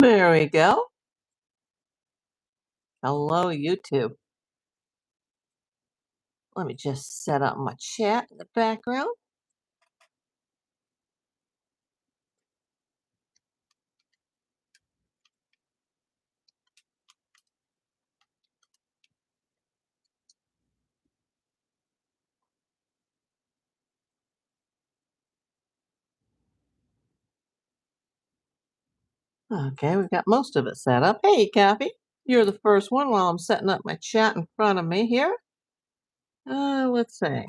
There we go. Hello, YouTube. Let me just set up my chat in the background. Okay, we've got most of it set up. Hey, Kathy, you're the first one while I'm setting up my chat in front of me here. Let's see.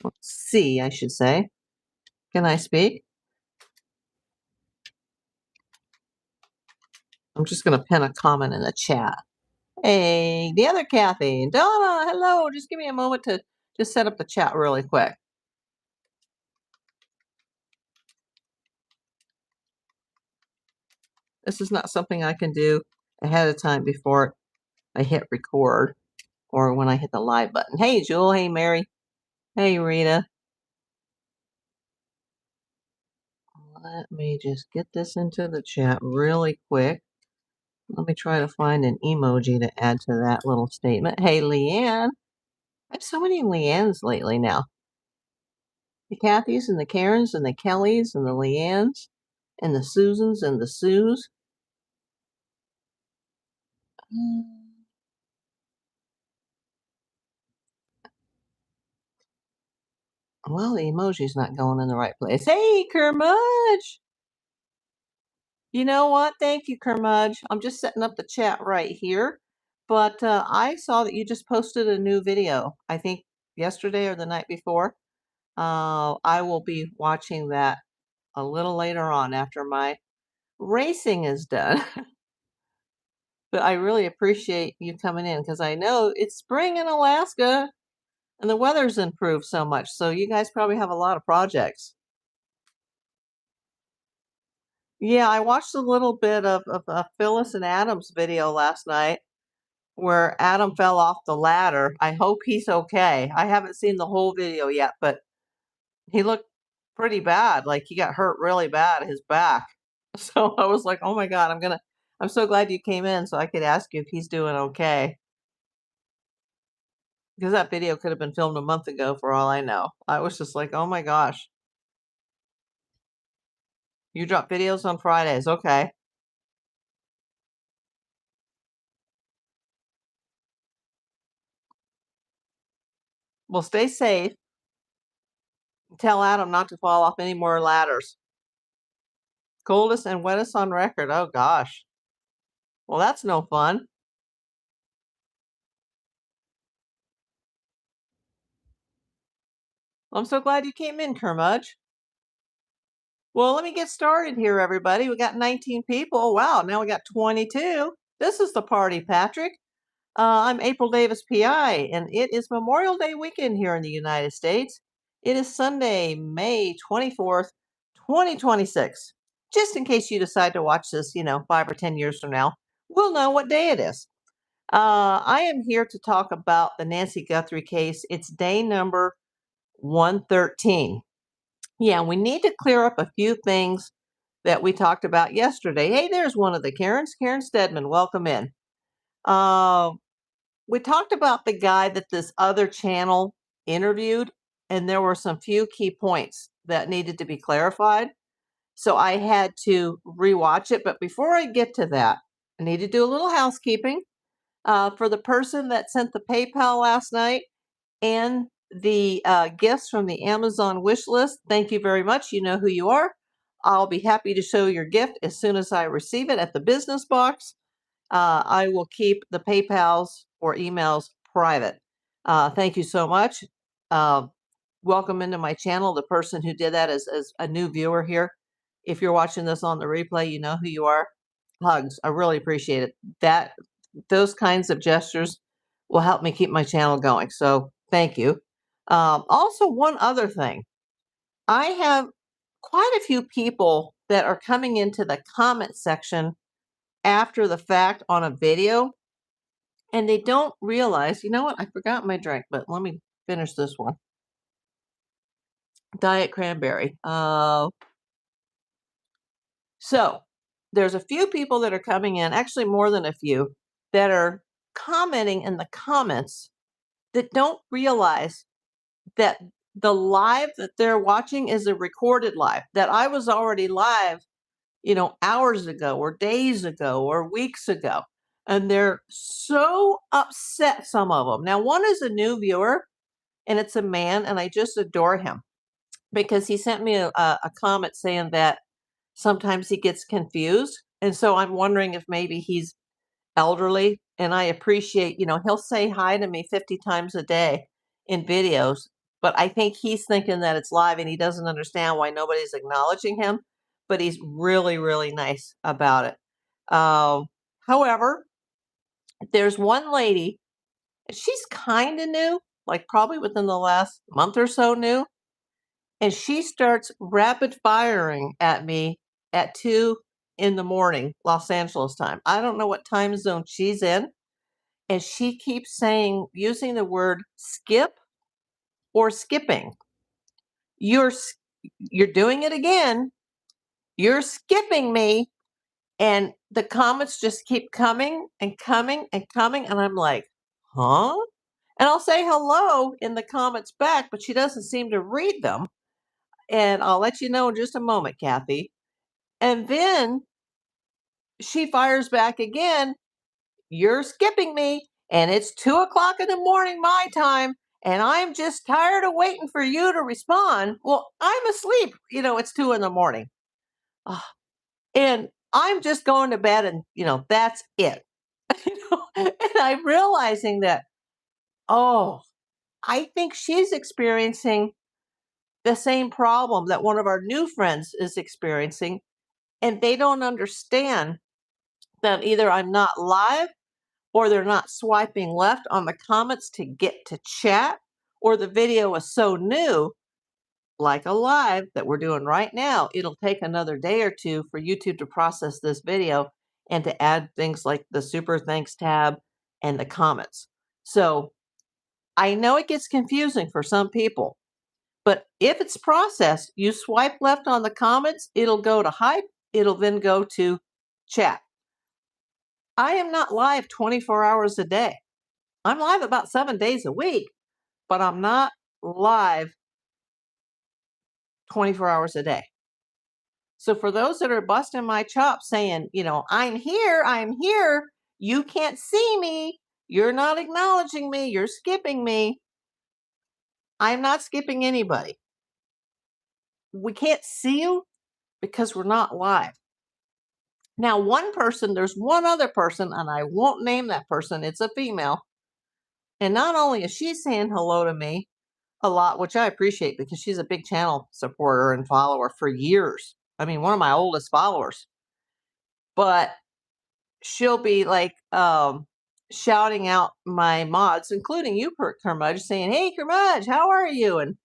Let's see, I should say. Can I speak? I'm just going to pin a comment in the chat. Hey, the other Kathy. Donna, hello. Just give me a moment to just set up the chat really quick. This is not something I can do ahead of time before I hit record or when I hit the live button. Hey, Jewel. Hey, Mary. Hey, Rita. Let me just get this into the chat really quick. Let me try to find an emoji to add to that little statement. Hey, Leanne. I have so many Leannes lately now. The Kathys and the Karens and the Kellys and the Leannes and the Susans and the Sues. Well, the emoji's not going in the right place. Hey, Kermudge! You know what? Thank you, Kermudge. I'm just setting up the chat right here. But I saw that you just posted a new video, I think yesterday or the night before. I will be watching that a little later on after my racing is done. But I really appreciate you coming in because I know it's spring in Alaska and the weather's improved so much. So you guys probably have a lot of projects. Yeah, I watched a little bit of Phyllis and Adam's video last night where Adam fell off the ladder. I hope he's okay. I haven't seen the whole video yet, but he looked pretty bad. Like he got hurt really bad, his back. So I was like, oh my God, I'm so glad you came in so I could ask you if he's doing okay. Because that video could have been filmed a month ago for all I know. I was just like, oh my gosh. You drop videos on Fridays. Okay. Well, stay safe. Tell Adam not to fall off any more ladders. Coldest and wettest on record. Oh gosh. Well, that's no fun. I'm so glad you came in, Kermudge. Well, let me get started here, everybody. We got 19 people. Wow, now we got 22. This is the party, Patrick. I'm April Davis, PI, and it is Memorial Day weekend here in the United States. It is Sunday, May 24th, 2026. Just in case you decide to watch this, 5 or 10 years from now, we'll know what day it is. I am here to talk about the Nancy Guthrie case. It's day number 113. Yeah, we need to clear up a few things that we talked about yesterday. Hey, there's one of the Karens, Karen Stedman. Welcome in. We talked about the guy that this other channel interviewed, and there were some few key points that needed to be clarified. So I had to rewatch it. But before I get to that, I need to do a little housekeeping. For the person that sent the PayPal last night and the gifts from the Amazon wish list, thank you very much. You know who you are. I'll be happy to show your gift as soon as I receive it at the business box. I will keep the PayPals or emails private. Thank you so much. Welcome into my channel. The person who did that is a new viewer here. If you're watching this on the replay, you know who you are. Hugs. I really appreciate it. Those kinds of gestures will help me keep my channel going. So thank you. Also, one other thing. I have quite a few people that are coming into the comment section after the fact on a video, and they don't realize, you know what? I forgot my drink, but let me finish this one. Diet cranberry. So there's a few people that are coming in, actually more than a few, that are commenting in the comments that don't realize that the live that they're watching is a recorded live, that I was already live, hours ago or days ago or weeks ago. And they're so upset, some of them. Now, one is a new viewer, and it's a man, and I just adore him because he sent me a comment saying that sometimes he gets confused. And so I'm wondering if maybe he's elderly. And I appreciate, he'll say hi to me 50 times a day in videos, but I think he's thinking that it's live and he doesn't understand why nobody's acknowledging him. But he's really, really nice about it. However, there's one lady, she's kind of new, like probably within the last month or so new. And she starts rapid firing at me at 2 in the morning, Los Angeles time. I don't know what time zone she's in. And she keeps using the word skip or skipping. You're doing it again. You're skipping me. And the comments just keep coming and coming and coming. And I'm like, huh? And I'll say hello in the comments back, but she doesn't seem to read them. And I'll let you know in just a moment, Kathy. And then she fires back again. You're skipping me. And it's 2:00 in the morning, my time. And I'm just tired of waiting for you to respond. Well, I'm asleep. It's 2 in the morning. And I'm just going to bed and, that's it. And I'm realizing that, oh, I think she's experiencing the same problem that one of our new friends is experiencing. And they don't understand that either I'm not live or they're not swiping left on the comments to get to chat, or the video is so new, like a live that we're doing right now. It'll take another day or two for YouTube to process this video and to add things like the super thanks tab and the comments. So I know it gets confusing for some people, but if it's processed, you swipe left on the comments, it'll go to hype, it'll then go to chat. I am not live 24 hours a day. I'm live about 7 days a week, but I'm not live 24 hours a day. So for those that are busting my chops saying, I'm here, you can't see me, you're not acknowledging me, you're skipping me. I'm not skipping anybody. We can't see you because we're not live. Now, there's one other person, and I won't name that person, it's a female. And not only is she saying hello to me a lot, which I appreciate because she's a big channel supporter and follower for years. I mean, one of my oldest followers. But she'll be like shouting out my mods, including you, Kermudge, saying, "Hey, Kermudge, how are you?"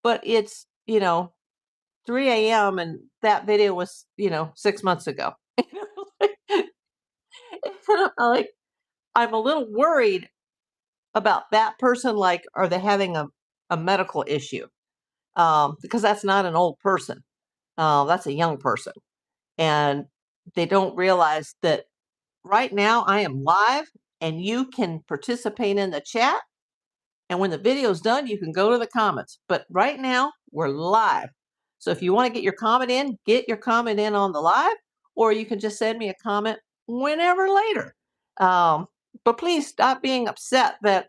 But it's 3 a.m. and that video was 6 months ago. Like, I'm a little worried about that person. Like, are they having a medical issue? Because that's not an old person. That's a young person. And they don't realize that right now I am live and you can participate in the chat. And when the video's done, you can go to the comments. But right now, we're live. So if you want to get your comment in, get your comment in on the live, or you can just send me a comment whenever later. But please stop being upset that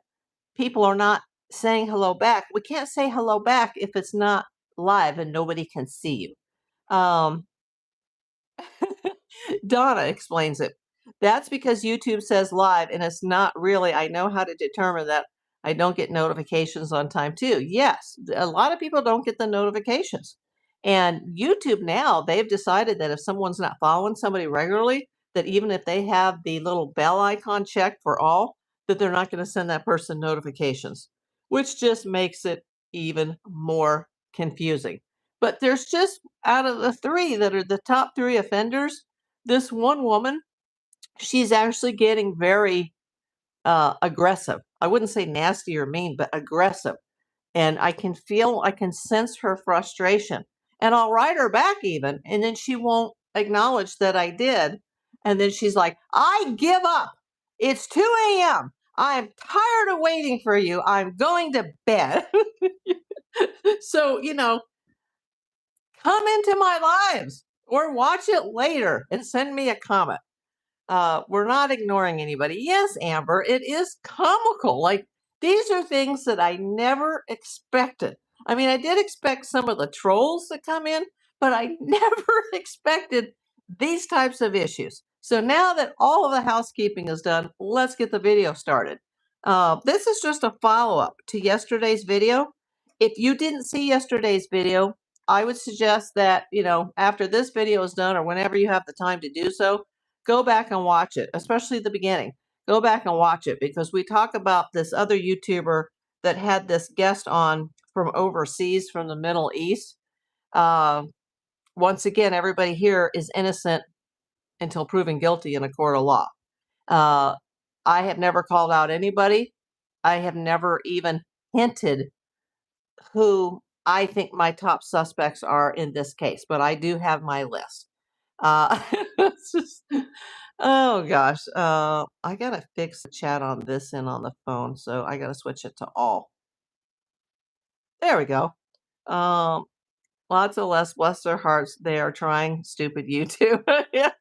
people are not saying hello back. We can't say hello back if it's not live and nobody can see you. Donna explains it. That's because YouTube says live and it's not really. I know how to determine that. I don't get notifications on time too. Yes, a lot of people don't get the notifications. And YouTube now, they've decided that if someone's not following somebody regularly, that even if they have the little bell icon checked for all, that they're not going to send that person notifications, which just makes it even more confusing. But there's just, out of the 3 that are the top 3 offenders, this one woman, she's actually getting very aggressive. I wouldn't say nasty or mean, but aggressive. And I can sense her frustration. And I'll write her back even, and then she won't acknowledge that I did. And then she's like, I give up. It's 2 a.m. I'm tired of waiting for you. I'm going to bed. So, come into my lives or watch it later and send me a comment. We're not ignoring anybody. Yes, Amber, it is comical. Like, these are things that I never expected. I mean, I did expect some of the trolls to come in, but I never expected these types of issues. So now that all of the housekeeping is done, let's get the video started. This is just a follow-up to yesterday's video. If you didn't see yesterday's video, I would suggest that, after this video is done or whenever you have the time to do so, go back and watch it, especially the beginning. Go back and watch it because we talk about this other YouTuber that had this guest on from overseas, from the Middle East. Uh, Once again, everybody here is innocent until proven guilty in a court of law. I have never called out anybody. I have never even hinted who I think my top suspects are in this case, but I do have my list. It's just, oh gosh. I gotta fix the chat on this end on the phone, so I gotta switch it to all. There we go. Um, Lots of less, bless their hearts. They are trying stupid YouTube. Yeah.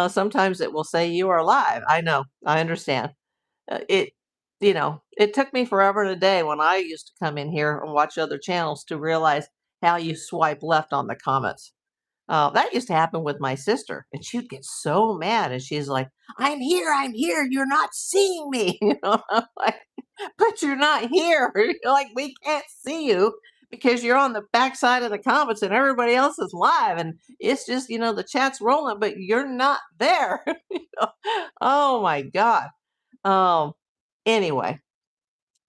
Sometimes it will say you are live. I know. I understand. It took me forever and a day when I used to come in here and watch other channels to realize how you swipe left on the comments. That used to happen with my sister, and she'd get so mad, and she's like, I'm here, you're not seeing me." I'm like, "But you're not here." Like, we can't see you because you're on the backside of the comments and everybody else is live, and it's just, the chat's rolling, but you're not there. Oh my God. Um, anyway,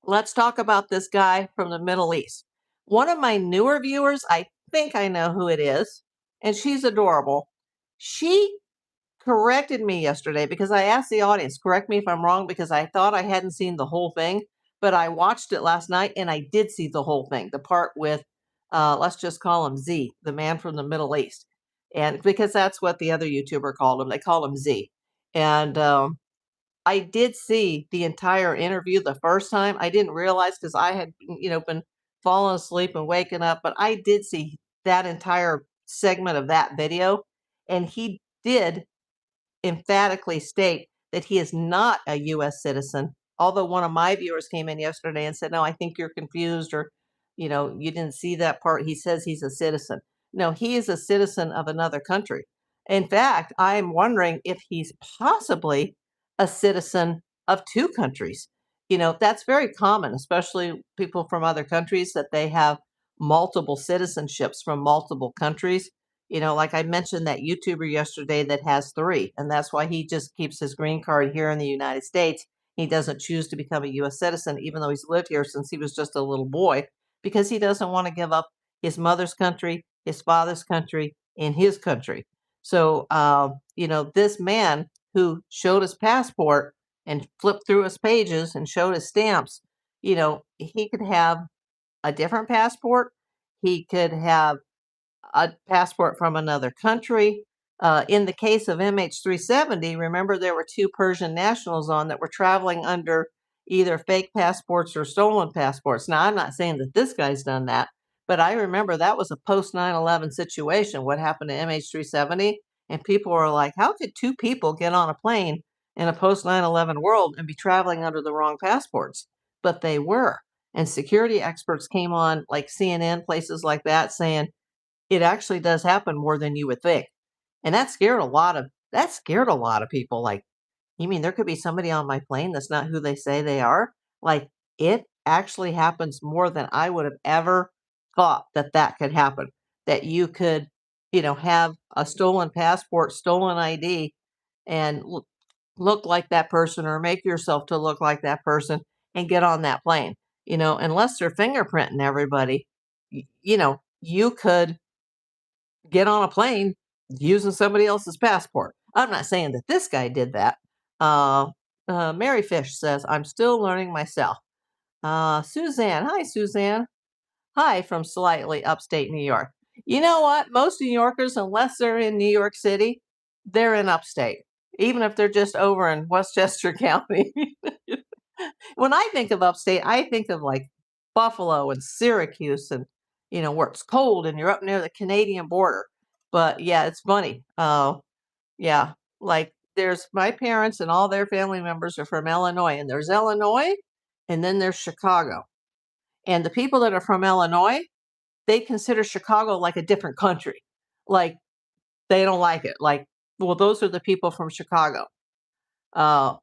let's talk about this guy from the Middle East. One of my newer viewers, I think I know who it is, and she's adorable. She corrected me yesterday because I asked the audience, correct me if I'm wrong, because I thought I hadn't seen the whole thing, but I watched it last night and I did see the whole thing, the part with, let's just call him Z, the man from the Middle East. And because that's what the other YouTuber called him, they call him Z. And I did see the entire interview the first time. I didn't realize because I had, been falling asleep and waking up, but I did see that entire segment of that video. And he did emphatically state that he is not a U.S. citizen. Although one of my viewers came in yesterday and said, "No, I think you're confused," or, "you didn't see that part. He says he's a citizen." No, he is a citizen of another country. In fact, I'm wondering if he's possibly a citizen of two countries. That's very common, especially people from other countries, that they have multiple citizenships from multiple countries. Like I mentioned that YouTuber yesterday that has three, and that's why he just keeps his green card here in the United States. He doesn't choose to become a U.S. citizen, even though he's lived here since he was just a little boy, because he doesn't want to give up his mother's country, his father's country, and his country. So, this man who showed his passport and flipped through his pages and showed his stamps, he could have a different passport. He could have a passport from another country. In the case of MH370, remember there were two Persian nationals on that were traveling under either fake passports or stolen passports. Now, I'm not saying that this guy's done that, but I remember that was a post 9/11 situation. What happened to MH370? And people were like, how could two people get on a plane in a post 9/11 world and be traveling under the wrong passports? But they were. And security experts came on, like CNN, places like that, saying, it actually does happen more than you would think. And that scared a lot of people. Like, you mean there could be somebody on my plane that's not who they say they are? Like, it actually happens more than I would have ever thought that could happen. That you could, have a stolen passport, stolen ID, and look like that person or make yourself to look like that person and get on that plane. Unless they're fingerprinting everybody, you could get on a plane using somebody else's passport. I'm not saying that this guy did that. Uh, Mary Fish says, I'm still learning myself. Suzanne. Hi, Suzanne. Hi from slightly upstate New York. You know what? Most New Yorkers, unless they're in New York City, they're in upstate, even if they're just over in Westchester County. When I think of upstate, I think of like Buffalo and Syracuse and, where it's cold and you're up near the Canadian border. But yeah, it's funny. Yeah, like there's my parents and all their family members are from Illinois, and there's Illinois, and then there's Chicago. And the people that are from Illinois, they consider Chicago like a different country. Like they don't like it. Like, well, those are the people from Chicago. Uh,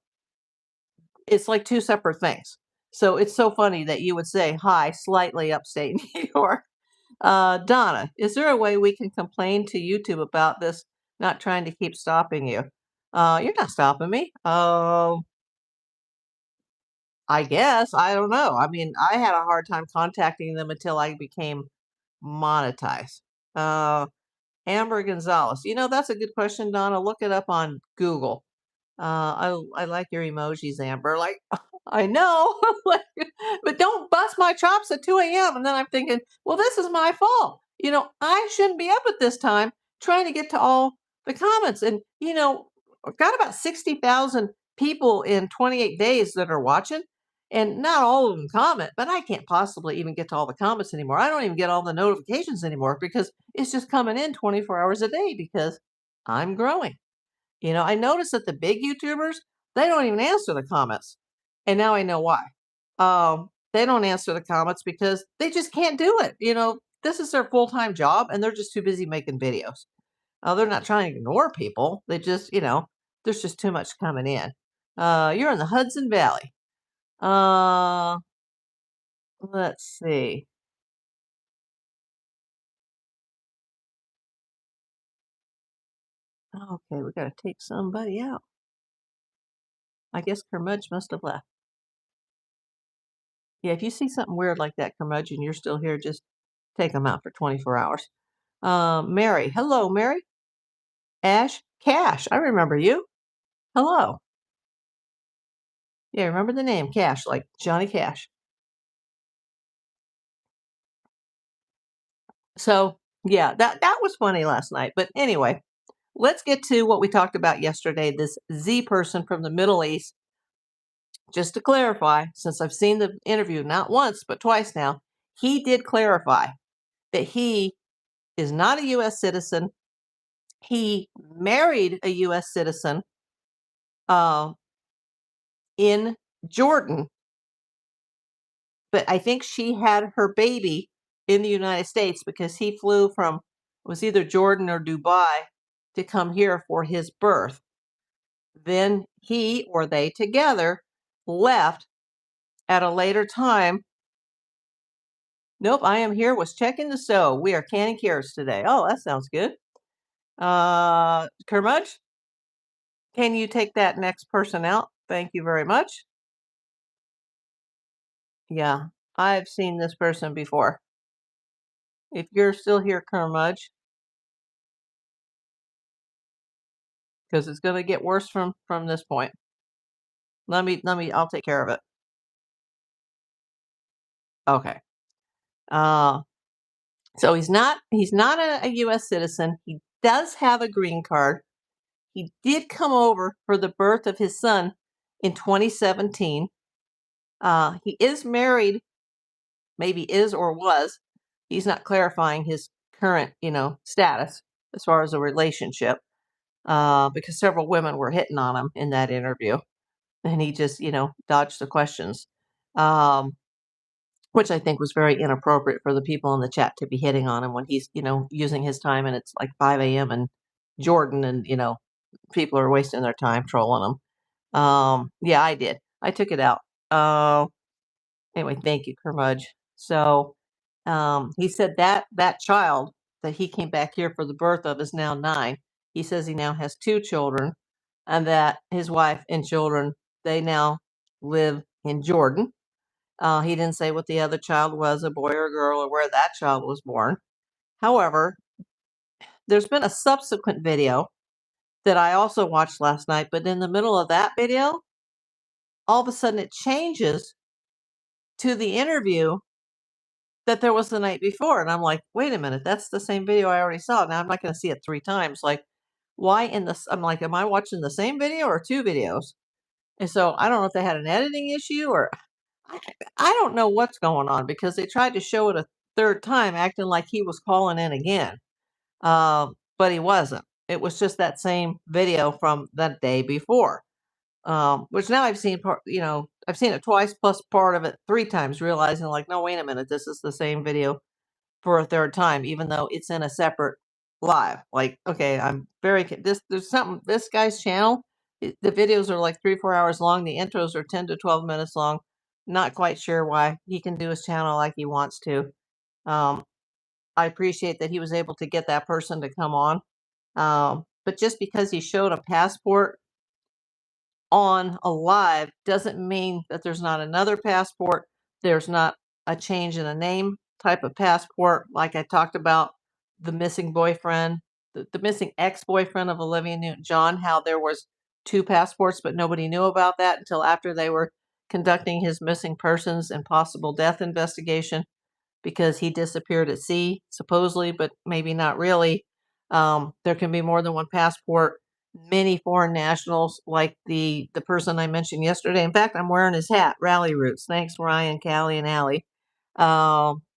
it's like two separate things. So it's so funny that you would say, hi, slightly upstate New York. Donna, is there a way we can complain to YouTube about this? Not trying to keep stopping you. You're not stopping me. I guess. I don't know. I mean, I had a hard time contacting them until I became monetized. Uh, Amber Gonzalez. That's a good question, Donna. Look it up on Google. I like your emojis, Amber. Like, I know, like, but don't bust my chops at 2 a.m. And then I'm thinking, well, this is my fault. I shouldn't be up at this time trying to get to all the comments. And, I've got about 60,000 people in 28 days that are watching, and not all of them comment, but I can't possibly even get to all the comments anymore. I don't even get all the notifications anymore because it's just coming in 24 hours a day because I'm growing. I noticed that the big YouTubers, they don't even answer the comments. And now I know why. They don't answer the comments because they just can't do it. This is their full-time job and they're just too busy making videos. They're not trying to ignore people. They just, there's just too much coming in. You're in the Hudson Valley. Let's see. Okay, we got to take somebody out. I guess Curmudge must have left. Yeah, if you see something weird like that, Curmudgeon, you're still here, just take them out for 24 hours. Mary. Hello, Mary. Ash. Cash. I remember you. Hello. Yeah, remember the name Cash, like Johnny Cash. So, yeah, that was funny last night. But anyway, let's get to what we talked about yesterday, this Z person from the Middle East. Just to clarify, since I've seen the interview not once, but twice now, he did clarify that he is not a U.S. citizen. He married a U.S. citizen uh, in Jordan, but I think she had her baby in the United States because he flew from, was either Jordan or Dubai to come here for his birth. Then he or they together left at a later time. Nope, I am here, was checking the stove. We are canning carrots today. Oh, that sounds good. Kermudge, can you take that next person out? Thank you very much. Yeah, I've seen this person before. If you're still here, Kermudge, because it's going to get worse from this point. I'll take care of it. Okay. So he's not a U.S. citizen. He does have a green card. He did come over for the birth of his son in 2017. He is married, maybe is or was. He's not clarifying his current, status as far as a relationship, because several women were hitting on him in that interview, and he just, dodged the questions, which I think was very inappropriate for the people in the chat to be hitting on him when he's, using his time and it's like 5 a.m. in Jordan, and people are wasting their time trolling him. Yeah, I did. I took it out. Anyway, thank you, Kermudge. So he said that child that he came back here for the birth of is now 9. He says he now has 2 children, and that his wife and children, they now live in Jordan. He didn't say what the other child was, a boy or a girl, or where that child was born. However, there's been a subsequent video that I also watched last night, but in the middle of that video, all of a sudden it changes to the interview that there was the night before. And I'm like, wait a minute, that's the same video I already saw. Now I'm not going to see it 3 times. Like, why in this? I'm like, am I watching the same video or 2 videos? And so I don't know if they had an editing issue or I, I don't know what's going on because they tried to show it a third time, acting like he was calling in again. But he wasn't. It was just that same video from the day before. Which now I've seen part, I've seen it twice plus part of it 3 times, realizing like, no, wait a minute, this is the same video for a third time, even though it's in a separate live. Like, okay, I'm very there's something this guy's channel. The videos are like 3-4 hours long. The intros are 10 to 12 minutes long. Not quite sure why he can do his channel like he wants to. Um, I appreciate that he was able to get that person to come on. But just because he showed a passport on a live doesn't mean that there's not another passport. There's not a change in a name type of passport, like I talked about the missing boyfriend, the missing ex-boyfriend of Olivia Newton-John, how there was 2 passports, but nobody knew about that until after they were conducting his missing persons and possible death investigation because he disappeared at sea, supposedly, but maybe not really. There can be more than one passport. Many foreign nationals, like the person I mentioned yesterday. In fact, I'm wearing his hat, Rally Roots. Thanks, Ryan, Callie, and Allie.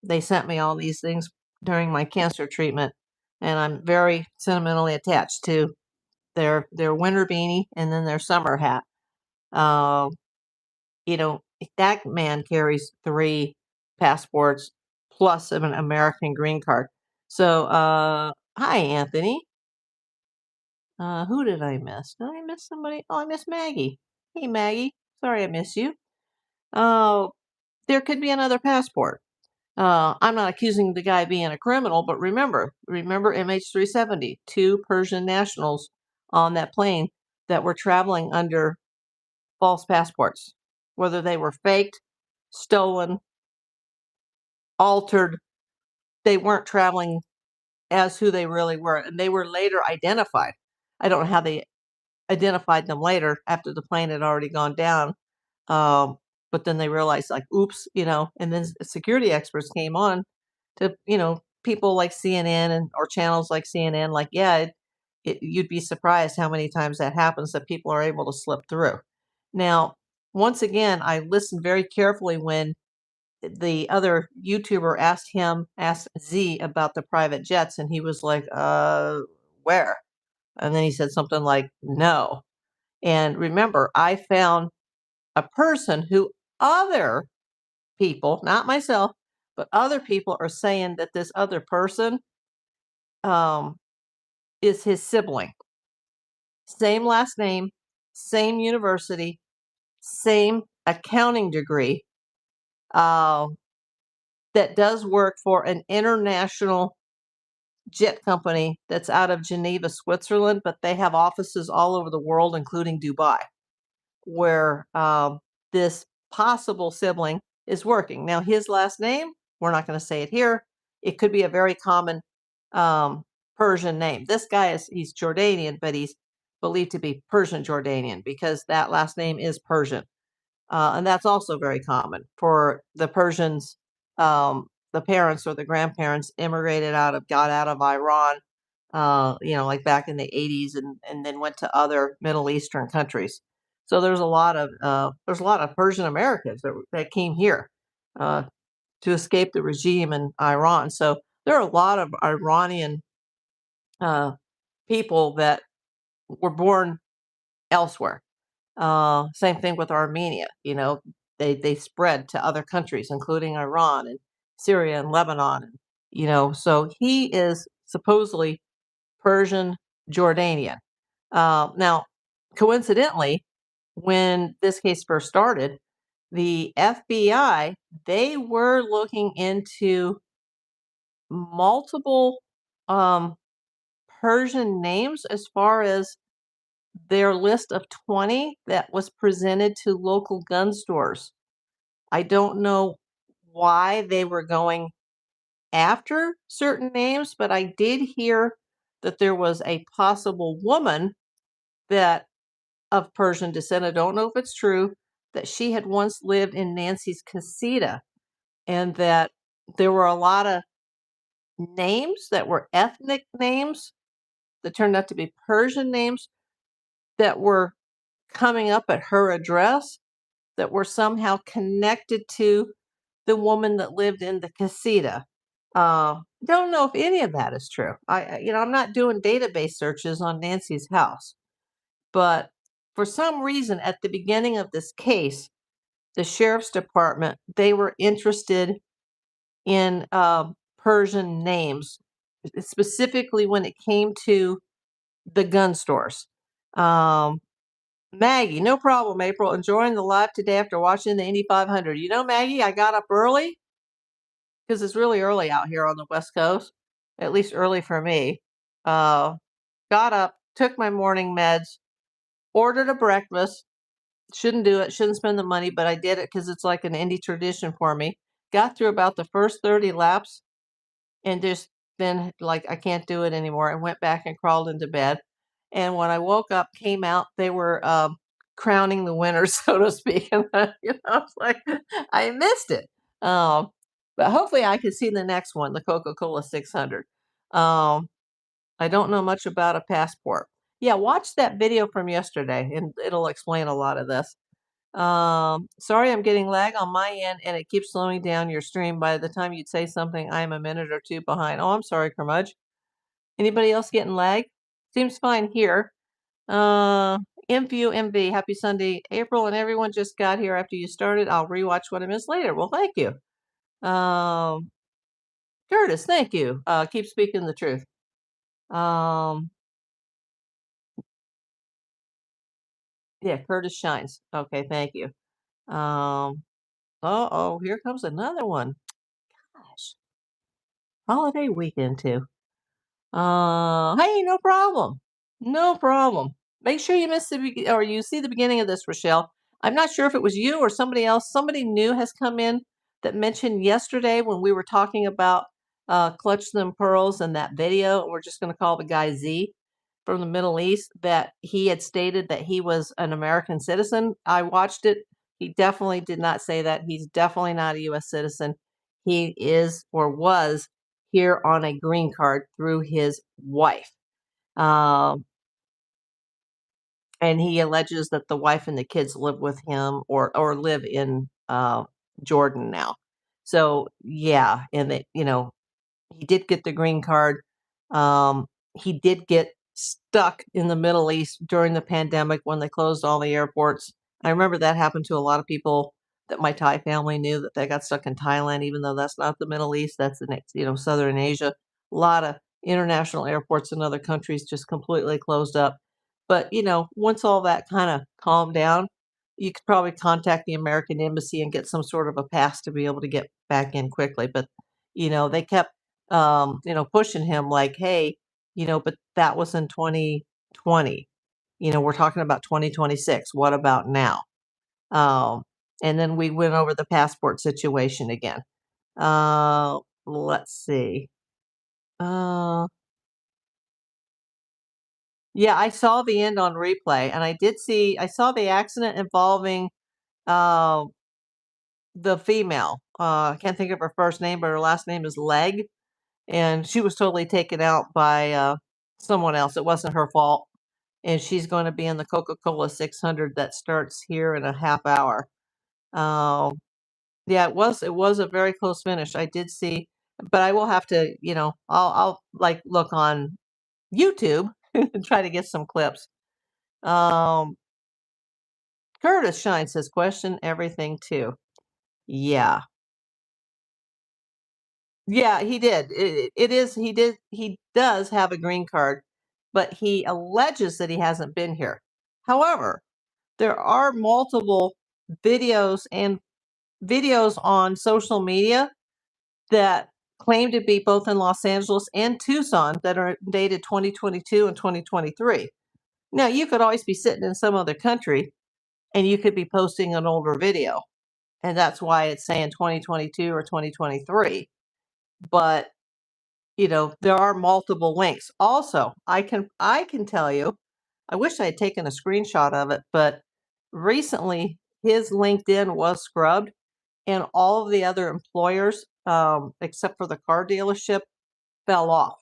They sent me all these things during my cancer treatment, and I'm very sentimentally attached to their winter beanie and then their summer hat. Uh, that man carries 3 passports plus an American green card. So, hi, Anthony. Who did I miss? Did I miss somebody? Oh, I missed Maggie. Hey, Maggie. Sorry I missed you. Oh, there could be another passport. I'm not accusing the guy of being a criminal, but remember MH370, 2 Persian nationals on that plane that were traveling under false passports, whether they were faked, stolen, altered. They weren't traveling as who they really were, and they were later identified. I don't know how they identified them later after the plane had already gone down. But then they realized, like, oops, and then security experts came on to, people like CNN and or channels like CNN, like, yeah, you'd be surprised how many times that happens that people are able to slip through. Now, once again, I listened very carefully when the other YouTuber asked Z about the private jets, and he was like, where? And then he said something like, no. And remember, I found a person who other people, not myself, but other people are saying that this other person um, is his sibling. Same last name, same university, same accounting degree, uh, that does work for an international jet company that's out of Geneva, Switzerland, but they have offices all over the world, including Dubai, where this possible sibling is working. Now, his last name, we're not going to say it here. It could be a very common Persian name. This guy he's Jordanian, but he's believed to be Persian Jordanian because that last name is Persian. And that's also very common for the Persians. The parents or the grandparents got out of Iran, like back in the 80s, and then went to other Middle Eastern countries. So there's a lot of Persian Americans that came here to escape the regime in Iran. So there are a lot of Iranian people that were born elsewhere. Same thing with Armenia. They spread to other countries, including Iran and Syria and Lebanon. So he is supposedly Persian Jordanian. Now, coincidentally, when this case first started, the FBI, they were looking into multiple um, Persian names as far as their list of 20 that was presented to local gun stores. I don't know why they were going after certain names, but I did hear that there was a possible woman that of Persian descent. I don't know if it's true that she had once lived in Nancy's casita and that there were a lot of names that were ethnic names that turned out to be Persian names that were coming up at her address that were somehow connected to the woman that lived in the casita. Don't know if any of that is true. I'm not doing database searches on Nancy's house, but for some reason, at the beginning of this case, the sheriff's department, they were interested in Persian names, specifically when it came to the gun stores. Um, Maggie, no problem, April. Enjoying the live today after watching the Indy 500. Maggie, I got up early because it's really early out here on the West Coast, at least early for me. Got up, took my morning meds, ordered a breakfast. Shouldn't do it, shouldn't spend the money, but I did it because it's like an Indy tradition for me. Got through about the first 30 laps and just then, like, I can't do it anymore. I went back and crawled into bed. And when I woke up, came out, they were crowning the winner, so to speak. And I was like, I missed it. Um, but hopefully I can see the next one, the Coca-Cola 600. I don't know much about a passport. Yeah, watch that video from yesterday, and it'll explain a lot of this. Sorry, I'm getting lag on my end, and it keeps slowing down your stream. By the time you'd say something, I am a minute or two behind. Oh, I'm sorry, Curmudge. Anybody else getting lag? Seems fine here. MVU happy Sunday, April, and everyone just got here after you started. I'll rewatch what I missed later. Well, thank you. Curtis, thank you. Keep speaking the truth. Yeah, Curtis shines. Okay, thank you. Oh, here comes another one. Gosh, holiday weekend too. Hey, no problem. No problem. Make sure you miss or you see the beginning of this, Rochelle. I'm not sure if it was you or somebody else. Somebody new has come in that mentioned yesterday when we were talking about Clutch Them Pearls and that video. We're just going to call the guy Z from the Middle East, that he had stated that he was an American citizen. I watched it. He definitely did not say that. He's definitely not a U.S. citizen. He is or was here on a green card through his wife. And he alleges that the wife and the kids live with him or live in Jordan now. So yeah, and that, he did get the green card. He did get stuck in the Middle East during the pandemic when they closed all the airports. I remember that happened to a lot of people that my Thai family knew, that they got stuck in Thailand, even though that's not the Middle East, that's the next, Southern Asia. A lot of international airports in other countries just completely closed up. But, once all that kind of calmed down, you could probably contact the American embassy and get some sort of a pass to be able to get back in quickly. But, they kept pushing him like, hey, but that was in 2020. We're talking about 2026. What about now? And then we went over the passport situation again. Let's see. Yeah, I saw the end on replay, and I saw the accident involving uh, the female. I can't think of her first name, but her last name is Leg. And she was totally taken out by someone else. It wasn't her fault. And she's going to be in the Coca-Cola 600 that starts here in a half hour. Yeah, it was a very close finish. I did see, but I will have to, I'll like look on YouTube and try to get some clips. Um, Curtis Shine says, question everything too. Yeah. Yeah, he did. He does have a green card, but he alleges that he hasn't been here. However, there are multiple videos and videos on social media that claim to be both in Los Angeles and Tucson that are dated 2022 and 2023. Now, you could always be sitting in some other country and you could be posting an older video, and that's why it's saying 2022 or 2023. But there are multiple links. Also, I can tell you, I wish I had taken a screenshot of it, but recently his LinkedIn was scrubbed and all of the other employers except for the car dealership, fell off.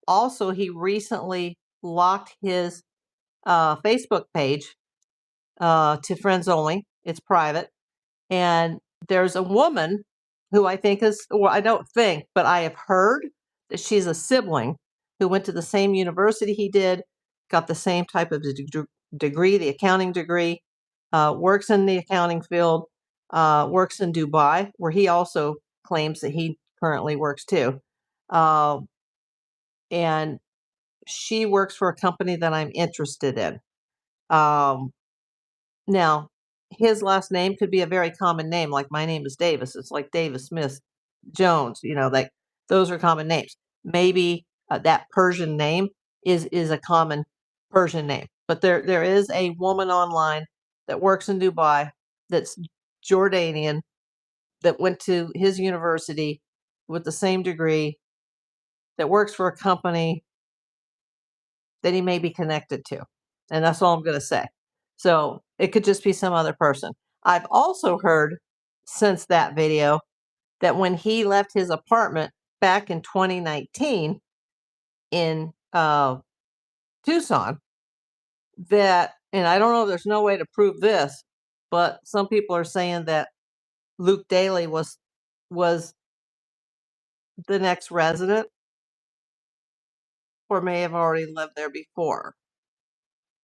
Also, he recently locked his Facebook page to friends only. It's private. And there's a woman who I think is, well, I don't think, but I have heard that she's a sibling who went to the same university he did, got the same type of degree, the accounting degree, works in the accounting field, works in Dubai, where he also claims that he currently works too. And she works for a company that I'm interested in. Now, his last name could be a very common name, like my name is Davis. It's like Davis Smith Jones, like those are common names. Maybe that Persian name is a common Persian name. But there is a woman online that works in Dubai that's Jordanian that went to his university with the same degree that works for a company that he may be connected to. And that's all I'm going to say. So it could just be some other person. I've also heard since that video that when he left his apartment back in 2019 in Tucson, and I don't know, there's no way to prove this, but some people are saying that Luke Daly was the next resident or may have already lived there before.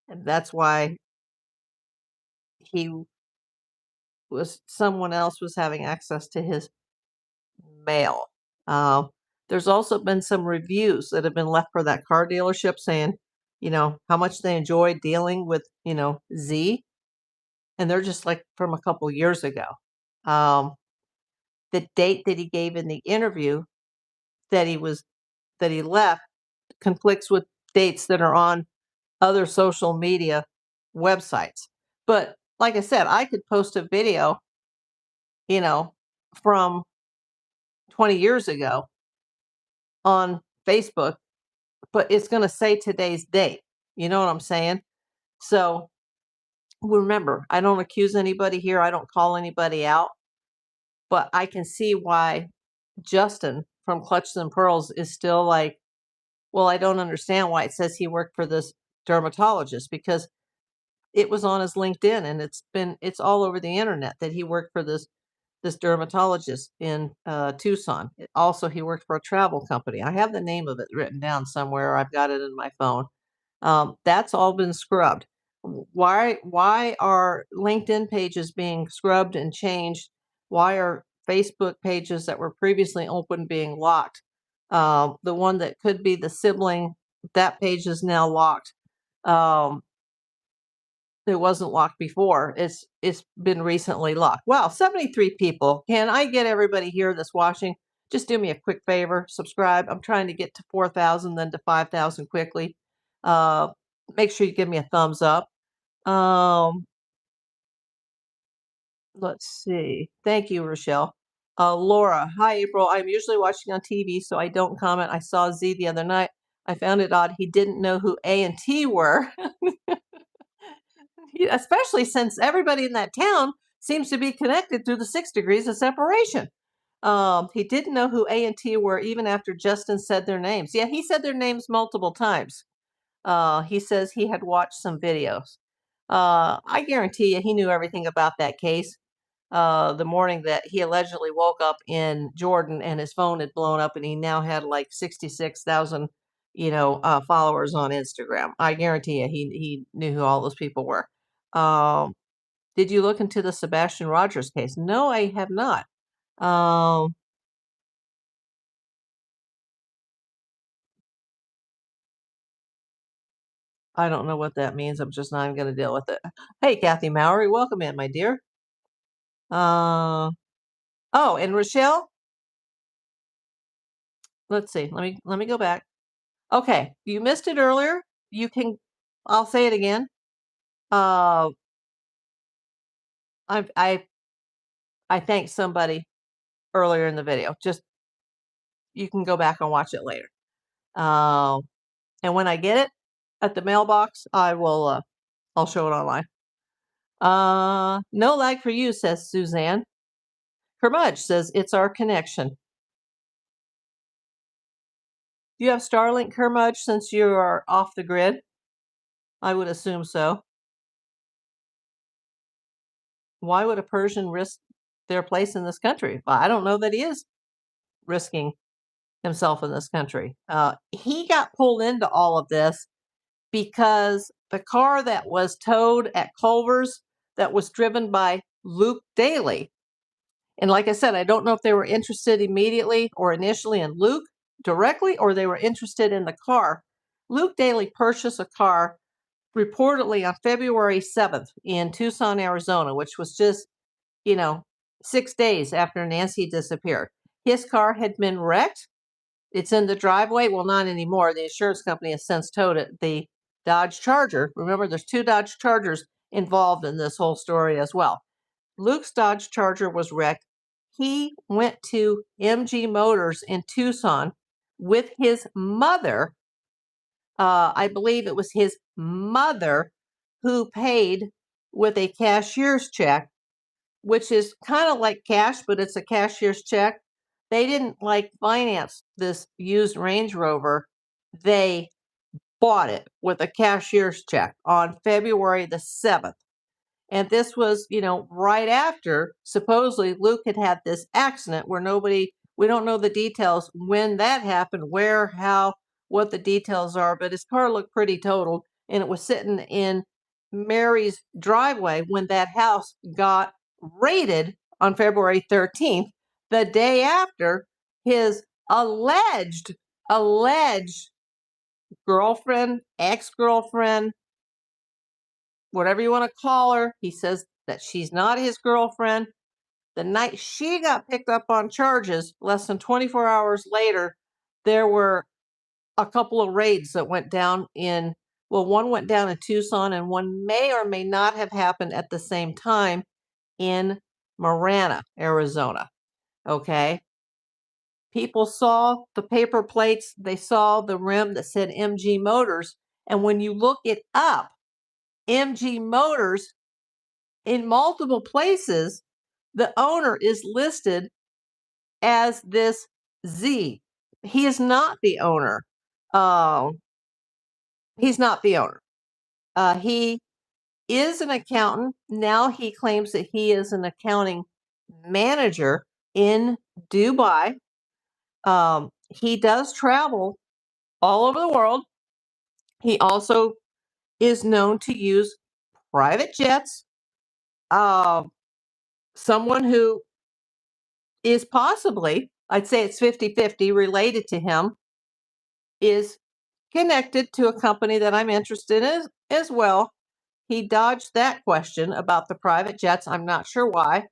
And that's why someone else was having access to his mail. There's also been some reviews that have been left for that car dealership saying, how much they enjoyed dealing with, Z. And they're just like from a couple years ago. The date that he gave in the interview that he left conflicts with dates that are on other social media websites. But like I said, I could post a video, from 20 years ago on Facebook, but it's going to say today's date. You know what I'm saying? So remember, I don't accuse anybody here. I don't call anybody out, but I can see why Justin from Clutches and Pearls is still like, well, I don't understand why it says he worked for this dermatologist, because it was on his LinkedIn and it's all over the internet that he worked for this dermatologist in Tucson. Also, he worked for a travel company. I have the name of it written down somewhere. I've got it in my phone. That's all been scrubbed. Why are LinkedIn pages being scrubbed and changed? Why are Facebook pages that were previously open being locked? The one that could be the sibling, that page is now locked. It wasn't locked before. It's been recently locked. Wow, 73 people. Can I get everybody here that's watching? Just do me a quick favor, subscribe. I'm trying to get to 4,000, then to 5,000 quickly. Make sure you give me a thumbs up. Let's see. Thank you, Rochelle. Laura, hi, April. I'm usually watching on TV, so I don't comment. I saw Z the other night. I found it odd he didn't know who A and T were. Especially since everybody in that town seems to be connected through the 6 degrees of separation. He didn't know who A and T were even after Justin said their names. Yeah, he said their names multiple times. He says he had watched some videos. I guarantee you he knew everything about that case. The morning that he allegedly woke up in Jordan and his phone had blown up and he now had like 66,000, followers on Instagram. I guarantee you he knew who all those people were. Did you look into the Sebastian Rogers case? No, I have not. I don't know what that means. I'm just not even going to deal with it. Hey, Kathy Mowry, welcome in, my dear. Oh, and Rochelle, let's see. Let me go back. Okay, you missed it earlier. I'll say it again. I thanked somebody earlier in the video. Just you can go back and watch it later. And when I get it at the mailbox, I'll show it online. No lag for you, says Suzanne. Kermudge says it's our connection. Do you have Starlink, Kermudge, since you are off the grid? I would assume so. Why would a Persian risk their place in this country? Well, I don't know that he is risking himself in this country. He got pulled into all of this because the car that was towed at Culver's that was driven by Luke Daly. And like I said, I don't know if they were interested immediately or initially in Luke directly, or they were interested in the car. Luke Daly purchased a car reportedly on February 7th in Tucson, Arizona, which was just, 6 days after Nancy disappeared. His car had been wrecked. It's in the driveway. Well, not anymore. The insurance company has since towed it. The Dodge Charger, remember, there's 2 Dodge Chargers involved in this whole story as well. Luke's Dodge Charger was wrecked. He went to MG Motors in Tucson with his mother. I believe it was his mother who paid with a cashier's check, which is kind of like cash, but it's a cashier's check. They didn't finance this used Range Rover. They bought it with a cashier's check on February the 7th. And this was, right after supposedly Luke had had this accident where we don't know the details when that happened, where, how, what the details are, but his car looked pretty totaled. And it was sitting in Mary's driveway when that house got raided on February 13th, the day after his alleged girlfriend, ex-girlfriend, whatever you want to call her. He says that she's not his girlfriend. The night she got picked up on charges, less than 24 hours later, there were a couple of raids that went down one went down in Tucson and one may or may not have happened at the same time in Marana, Arizona. Okay. People saw the paper plates. They saw the rim that said MG Motors. And when you look it up, MG Motors, in multiple places, the owner is listed as this Z. He is not the owner. He's not the owner. He is an accountant. Now he claims that he is an accounting manager in Dubai. He does travel all over the world. He also is known to use private jets. Someone who is possibly, I'd say it's 50-50, related to him, is connected to a company that I'm interested in as well. He dodged that question about the private jets. I'm not sure why.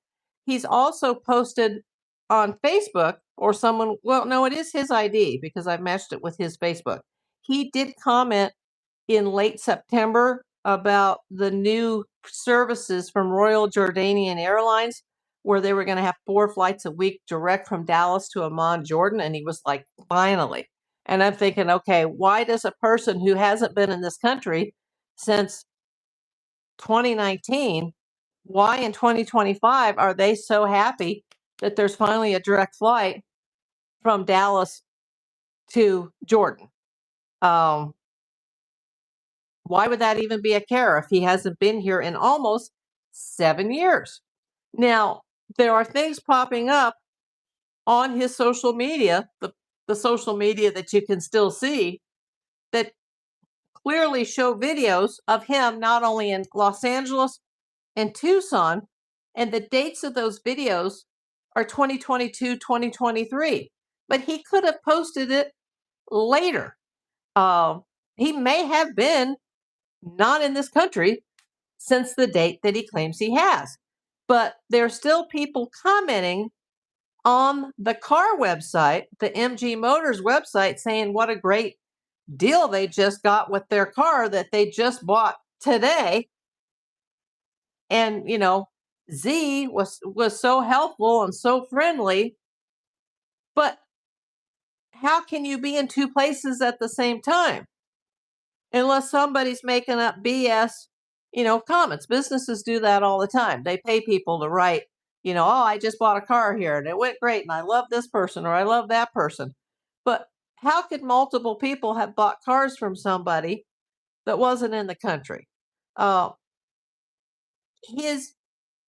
He's also posted on Facebook, or someone, well, no, it is his ID because I matched it with his Facebook. He did comment in late September about the new services from Royal Jordanian Airlines, where they were going to have 4 flights a week direct from Dallas to Amman, Jordan. And he was like, finally. And I'm thinking, okay, why does a person who hasn't been in this country since 2019, why in 2025 are they so happy that there's finally a direct flight from Dallas to Jordan? Why would that even be a care if he hasn't been here in almost 7 years? Now, there are things popping up on his social media, the social media that you can still see, that clearly show videos of him not only in Los Angeles and Tucson, and the dates of those videos are 2022, 2023. But he could have posted it later. He may have been not in this country since the date that he claims he has. But there are still people commenting on the car website, the MG Motors website, saying what a great deal they just got with their car that they just bought today. And, Z was so helpful and so friendly. But how can you be in 2 places at the same time? Unless somebody's making up BS, comments. Businesses do that all the time. They pay people to write Oh, I just bought a car here and it went great and I love this person or I love that person. But how could multiple people have bought cars from somebody that wasn't in the country? Uh, his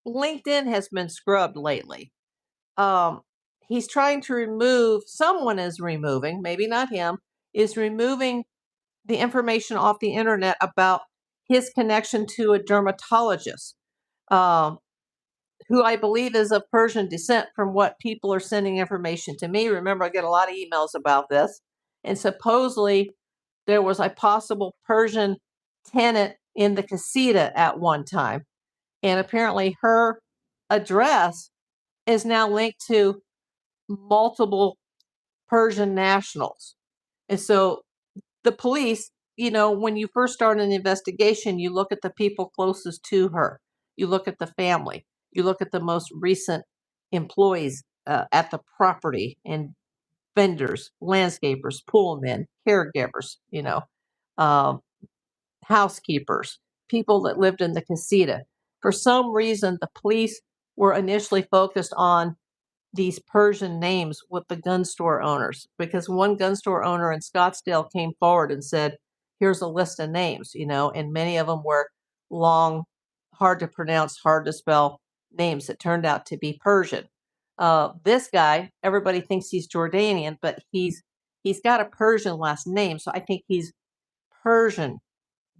LinkedIn has been scrubbed lately. Um, he's trying to remove, someone is removing, maybe not him, is removing the information off the internet about his connection to a dermatologist, um, who I believe is of Persian descent from what people are sending information to me. Remember, I get a lot of emails about this. And supposedly there was a possible Persian tenant in the casita at one time. And apparently her address is now linked to multiple Persian nationals. And so the police, when you first start an investigation, you look at the people closest to her, you look at the family, you look at the most recent employees at the property and vendors, landscapers, pool men, caregivers, um, housekeepers, people that lived in the casita. For some reason, the police were initially focused on these Persian names with the gun store owners, because one gun store owner in Scottsdale came forward and said, here's a list of names, and many of them were long, hard to pronounce, hard to spell names that turned out to be Persian. This guy, everybody thinks he's Jordanian, but he's got a Persian last name, so I think he's Persian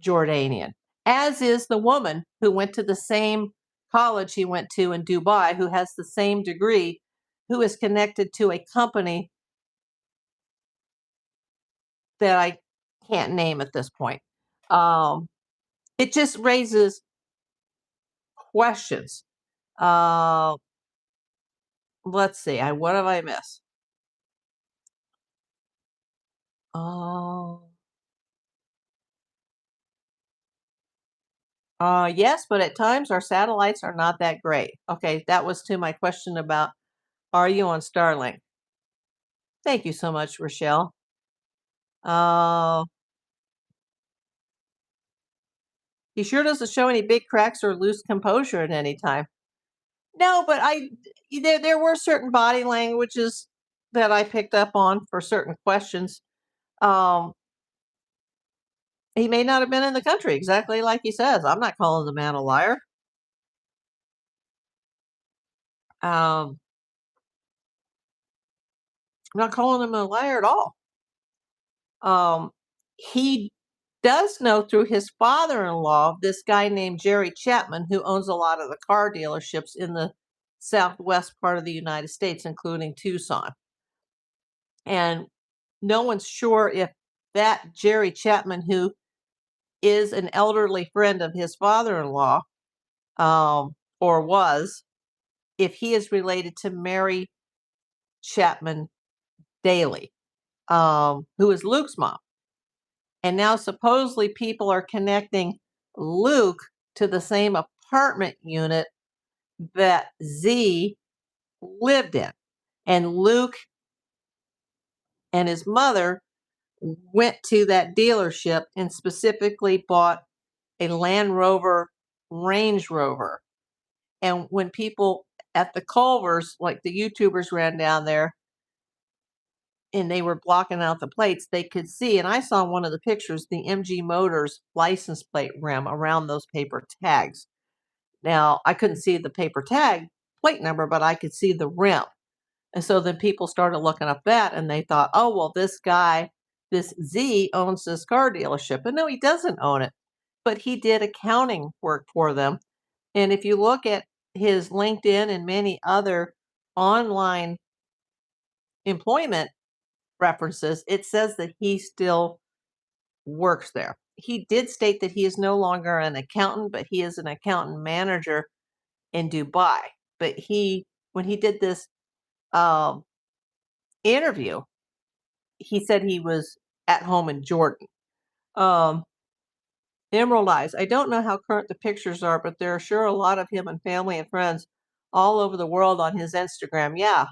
Jordanian, as is the woman who went to the same college he went to in Dubai, who has the same degree, who is connected to a company that I can't name at this point. Um, it just raises questions. Uh, let's see. What have I missed? Oh, yes, but at times our satellites are not that great. Okay, that was to my question about, are you on Starlink? Thank you so much, Rochelle. Uh, He sure doesn't show any big cracks or loose composure at any time. No, but there were certain body languages that I picked up on for certain questions. Um, he may not have been in the country, exactly like he says. I'm not calling the man a liar. I'm not calling him a liar at all. He does know through his father-in-law, this guy named Jerry Chapman, who owns a lot of the car dealerships in the southwest part of the United States, including Tucson. And no one's sure if that Jerry Chapman, who is an elderly friend of his father-in-law, or was, if he is related to Mary Chapman Daly, who is Luke's mom. And now supposedly people are connecting Luke to the same apartment unit that Z lived in. And Luke and his mother went to that dealership and specifically bought a Land Rover Range Rover. And when people at the Culvers, like the YouTubers, ran down there and they were blocking out the plates, they could see, and I saw one of the pictures, the MG Motors license plate rim around those paper tags. Now, I couldn't see the paper tag plate number, but I could see the rim. And so then people started looking up that and they thought, oh, well, this guy, this Z owns this car dealership. And no, he doesn't own it, but he did accounting work for them. And if you look at his LinkedIn and many other online employment references, it says that he still works there. He did state that he is no longer an accountant, but he is an accountant manager in Dubai. But when he did this um, interview, he said he was at home in Jordan. Um, Emerald Eyes. I don't know how current the pictures are, but there are sure a lot of him and family and friends all over the world on his Instagram. Yeah,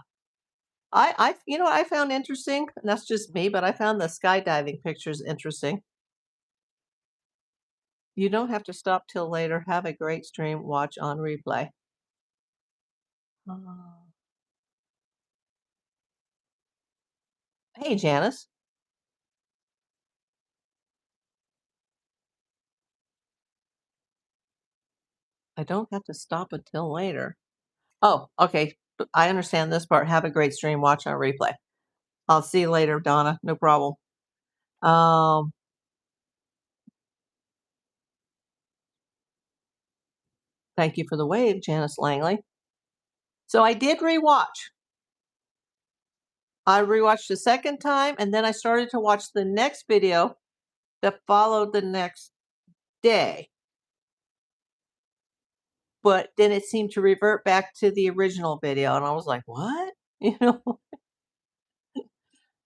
I found interesting, and that's just me, but I found the skydiving pictures interesting. You don't have to stop till later. Have a great stream. Watch on replay. Uh, Hey, Janice. I don't have to stop until later. Oh, okay. I understand this part. Have a great stream. Watch on replay. I'll see you later, Donna. No problem. Um, Thank you for the wave, Janice Langley. So I did rewatch. I rewatched the second time, and then I started to watch the next video that followed the next day. But then it seemed to revert back to the original video, and I was like, "What?" You know.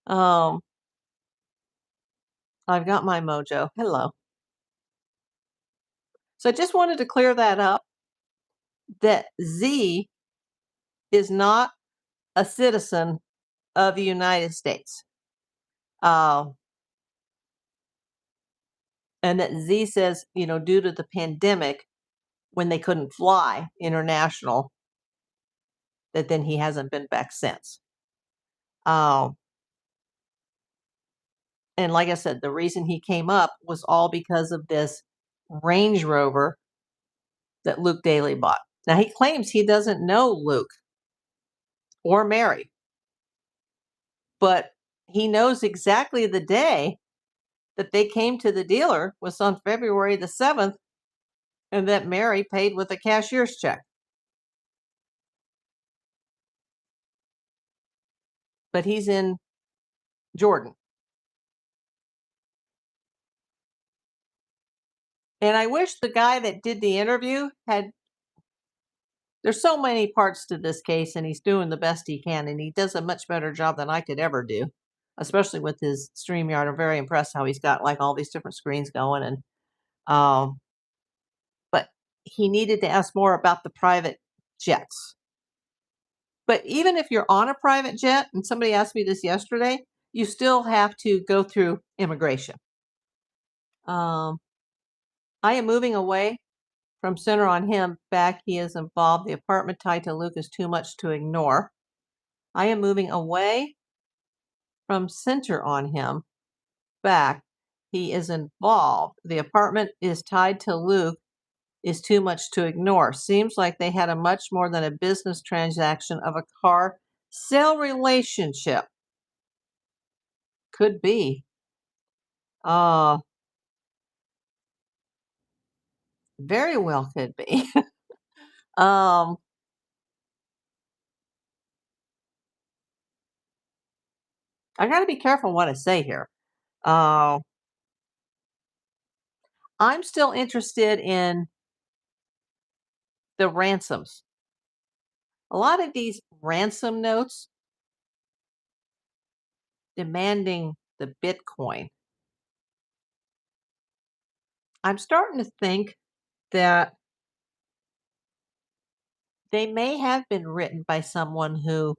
Um, I've got my mojo. Hello. So I just wanted to clear that up. That Z is not a citizen of the United States. Uh, and that Z says, due to the pandemic, when they couldn't fly international, that then he hasn't been back since. Um, and like I said, the reason he came up was all because of this Range Rover that Luke Daly bought. Now he claims he doesn't know Luke or Mary, but he knows exactly the day that they came to the dealer was on February the 7th, and that Mary paid with a cashier's check. But he's in Jordan. And I wish the guy that did the interview had. There's so many parts to this case, and he's doing the best he can, and he does a much better job than I could ever do, especially with his StreamYard. I'm very impressed how he's got like all these different screens going, and um, but he needed to ask more about the private jets. But even if you're on a private jet, and somebody asked me this yesterday, you still have to go through immigration. Um, I am moving away from center on him. Back, he is involved. The apartment tied to Luke is too much to ignore. I am moving away from center on him. Back, he is involved. The apartment is tied to Luke is too much to ignore. Seems like they had a much more than a business transaction of a car sale relationship. Could be. Uh, Very well could be. um, I got to be careful what I say here. Uh, I'm still interested in the ransoms. A lot of these ransom notes demanding the Bitcoin. I'm starting to think that they may have been written by someone who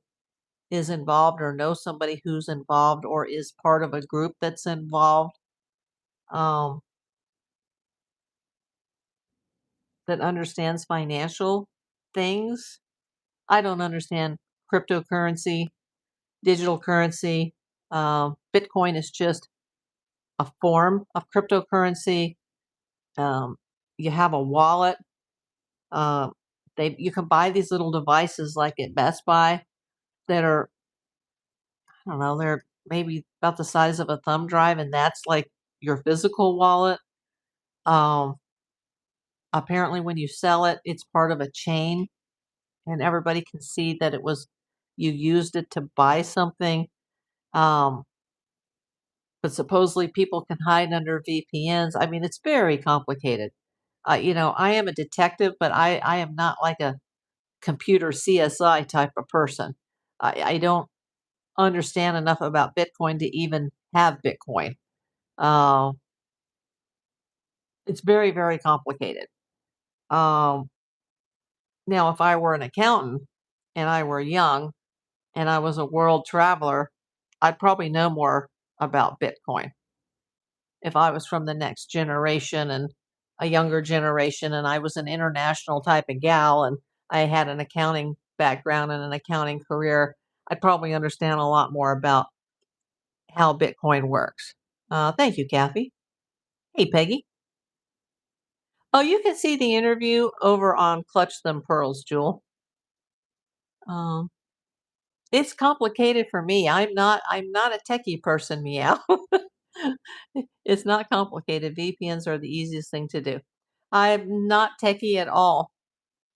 is involved or knows somebody who's involved or is part of a group that's involved, um, that understands financial things. I don't understand cryptocurrency, digital currency. Bitcoin is just a form of cryptocurrency. Um, you have a wallet. Uh, you can buy these little devices like at Best Buy that are, I don't know, they're maybe about the size of a thumb drive, and that's like your physical wallet. Um, Apparently, when you sell it, it's part of a chain, and everybody can see that you used it to buy something. Um, but supposedly people can hide under VPNs. I mean, it's very complicated. I am a detective, but I am not like a computer CSI type of person. I don't understand enough about Bitcoin to even have Bitcoin. Uh, it's very, very complicated. Um, Now, if I were an accountant and I were young and I was a world traveler, I'd probably know more about Bitcoin. If I was from the next generation and a younger generation and I was an international type of gal and I had an accounting background and an accounting career, I'd probably understand a lot more about how Bitcoin works. Thank you, Kathy. Hey, Peggy. Oh, you can see the interview over on Clutch Them Pearls, Jewel. Um, it's complicated for me. I'm not a techie person, meow. It's not complicated. VPNs are the easiest thing to do. I'm not techie at all.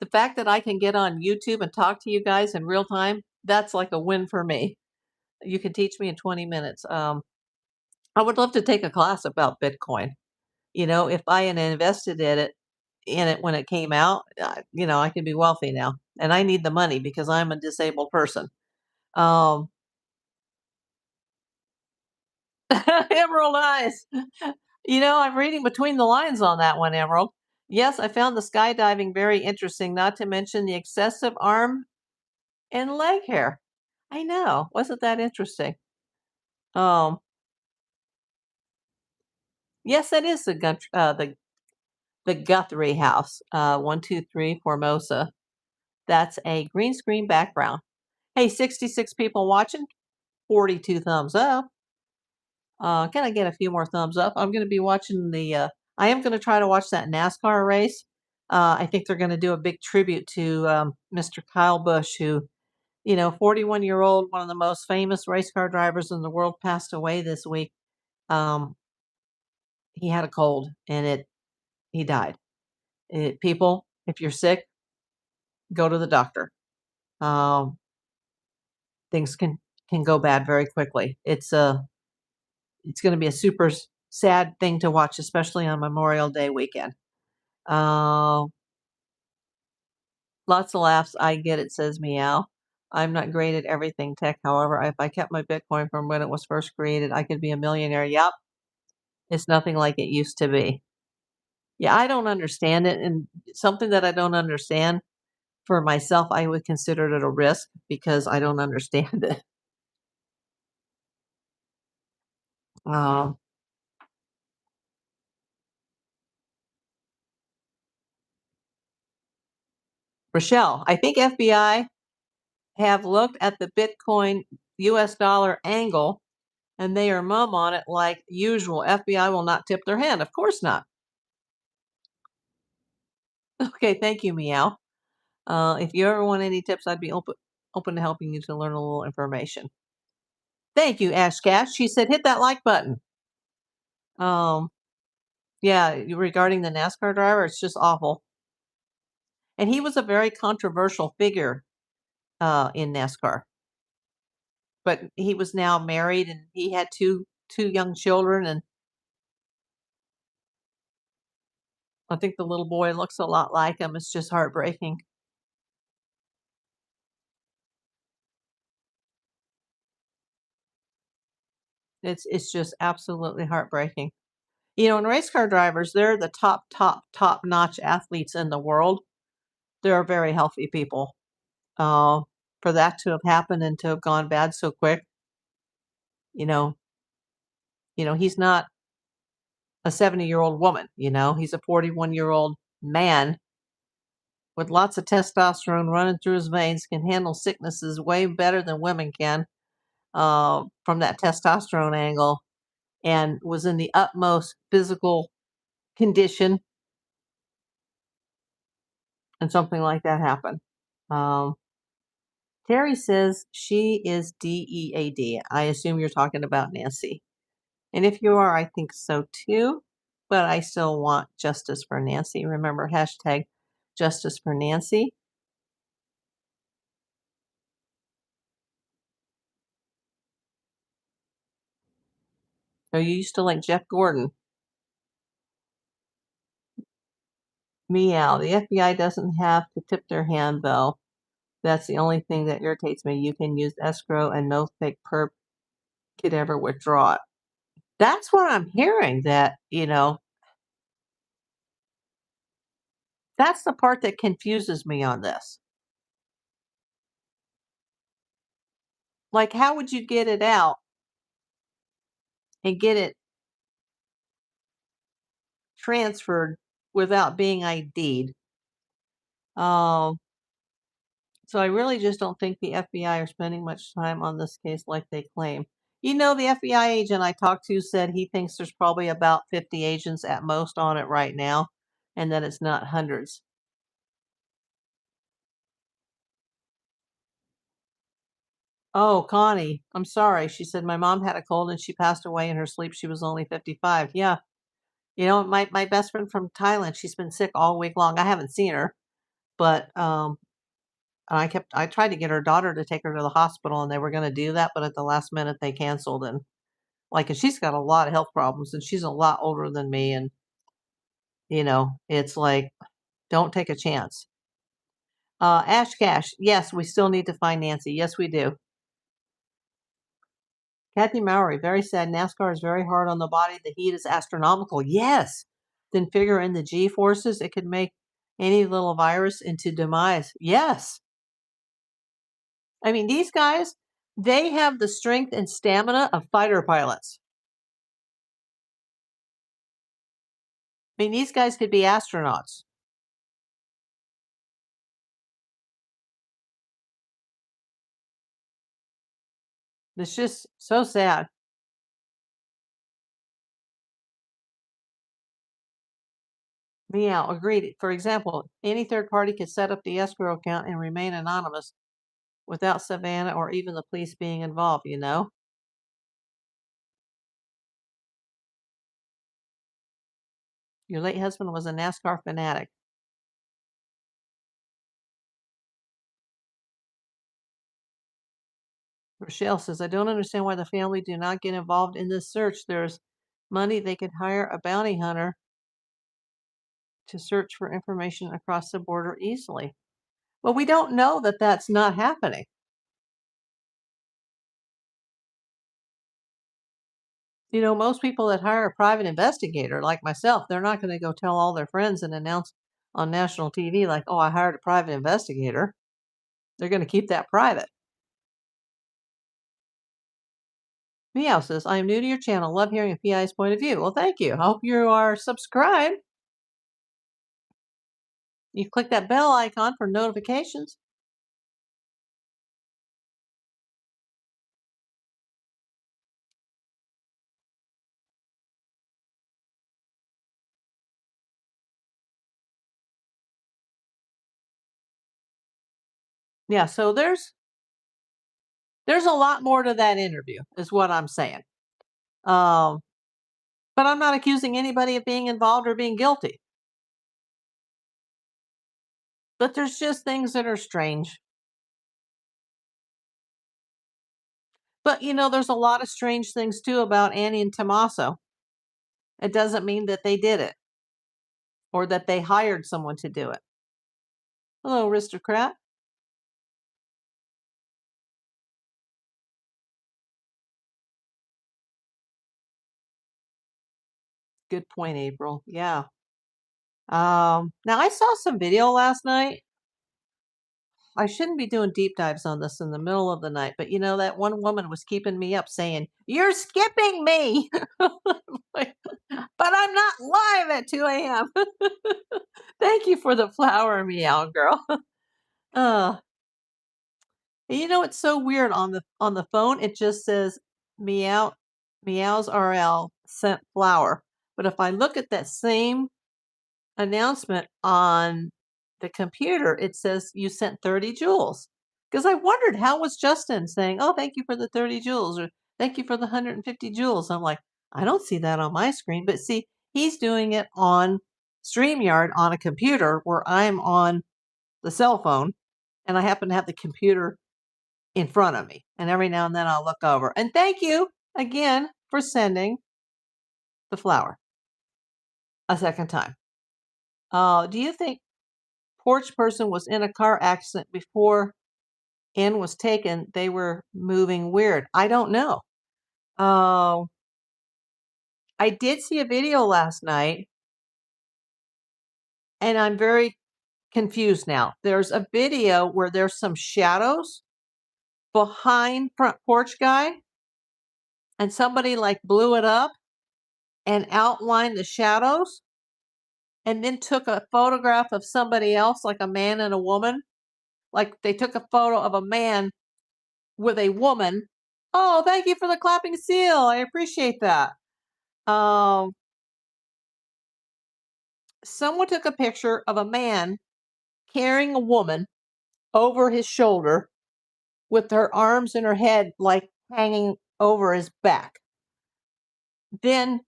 The fact that I can get on YouTube and talk to you guys in real time, that's like a win for me. You can teach me in 20 minutes. I would love to take a class about Bitcoin. If I had invested in it when it came out, I could be wealthy now. And I need the money because I'm a disabled person. Um, Emerald eyes. I'm reading between the lines on that one, Emerald. Yes, I found the skydiving very interesting, not to mention the excessive arm and leg hair. I know. Wasn't that interesting? Um, yes, that is the Guthrie house. 123 Formosa. That's a green screen background. Hey, 66 people watching, 42 thumbs up. Can I get a few more thumbs up? I'm going to be watching I am going to try to watch that NASCAR race. I think they're going to do a big tribute to Mr. Kyle Busch, who, 41-year-old, one of the most famous race car drivers in the world, passed away this week. Um, he had a cold and he died. People, if you're sick, go to the doctor. Um, things can go bad very quickly. It's going to be a super sad thing to watch, especially on Memorial Day weekend. Uh, Lots of laughs. I get it, says Meow. I'm not great at everything tech. However, if I kept my Bitcoin from when it was first created, I could be a millionaire. Yep. It's nothing like it used to be. Yeah, I don't understand it. And something that I don't understand for myself, I would consider it a risk because I don't understand it. Um, Rochelle, I think FBI have looked at the Bitcoin US dollar angle and they are mum on it like usual. FBI will not tip their hand. Of course not. Okay, thank you, Meow. If you ever want any tips, I'd be open to helping you to learn a little information. Thank you, Ash Cash. She said, hit that like button. Um, yeah, regarding the NASCAR driver, it's just awful. And he was a very controversial figure in NASCAR. But he was now married and he had two young children, and I think the little boy looks a lot like him. It's just heartbreaking. It's just absolutely heartbreaking. And race car drivers, they're the top notch athletes in the world. They're very healthy people. Uh, for that to have happened and to have gone bad so quick, you know, he's not a 70-year-old woman. He's a 41-year-old man with lots of testosterone running through his veins, can handle sicknesses way better than women can from that testosterone angle, and was in the utmost physical condition, and something like that happened. Um, Terry says she is DEAD. I assume you're talking about Nancy. And if you are, I think so too. But I still want justice for Nancy. Remember, hashtag justice for Nancy. So you used to like Jeff Gordon. Meow. The FBI doesn't have to tip their hand, though. That's the only thing that irritates me. You can use escrow and no fake perp could ever withdraw it. That's what I'm hearing, that's the part that confuses me on this. Like, how would you get it out and get it transferred without being ID'd? Um, So I really just don't think the FBI are spending much time on this case like they claim. The FBI agent I talked to said he thinks there's probably about 50 agents at most on it right now, and that it's not hundreds. Oh, Connie, I'm sorry. She said my mom had a cold and she passed away in her sleep. She was only 55. Yeah. My best friend from Thailand, she's been sick all week long. I haven't seen her, but I tried to get her daughter to take her to the hospital and they were going to do that, but at the last minute they canceled. And and she's got a lot of health problems and she's a lot older than me. And, it's like, don't take a chance. Ash Cash. Yes, we still need to find Nancy. Yes, we do. Kathy Mowry, very sad. NASCAR is very hard on the body. The heat is astronomical. Yes. Then figure in the G forces, it could make any little virus into demise. Yes. I mean, these guys, they have the strength and stamina of fighter pilots. I mean, these guys could be astronauts. It's just so sad. Meow, agreed. For example, any third party could set up the escrow account and remain anonymous without Savannah or even the police being involved. Your late husband was a NASCAR fanatic. Rochelle says, I don't understand why the family do not get involved in this search. There's money they could hire a bounty hunter to search for information across the border easily. Well, we don't know that that's not happening. Most people that hire a private investigator like myself, they're not going to go tell all their friends and announce on national TV like, oh, I hired a private investigator. They're going to keep that private. Meow says, I am new to your channel. Love hearing a PI's point of view. Well, thank you. I hope you are subscribed. You click that bell icon for notifications. Yeah, so there's a lot more to that interview, is what I'm saying. Um, but I'm not accusing anybody of being involved or being guilty. But there's just things that are strange. But there's a lot of strange things too about Annie and Tommaso. It doesn't mean that they did it or that they hired someone to do it. Hello, aristocrat. Good point, April. Yeah. Now I saw some video last night. I shouldn't be doing deep dives on this in the middle of the night, but that one woman was keeping me up saying, "You're skipping me." Like, but I'm not live at 2 a.m. Thank you for the flower, meow girl. uh, it's so weird on the phone. It just says meow meows RL sent flower. But if I look at that same announcement on the computer, it says you sent 30 jewels. Because I wondered how was Justin saying, "Oh, thank you for the 30 jewels," or "Thank you for the 150 jewels." I'm like, I don't see that on my screen. But see, he's doing it on StreamYard on a computer where I'm on the cell phone, and I happen to have the computer in front of me. And every now and then I'll look over. And thank you again for sending the flower a second time. Do you think porch person was in a car accident before N was taken? They were moving weird. I don't know. Uh, I did see a video last night, and I'm very confused now. There's a video where there's some shadows behind front porch guy, and somebody like blew it up and outlined the shadows, and then took a photograph of somebody else, like a man and a woman, like they took a photo of a man with a woman. Oh, thank you for the clapping seal. I appreciate that. Someone took a picture of a man carrying a woman over his shoulder with her arms and her head like hanging over his back. Then,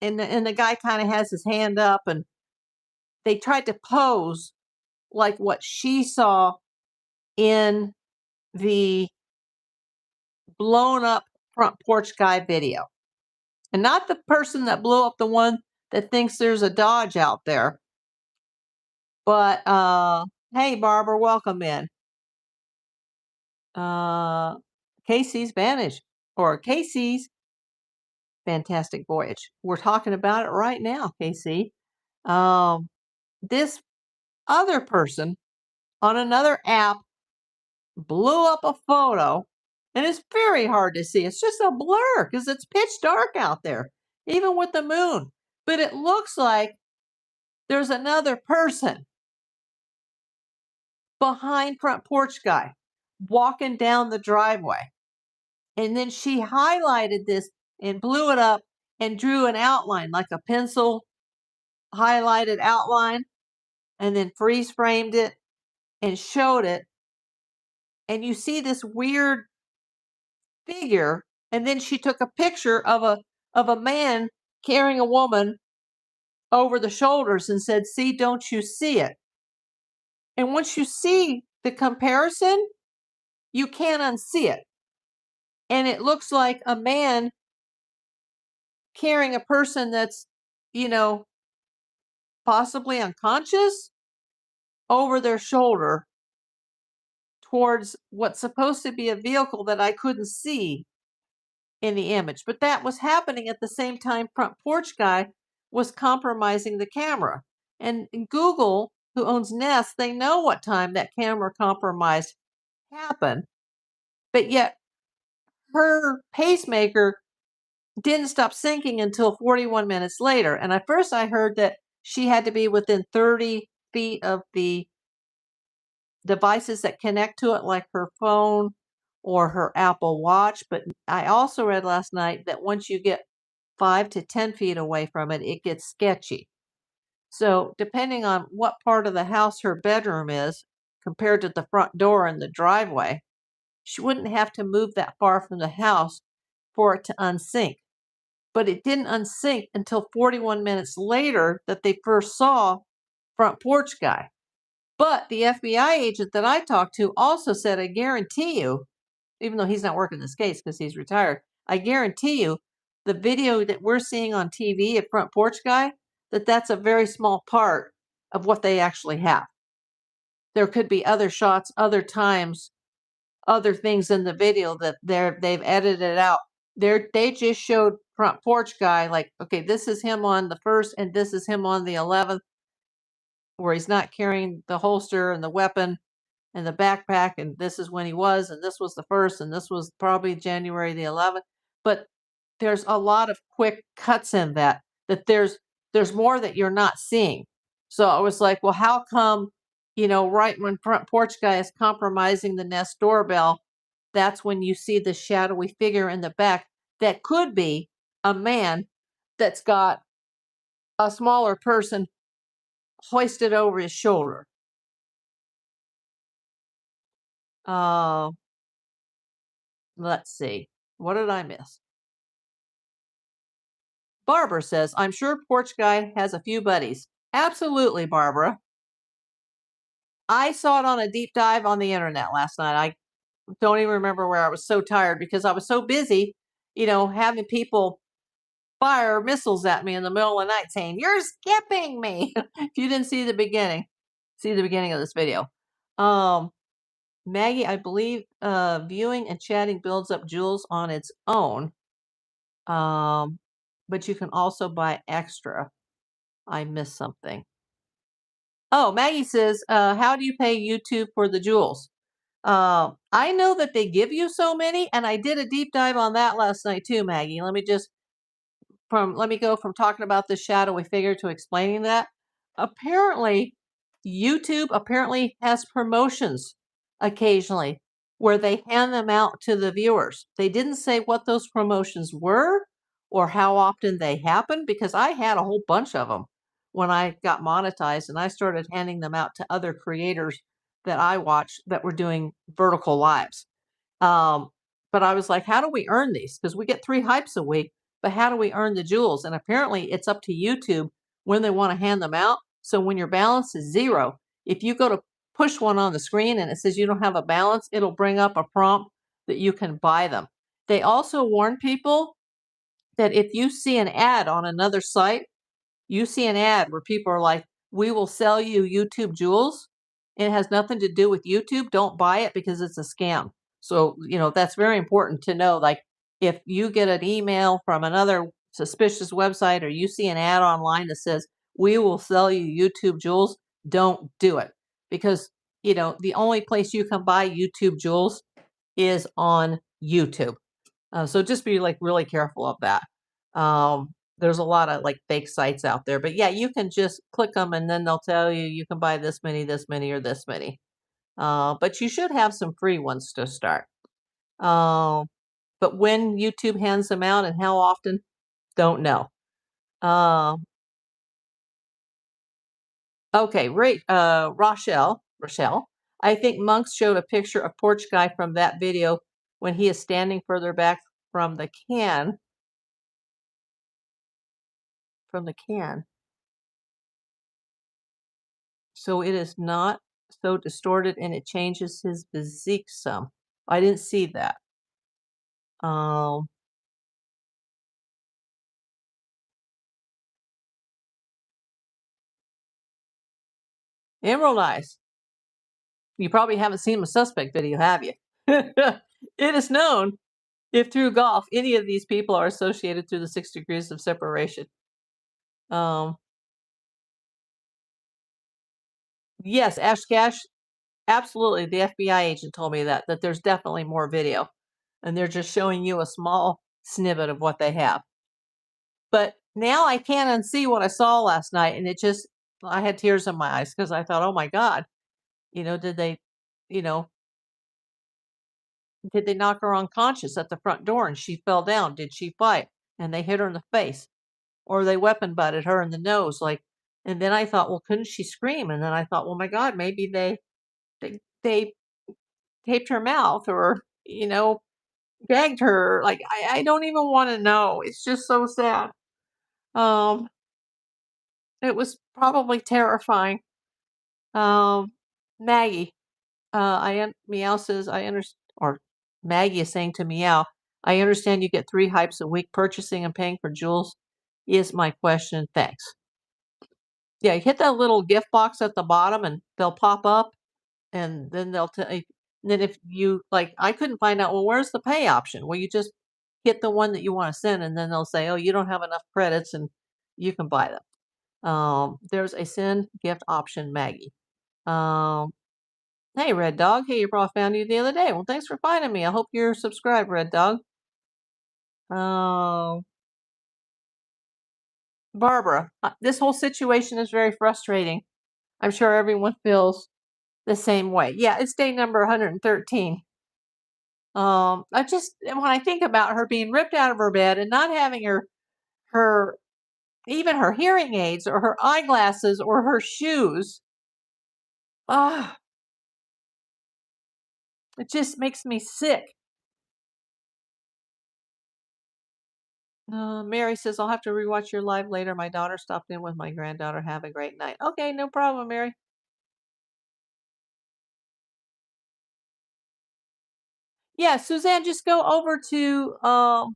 and the guy kind of has his hand up, and they tried to pose like what she saw in the blown up front porch guy video. And not the person that blew up the one that thinks there's a Dodge out there. But hey Barbara, welcome in. Casey's Vantage, or Casey's Fantastic Voyage. We're talking about it right now, Casey. This other person on another app blew up a photo, and it's very hard to see. It's just a blur because it's pitch dark out there, even with the moon. But it looks like there's another person behind front porch guy walking down the driveway. And then she highlighted this and blew it up and drew an outline, like a pencil highlighted outline, and then freeze framed it and showed it. And you see this weird figure. And then she took a picture of a man carrying a woman over the shoulders and said, "See, don't you see it?" And once you see the comparison, you can't unsee it. And it looks like a man carrying a person that's, possibly unconscious over their shoulder towards what's supposed to be a vehicle that I couldn't see in the image. But that was happening at the same time front porch guy was compromising the camera. And Google, who owns Nest, they know what time that camera compromise happened. But yet her pacemaker didn't stop syncing until 41 minutes later. And at first I heard that she had to be within 30 feet of the devices that connect to it, like her phone or her Apple Watch. But I also read last night that once you get 5 to 10 feet away from it, it gets sketchy. So depending on what part of the house her bedroom is compared to the front door and the driveway, she wouldn't have to move that far from the house for it to unsync. But it didn't unsync until 41 minutes later that they first saw front porch guy. But the FBI agent that I talked to also said, I guarantee you, even though he's not working this case because he's retired, I guarantee you the video that we're seeing on TV at front porch guy, that's a very small part of what they actually have. There could be other shots, other times, other things in the video that they've edited out. They just showed front porch guy, like, okay, this is him on the 1st and this is him on the 11th, where he's not carrying the holster and the weapon and the backpack, and this is when he was, and this was the 1st, and this was probably January the 11th. But there's a lot of quick cuts in that there's more that you're not seeing. So I was like, well, how come, right when front porch guy is compromising the Nest doorbell, that's when you see the shadowy figure in the back that could be a man that's got a smaller person hoisted over his shoulder. Let's see. What did I miss? Barbara says, I'm sure porch guy has a few buddies. Absolutely, Barbara. I saw it on a deep dive on the internet last night. I don't even remember where. I was so tired because I was so busy, having people fire missiles at me in the middle of the night saying, you're skipping me. If you didn't see the beginning of this video. Maggie, I believe viewing and chatting builds up jewels on its own. But you can also buy extra. I missed something. Oh, Maggie says, how do you pay YouTube for the jewels? I know that they give you so many, and I did a deep dive on that last night too, Maggie. Let me go from talking about this shadowy figure to explaining that. Apparently, YouTube apparently has promotions occasionally where they hand them out to the viewers. They didn't say what those promotions were or how often they happened because I had a whole bunch of them when I got monetized and I started handing them out to other creators that I watched that were doing vertical lives. Um, but I was like, how do we earn these? Because we get 3 hypes a week, but how do we earn the jewels? And apparently it's up to YouTube when they want to hand them out. So when your balance is 0, if you go to push one on the screen and it says you don't have a balance, it'll bring up a prompt that you can buy them. They also warn people that if you see an ad on another site, you see an ad where people are like, we will sell you YouTube jewels. And it has nothing to do with YouTube. Don't buy it because it's a scam. So, that's very important to know. Like, if you get an email from another suspicious website or you see an ad online that says, we will sell you YouTube jewels, don't do it. Because, the only place you can buy YouTube jewels is on YouTube. So just be like really careful of that. There's a lot of like fake sites out there, but yeah, you can just click them and then they'll tell you you can buy this many, or this many. But you should have some free ones to start. But when YouTube hands them out and how often, don't know. Okay, right. Rochelle. I think Monks showed a picture of Porch Guy from that video when he is standing further back from the can. From the can. So it is not so distorted and it changes his physique some. I didn't see that. Um, Emerald Eyes. You probably haven't seen my suspect video, have you? It is known if through golf any of these people are associated through the 6 degrees of separation. Um, yes, Ash Cash, absolutely. The FBI agent told me that there's definitely more video, and they're just showing you a small snippet of what they have. But now I can't unsee what I saw last night, and I had tears in my eyes because I thought, oh my God, did they, you know, did they knock her unconscious at the front door and she fell down? Did she fight? And they hit her in the face, or they weapon butted her in the nose, like. And then I thought, well, couldn't she scream? And then I thought, well, my God, maybe they taped her mouth, or gagged her. Like I don't even want to know. It's just so sad. Um, it was probably terrifying. Um, Maggie, Meow says, I understand, or Maggie is saying to Meow, I understand you get 3 hypes a week purchasing and paying for jewels. Is my question. Thanks. Yeah, you hit that little gift box at the bottom and they'll pop up and then they'll tell you. Then if you like, I couldn't find out, well, where's the pay option? Well, you just hit the one that you want to send and then they'll say, oh, you don't have enough credits and you can buy them. There's a send gift option, Maggie. Um, Hey, Red Dog. Hey, your bra found you the other day. Well, thanks for finding me. I hope you're subscribed, Red Dog. Oh, Barbara, this whole situation is very frustrating. I'm sure everyone feels the same way. Yeah, it's day number 113. When I think about her being ripped out of her bed and not having her, even her hearing aids or her eyeglasses or her shoes, ah, it just makes me sick. Mary says, I'll have to rewatch your live later. My daughter stopped in with my granddaughter. Have a great night. Okay, no problem, Mary. Yeah, Suzanne, just go over to, I'll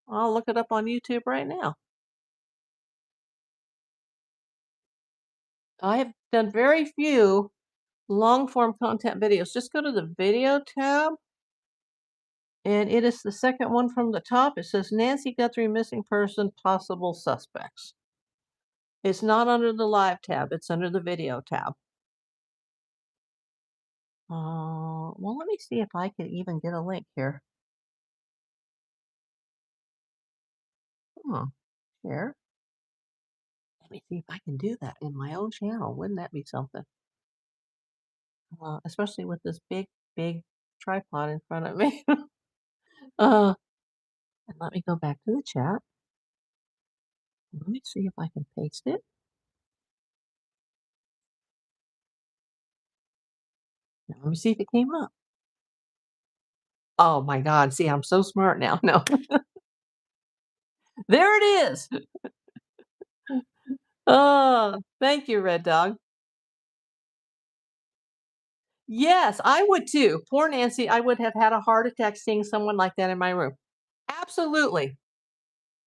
look it up on YouTube right now. I have done very few long form content videos. Just go to the video tab, and it is the second one from the top. It says Nancy Guthrie missing person, possible suspects. It's not under the live tab, it's under the video tab. Well, let me see if I can even get a link here. Share. Let me see if I can do that in my own channel. Wouldn't that be something? especially with this big tripod in front of me. uh, and let me go back to the chat. Let me see if I can paste it. Now, let me see if it came up. Oh my God. See, I'm so smart now. No, there it is. Oh, thank you, Red Dog. Yes, I would too. Poor Nancy. I would have had a heart attack seeing someone like that in my room. Absolutely.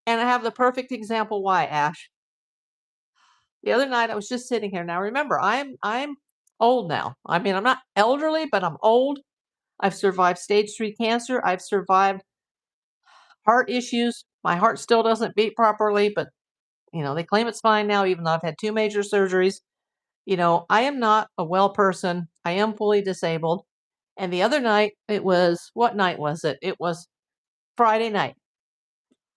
And I have the perfect example why, Ash. The other night I was just sitting here. Now remember, I'm old now. I mean, I'm not elderly, but I'm old. I've survived stage 3 cancer. I've survived heart issues. My heart still doesn't beat properly, but they claim it's fine now, even though I've had 2 major surgeries. I am not a well person. I am fully disabled. And the other night, what night was it? It was Friday night.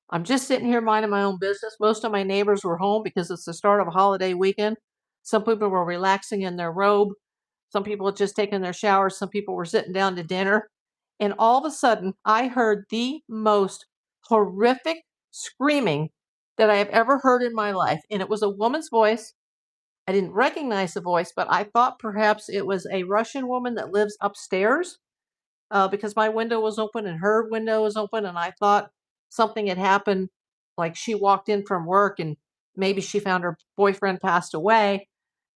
I'm just sitting here minding my own business. Most of my neighbors were home because it's the start of a holiday weekend. Some people were relaxing in their robe. Some people had just taken their showers. Some people were sitting down to dinner. And all of a sudden, I heard the most horrific screaming that I have ever heard in my life. And it was a woman's voice. I didn't recognize the voice, but I thought perhaps it was a Russian woman that lives upstairs, because my window was open and her window was open. And I thought something had happened, like she walked in from work and maybe she found her boyfriend passed away,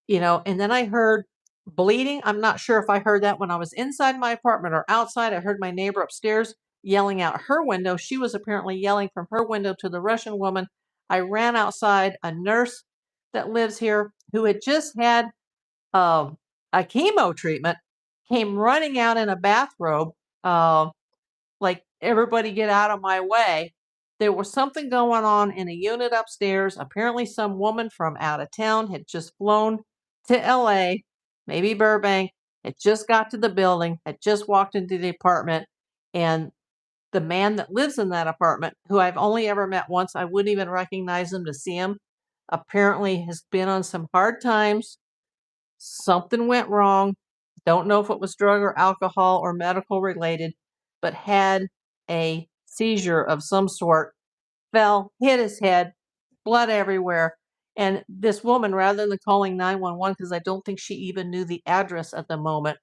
and then I heard bleeding. I'm not sure if I heard that when I was inside my apartment or outside. I heard my neighbor upstairs yelling out her window. She was apparently yelling from her window to the Russian woman. I ran outside. A nurse that lives here who had just had um, a chemo treatment came running out in a bathrobe, uh, like, everybody get out of my way. There was something going on in a unit upstairs. Apparently, some woman from out of town had just flown to LA, maybe Burbank, had just got to the building, had just walked into the apartment. And the man that lives in that apartment, who I've only ever met once, I wouldn't even recognize him to see him, apparently has been on some hard times. Something went wrong. Don't know if it was drug or alcohol or medical related, but had a seizure of some sort, fell, hit his head, blood everywhere. And this woman, rather than calling 911, because I don't think she even knew the address at the moment,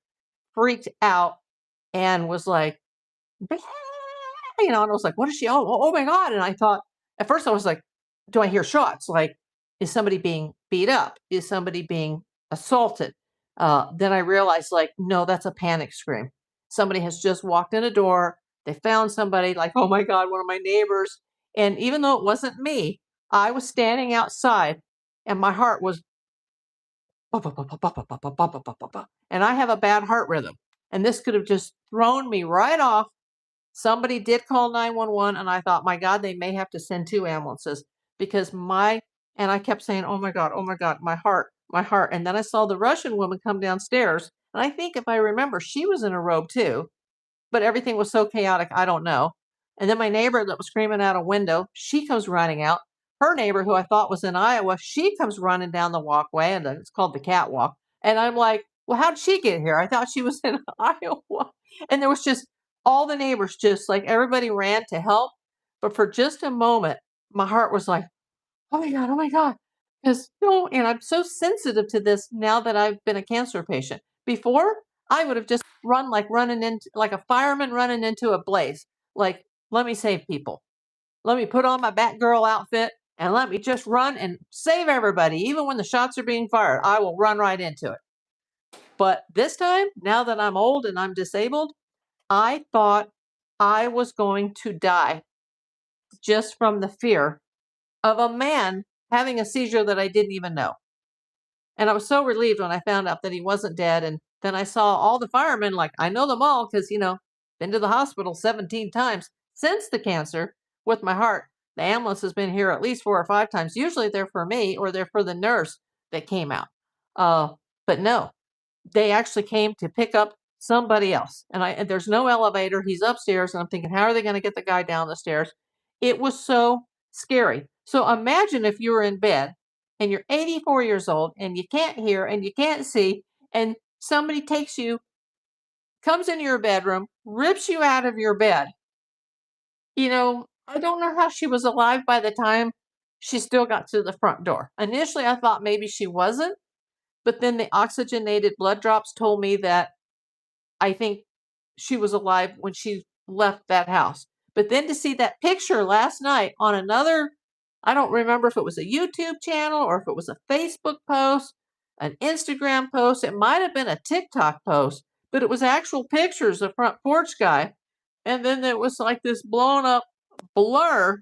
freaked out and was like, and I was like, what is she? Oh my God. And I thought, at first I was like, do I hear shots? Like, is somebody being beat up? Is somebody being assaulted? Then I realized, like, no, that's a panic scream. Somebody has just walked in a door. They found somebody, like, oh my God, one of my neighbors. And even though it wasn't me, I was standing outside and my heart was, and I have a bad heart rhythm. And this could have just thrown me right off. Somebody did call 911, and I thought, my God, they may have to send 2 ambulances because and I kept saying, oh my God, my heart, my heart. And then I saw the Russian woman come downstairs. And I think, if I remember, she was in a robe too, but everything was so chaotic, I don't know. And then my neighbor that was screaming out a window, she comes running out. Her neighbor, who I thought was in Iowa, she comes running down the walkway, and it's called the catwalk. And I'm like, well, how'd she get here? I thought she was in Iowa. And there was just all the neighbors, just like everybody ran to help. But for just a moment, my heart was like, oh my God. Because, and I'm so sensitive to this now that I've been a cancer patient. Before, I would have just run like running into, like a fireman running into a blaze. Like, let me save people. Let me put on my Batgirl outfit and let me just run and save everybody. Even when the shots are being fired, I will run right into it. But this time, now that I'm old and I'm disabled, I thought I was going to die just from the fear of a man having a seizure that I didn't even know. And I was so relieved when I found out that he wasn't dead. And then I saw all the firemen, like, I know them all because, been to the hospital 17 times since the cancer with my heart. The ambulance has been here at least 4 or 5 times. Usually they're for me or they're for the nurse that came out. But no, they actually came to pick up somebody else. And there's no elevator. He's upstairs. And I'm thinking, how are they going to get the guy down the stairs? It was so scary. So imagine if you were in bed and you're 84 years old and you can't hear and you can't see, and somebody comes into your bedroom, rips you out of your bed. I don't know how she was alive by the time she still got to the front door. Initially, I thought maybe she wasn't, but then the oxygenated blood drops told me that I think she was alive when she left that house. But then to see that picture last night on another, I don't remember if it was a YouTube channel or if it was a Facebook post, an Instagram post, it might have been a TikTok post, but it was actual pictures of front porch guy. And then there was like this blown up blur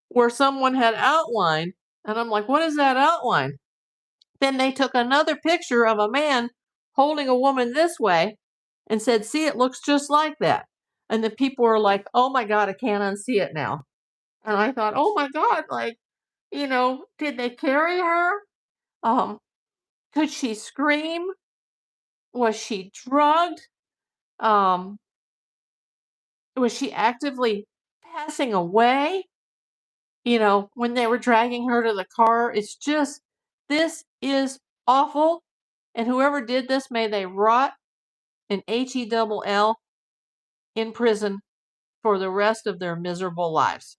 where someone had outlined. And I'm like, what is that outline? Then they took another picture of a man holding a woman this way and said, see, it looks just like that. And the people were like, oh my God, I can't unsee it now. And I thought, oh my God, like, did they carry her? Um, could she scream? Was she drugged? Um, was she actively passing away? When they were dragging her to the car, this is awful. And whoever did this, may they rot in HELL in prison for the rest of their miserable lives.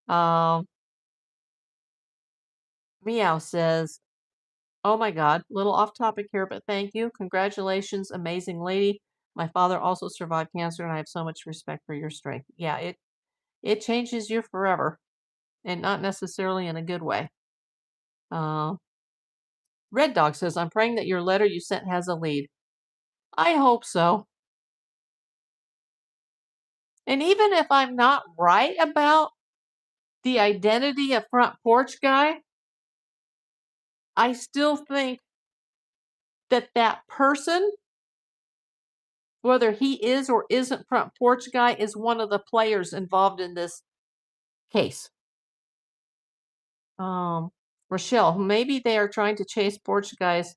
Um, Meow says, oh my God, little off topic here, but thank you. Congratulations, amazing lady. My father also survived cancer, and I have so much respect for your strength. Yeah, it changes you forever, and not necessarily in a good way. Red Dog says, I'm praying that your letter you sent has a lead. I hope so. And even if I'm not right about the identity of front porch guy, I still think that person, whether he is or isn't front porch guy, is one of the players involved in this case. Rochelle, maybe they are trying to chase porch guy's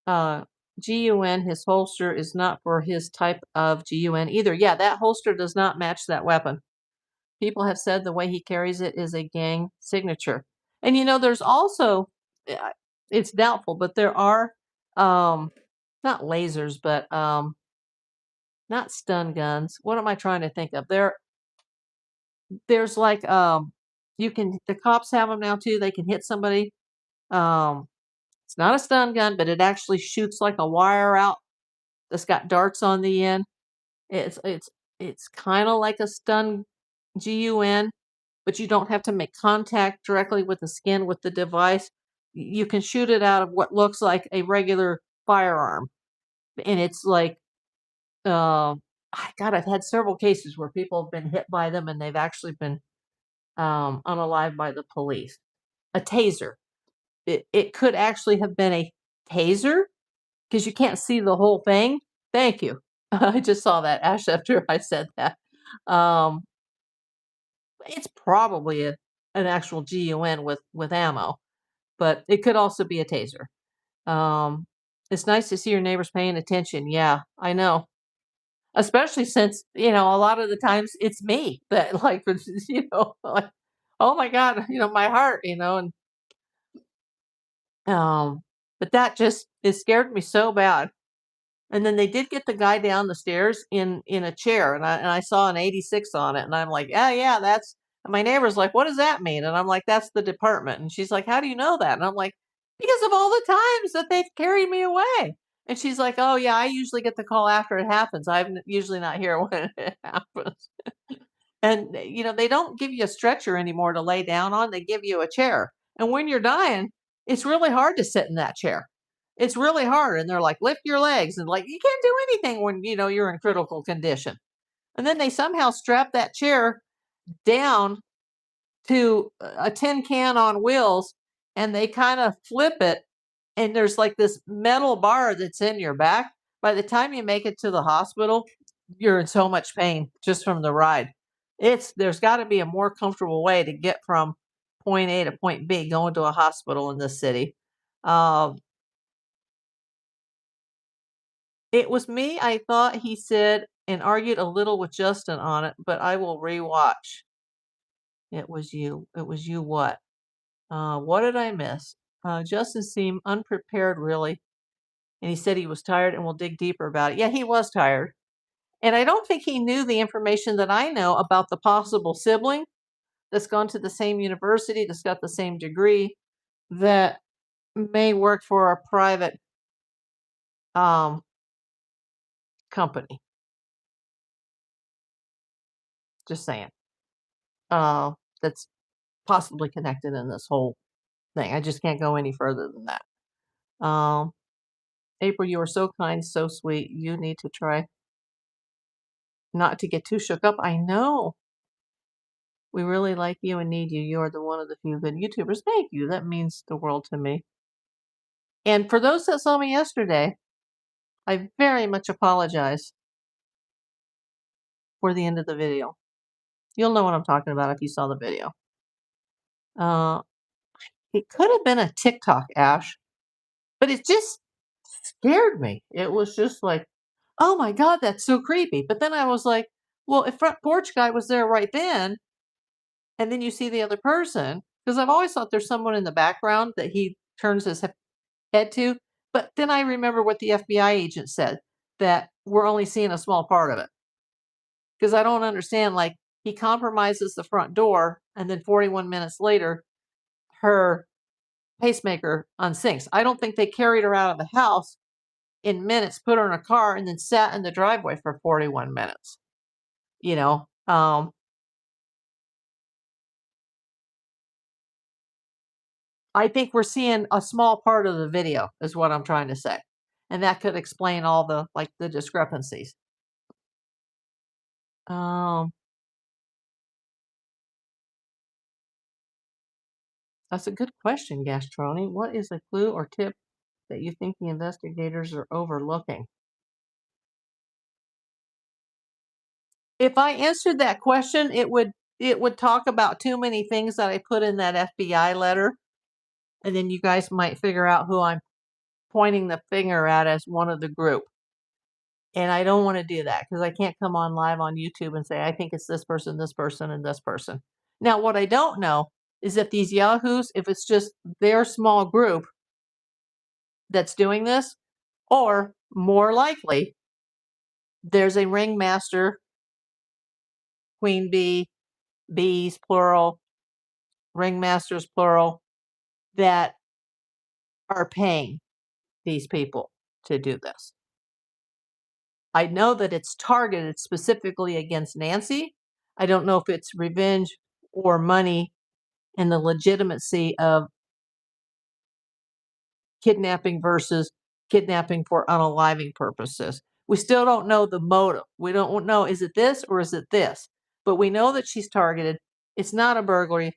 GUN. His holster is not for his type of GUN either. Yeah, that holster does not match that weapon. People have said the way he carries it is a gang signature. And there's also, it's doubtful, but there are not lasers, but not stun guns. What am I trying to think of? There's like the cops have them now too. They can hit somebody. It's not a stun gun, but it actually shoots like a wire out that's got darts on the end. It's kind of like a stun GUN, but you don't have to make contact directly with the skin with the device. You can shoot it out of what looks like a regular firearm. And it's like, God, I've had several cases where people have been hit by them and they've actually been unalived by the police. A taser. It could actually have been a taser because you can't see the whole thing. Thank you. I just saw that, Ash, after I said that. It's probably an actual GUN with ammo, but it could also be a taser. It's nice to see your neighbors paying attention. Yeah, I know. Especially since, a lot of the times it's me that like, like, oh my God, my heart, and but that just, it scared me so bad. And then they did get the guy down the stairs in a chair, and I saw an 86 on it, and I'm like, yeah, that's. And my neighbor's like, what does that mean? And I'm like, that's the department. And she's like, how do you know that? And I'm like, because of all the times that they've carried me away. And she's like, oh yeah, I usually get the call after it happens. I'm usually not here when it happens. And they don't give you a stretcher anymore to lay down on. They give you a chair. And when you're dying, it's really hard to sit in that chair. It's really hard. And they're like, lift your legs. And like, you can't do anything when, you're in critical condition. And then they somehow strap that chair down to a tin can on wheels and they kind of flip it. And there's like this metal bar that's in your back. By the time you make it to the hospital, you're in so much pain just from the ride. There's got to be a more comfortable way to get from point A to point B going to a hospital in this city. It was me, I thought he said, and argued a little with Justin on it, but I will rewatch. It was you. It was you what? What did I miss? Justin seemed unprepared, really. And he said he was tired and we'll dig deeper about it. Yeah, he was tired. And I don't think he knew the information that I know about the possible sibling that's gone to the same university, that's got the same degree, that may work for a private um, company. Just saying. That's possibly connected in this whole thing. I just can't go any further than that. April, you are so kind, so sweet. You need to try not to get too shook up. I know. We really like you and need you. You are the one of the few good YouTubers. Thank you. That means the world to me. And for those that saw me yesterday, I very much apologize for the end of the video. You'll know what I'm talking about if you saw the video. It could have been a TikTok, Ash, but it just scared me. It was just like, oh my God, that's so creepy. But then I was like, well, if front porch guy was there right then, and then you see the other person, because I've always thought there's someone in the background that he turns his head to. But then I remember what the FBI agent said, that we're only seeing a small part of it. Because I don't understand, like, he compromises the front door, and then 41 minutes later, her pacemaker unsyncs. I don't think they carried her out of the house in minutes, put her in a car, and then sat in the driveway for 41 minutes. You know, I think we're seeing a small part of the video is what I'm trying to say. And that could explain all the, like, the discrepancies. That's a good question, Gastroni. What is a clue or tip that you think the investigators are overlooking? If I answered that question, it would talk about too many things that I put in that FBI letter, and then you guys might figure out who I'm pointing the finger at as one of the group. And I don't want to do that because I can't come on live on YouTube and say, I think it's this person, and this person. Now, what I don't know is if these yahoos, if it's just their small group that's doing this, or more likely, there's a ringmaster, queen bee, bees, plural, ringmasters, plural, that are paying these people to do this. I know that it's targeted specifically against Nancy. I don't know if it's revenge or money and the legitimacy of kidnapping versus kidnapping for unaliving purposes. We still don't know the motive. We don't know, is it this or is it this? But we know that she's targeted. It's not a burglary.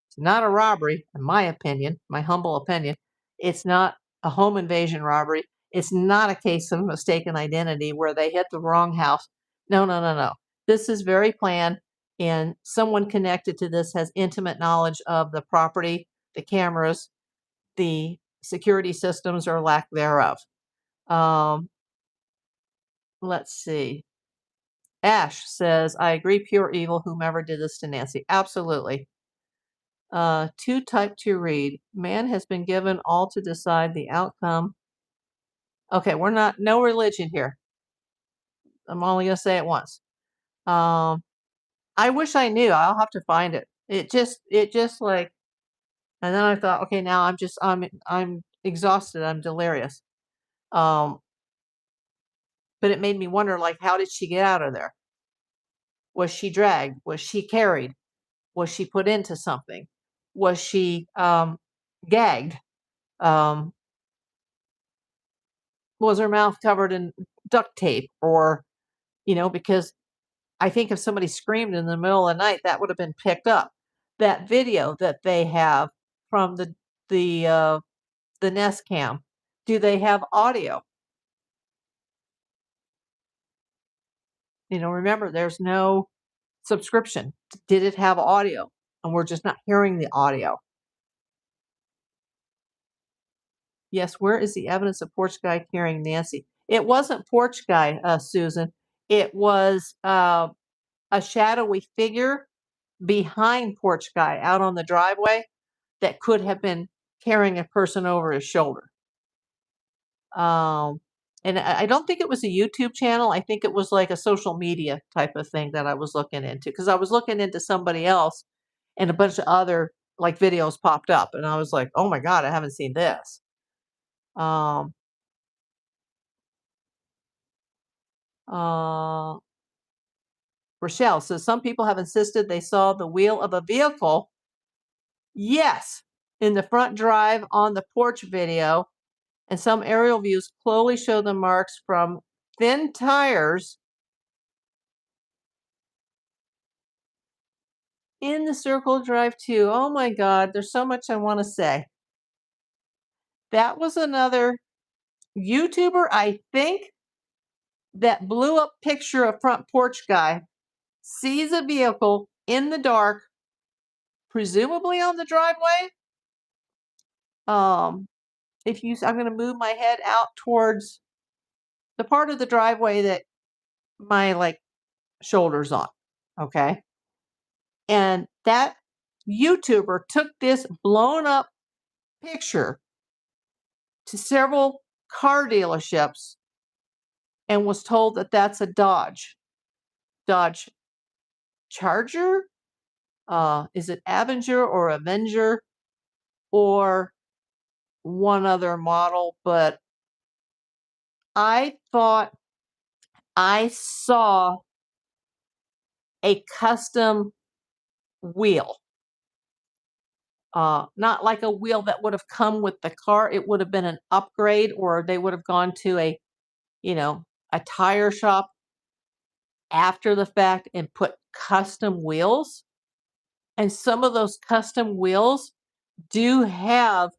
It's not a robbery, in my opinion, my humble opinion. It's not a home invasion robbery. It's not a case of mistaken identity where they hit the wrong house. No, no, no, no. This is very planned, and someone connected to this has intimate knowledge of the property, the cameras, the security systems or lack thereof. Um, let's see. Ash says, I agree, pure evil, whomever did this to Nancy. Absolutely. Two type to read. Man has been given all to decide the outcome. Okay, we're not, no religion here. I'm only going to say it once. I wish I knew. I'll have to find it. It just like, and then I thought, okay, now I'm exhausted. I'm delirious. But it made me wonder, like, how did she get out of there? Was she dragged? Was she carried? Was she put into something? Was she gagged? Um, was her mouth covered in duct tape? Or, because I think if somebody screamed in the middle of the night, that would have been picked up. That video that they have from the Nest Cam, do they have audio? Remember, there's no subscription. Did it have audio? And we're just not hearing the audio. Yes, where is the evidence of porch guy carrying Nancy? It wasn't porch guy, Susan. It was a shadowy figure behind porch guy out on the driveway that could have been carrying a person over his shoulder. And I don't think it was a YouTube channel. I think it was like a social media type of thing that I was looking into, because I was looking into somebody else and a bunch of other like videos popped up and I was like, oh my God, I haven't seen this. Um, uh, Rochelle says some people have insisted they saw the wheel of a vehicle. Yes, in the front drive on the porch video, and some aerial views clearly show the marks from thin tires in the circle drive too. Oh my God, there's so much I want to say. That was another YouTuber, I think, that blew up picture of front porch guy, sees a vehicle in the dark, presumably on the driveway. If you, I'm going to move my head out towards the part of the driveway that my like shoulders on. Okay. And that YouTuber took this blown up picture to several car dealerships and was told that that's a Dodge Charger. Is it Avenger or Avenger or one other model? But I thought I saw a custom wheel. Not like a wheel that would have come with the car. It would have been an upgrade, or they would have gone to a, a tire shop after the fact and put custom wheels. And some of those custom wheels do have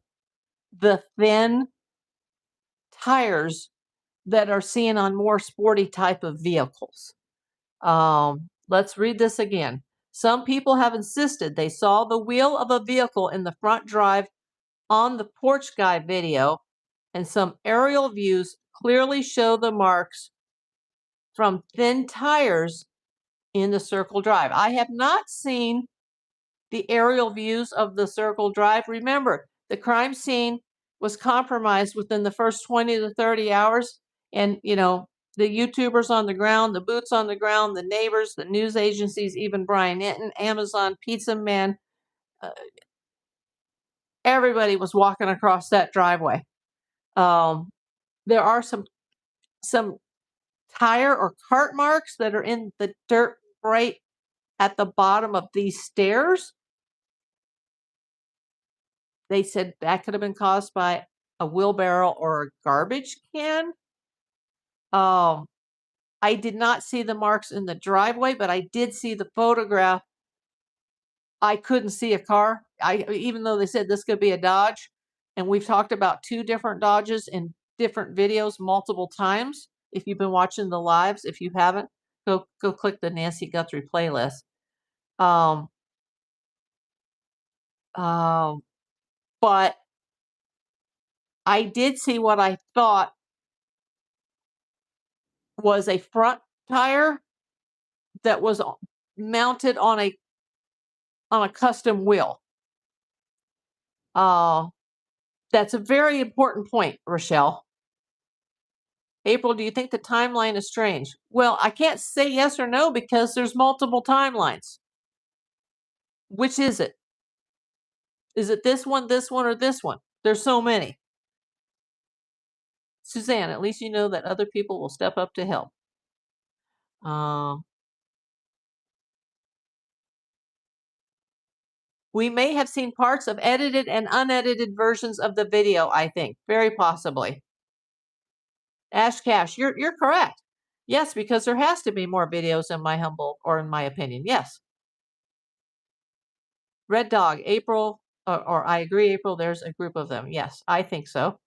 the thin tires that are seen on more sporty type of vehicles. Let's read this again. Some people have insisted they saw the wheel of a vehicle in the front drive on the porch guy video, and some aerial views clearly show the marks from thin tires in the circle drive. I have not seen the aerial views of the circle drive. Remember, the crime scene was compromised within the first 20 to 30 hours. And, the YouTubers on the ground, the boots on the ground, the neighbors, the news agencies, even Brian Enton, Amazon, Pizza Man, everybody was walking across that driveway. There are some tire or cart marks that are in the dirt right at the bottom of these stairs. They said that could have been caused by a wheelbarrow or a garbage can. I did not see the marks in the driveway, but I did see the photograph. I couldn't see a car. Even though they said this could be a Dodge, and we've talked about two different Dodges in different videos multiple times. If you've been watching the lives, if you haven't, go click the Nancy Guthrie playlist. But I did see what I thought was a front tire that was mounted on a custom wheel. That's a very important point, Rochelle. April, do you think the timeline is strange? Well, I can't say yes or no because there's multiple timelines. Which is it? Is it this one, or this one? There's so many. Suzanne, at least you know that other people will step up to help. We may have seen parts of edited and unedited versions of the video, I think. Very possibly. Ash Cash, you're correct. Yes, because there has to be more videos in my opinion. Yes. Red Dog, April, or I agree, April, there's a group of them. Yes, I think so.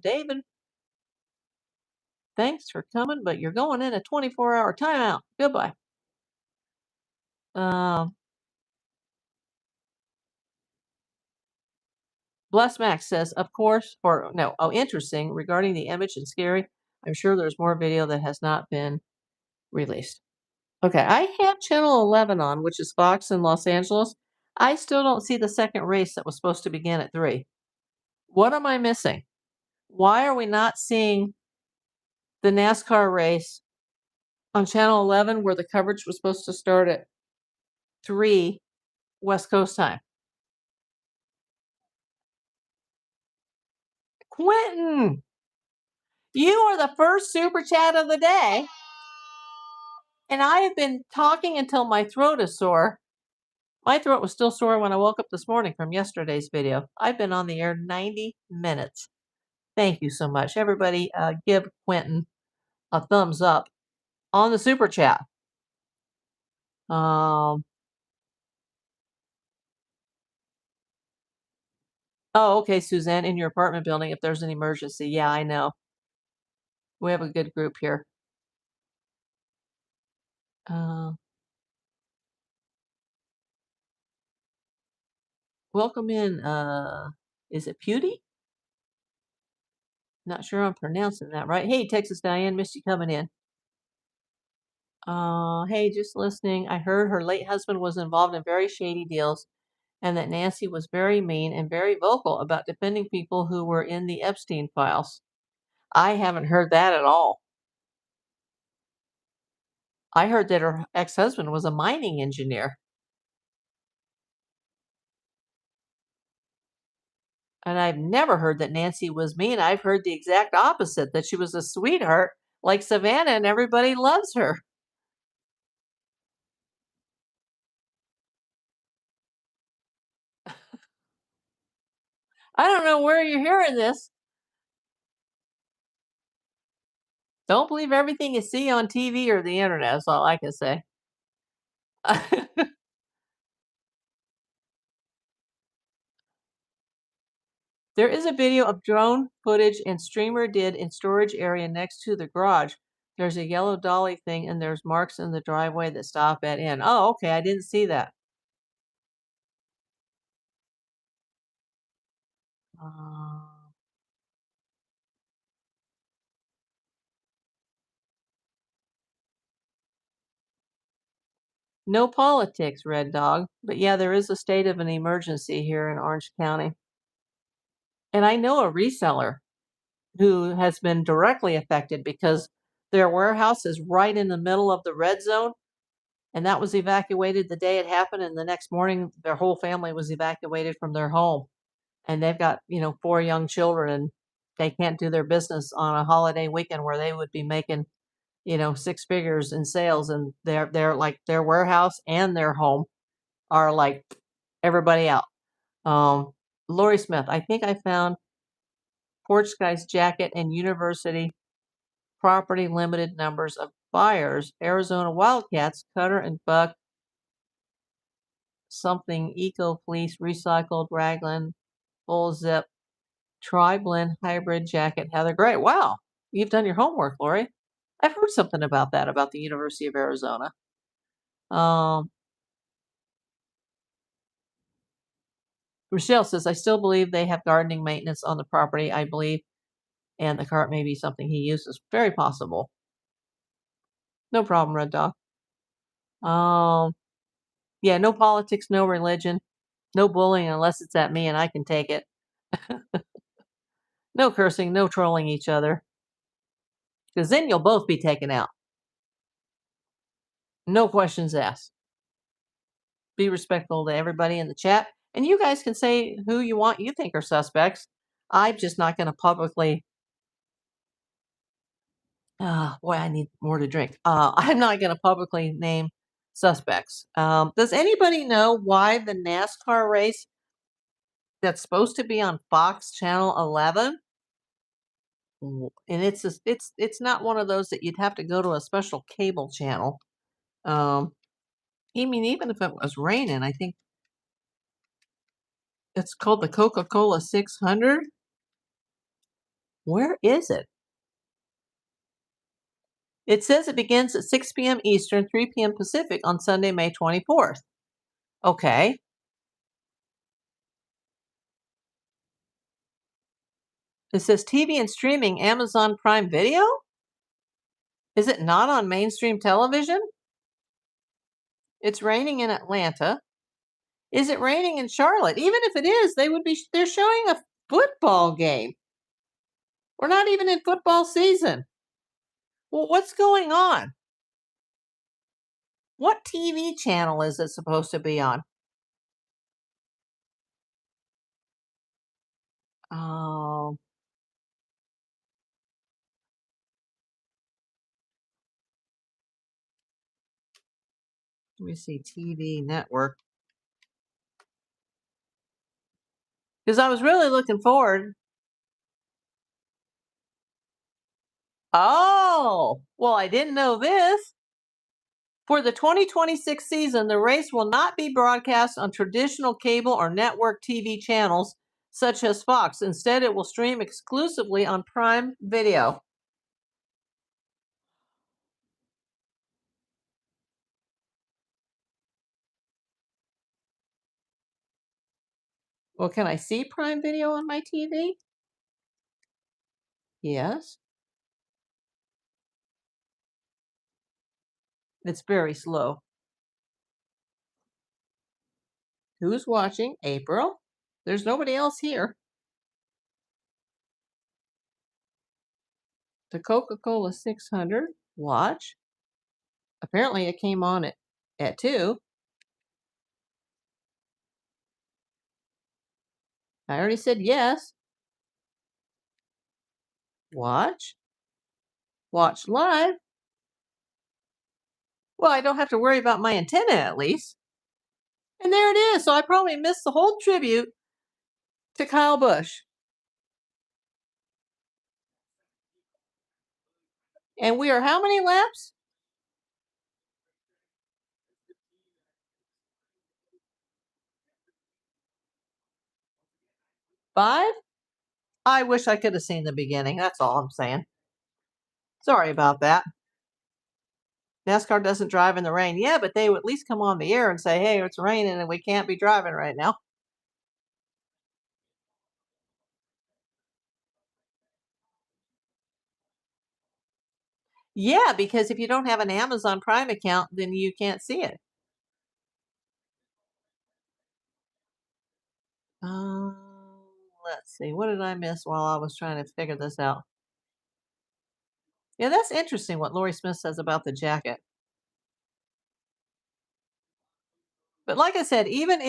David, thanks for coming, but you're going in a 24-hour timeout. Goodbye. Bless Max says, of course, or no, oh, interesting, regarding the image and scary. I'm sure there's more video that has not been released. Okay, I have channel 11 on, which is Fox in Los Angeles. I still don't see the second race that was supposed to begin at 3. What am I missing? Why are we not seeing the NASCAR race on Channel 11 where the coverage was supposed to start at 3 West Coast time? Quentin, you are the first super chat of the day. And I have been talking until my throat is sore. My throat was still sore when I woke up this morning from yesterday's video. I've been on the air 90 minutes. Thank you so much. Everybody, give Quentin a thumbs up on the super chat. Oh, okay, Suzanne, in your apartment building, if there's an emergency. Yeah, I know. We have a good group here. Welcome in. Is it Pewdie? Not sure I'm pronouncing that right. Hey, Texas Diane, missed you coming in. Hey, just listening. I heard her late husband was involved in very shady deals and that Nancy was very mean and very vocal about defending people who were in the Epstein files. I haven't heard that at all. I heard that her ex-husband was a mining engineer. And I've never heard that Nancy was mean. I've heard the exact opposite, that she was a sweetheart like Savannah and everybody loves her. I don't know where you're hearing this. Don't believe everything you see on TV or the internet. That's all I can say. There is a video of drone footage and streamer did in storage area next to the garage. There's a yellow dolly thing and there's marks in the driveway that stop at in. Oh, okay. I didn't see that. Uh, no politics, Red Dog. But yeah, there is a state of an emergency here in Orange County. And I know a reseller who has been directly affected because their warehouse is right in the middle of the red zone. And that was evacuated the day it happened. And the next morning, their whole family was evacuated from their home. And they've got, 4 young children, and they can't do their business on a holiday weekend where they would be making, 6 figures in sales. And they're like their warehouse and their home are like everybody out. Lori Smith, I think I found Porch Guy's jacket and university property limited numbers of buyers. Arizona Wildcats, Cutter and Buck, something Eco Fleece, recycled raglan, full zip, tri-blend hybrid jacket, Heather Gray. Wow, you've done your homework, Lori. I've heard something about that, about the University of Arizona. Michelle says, I still believe they have gardening maintenance on the property, I believe, and the cart may be something he uses. Very possible. No problem, Red Dog. Yeah, no politics, no religion, no bullying unless it's at me and I can take it. No cursing, no trolling each other, because then you'll both be taken out. No questions asked. Be respectful to everybody in the chat. And you guys can say who you think are suspects. I'm just not going to publicly. Boy, I need more to drink. I'm not going to publicly name suspects. Does anybody know why the NASCAR race that's supposed to be on Fox Channel 11, and it's not one of those that you'd have to go to a special cable channel. I mean, even if it was raining, I think it's called the Coca-Cola 600. Where is it? It says it begins at 6 p.m. Eastern, 3 p.m. Pacific on Sunday, May 24th. Okay. It says TV and streaming, Amazon Prime Video? Is it not on mainstream television? It's raining in Atlanta. Is it raining in Charlotte? Even if it is, they're showing a football game. We're not even in football season. Well, what's going on? What TV channel is it supposed to be on? Oh, let me see. TV network. Because I was really looking forward. Oh, well, I didn't know this. For the 2026 season, the race will not be broadcast on traditional cable or network TV channels such as Fox. Instead, it will stream exclusively on Prime Video. Well, can I see Prime Video on my TV? Yes. It's very slow. Who's watching? April? There's nobody else here. The Coca-Cola 600. Watch. Apparently, it came on at 2. I already said yes. Watch. Watch live. Well, I don't have to worry about my antenna at least. And there it is. So I probably missed the whole tribute to Kyle Busch. And we are how many laps? 5? I wish I could have seen the beginning. That's all I'm saying. Sorry about that. NASCAR doesn't drive in the rain. Yeah, but they would at least come on the air and say, hey, it's raining and we can't be driving right now. Yeah, because if you don't have an Amazon Prime account, then you can't see it. Let's see. What did I miss while I was trying to figure this out? Yeah, that's interesting what Lori Smith says about the jacket. But like I said, even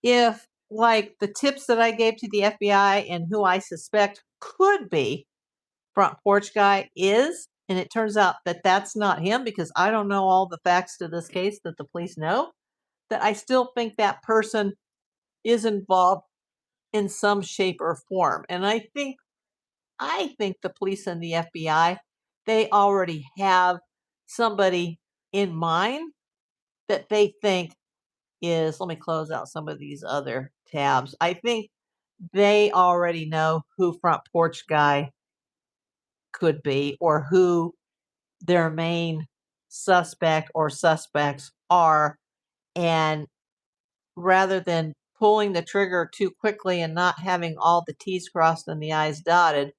if like the tips that I gave to the FBI and who I suspect could be front porch guy is, and it turns out that that's not him because I don't know all the facts to this case that the police know, that I still think that person is involved in some shape or form. And I think the police and the FBI, they already have somebody in mind that they think is, let me close out some of these other tabs. I think they already know who front porch guy could be or who their main suspect or suspects are. And rather than pulling the trigger too quickly and not having all the T's crossed and the I's dotted,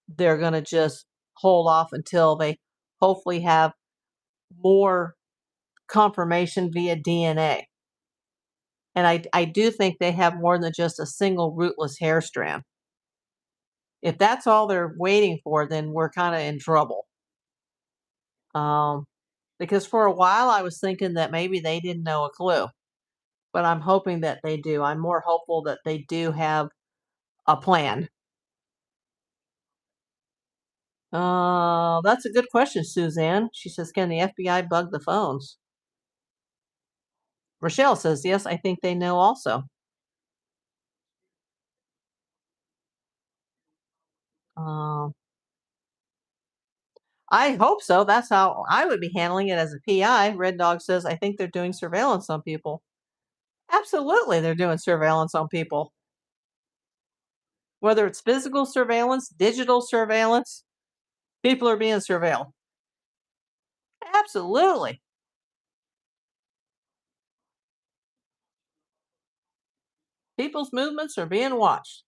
they're going to just hold off until they hopefully have more confirmation via DNA. And I do think they have more than just a single rootless hair strand. If that's all they're waiting for, then we're kind of in trouble. Um, because for a while I was thinking that maybe they didn't know a clue, but I'm hoping that they do. I'm more hopeful that they do have a plan. That's a good question, Suzanne. She says, can the FBI bug the phones? Rochelle says, yes, I think they know also. Um, I hope so. That's how I would be handling it as a PI. Red Dog says, I think they're doing surveillance on people. Absolutely, they're doing surveillance on people. Whether it's physical surveillance, digital surveillance, people are being surveilled. Absolutely. People's movements are being watched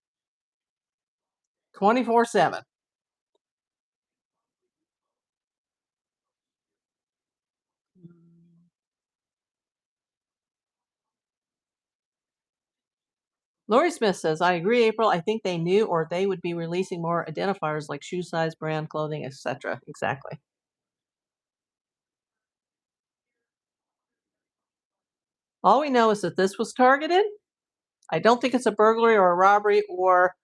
24/7. Lori Smith says, I agree, April. I think they knew, or they would be releasing more identifiers like shoe size, brand, clothing, etc. Exactly. All we know is that this was targeted. I don't think it's a burglary or a robbery or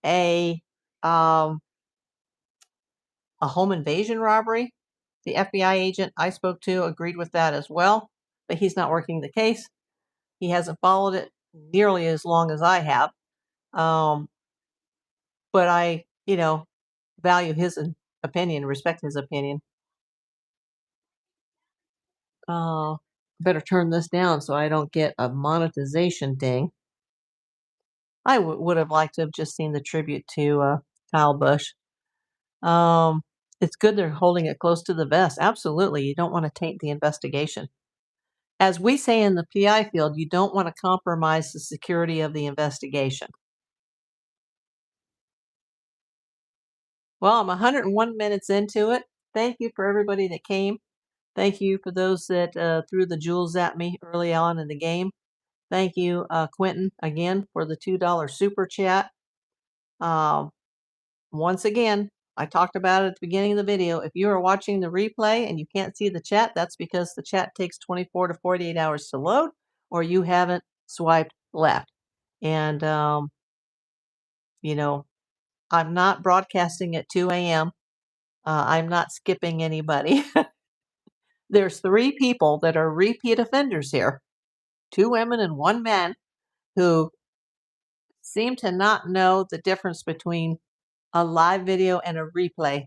a um, a home invasion robbery. The FBI agent I spoke to agreed with that as well, but he's not working the case. He hasn't followed it nearly as long as I have. Um, but I, value his opinion, respect his opinion. Uh, Better turn this down so I don't get a monetization ding. I would have liked to have just seen the tribute to Kyle Busch. Um, it's good they're holding it close to the vest. Absolutely. You don't want to taint the investigation. As we say in the PI field, you don't want to compromise the security of the investigation. Well, I'm 101 minutes into it. Thank you for everybody that came. Thank you for those that threw the jewels at me early on in the game. Thank you, Quentin, again for the $2 super chat. Um, Once again, I talked about it at the beginning of the video. If you are watching the replay and you can't see the chat, that's because the chat takes 24 to 48 hours to load, or you haven't swiped left. And, I'm not broadcasting at 2 a.m. I'm not skipping anybody. There's 3 people that are repeat offenders here, 2 women and 1 man, who seem to not know the difference between a live video and a replay,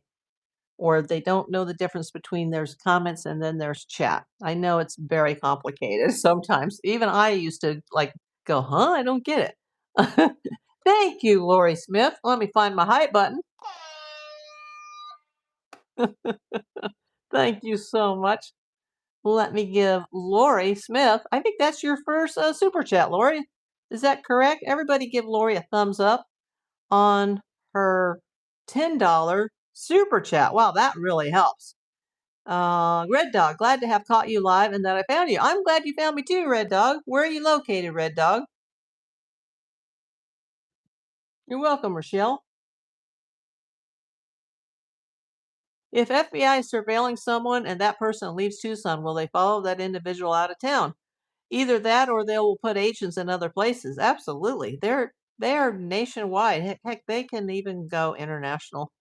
or they don't know the difference between there's comments and then there's chat. I know it's very complicated sometimes. Even I used to go, huh? I don't get it. Thank you, Lori Smith. Let me find my hype button. Thank you so much. Let me give Lori Smith, I think that's your first super chat, Lori. Is that correct? Everybody give Lori a thumbs up on her $10 super chat. Wow, that really helps. Red Dog, glad to have caught you live and that I found you. I'm glad you found me too, Red Dog. Where are you located, Red Dog? You're welcome, Rochelle. If FBI is surveilling someone and that person leaves Tucson, will they follow that individual out of town? Either that or they will put agents in other places. Absolutely. They're nationwide. Heck, they can even go international.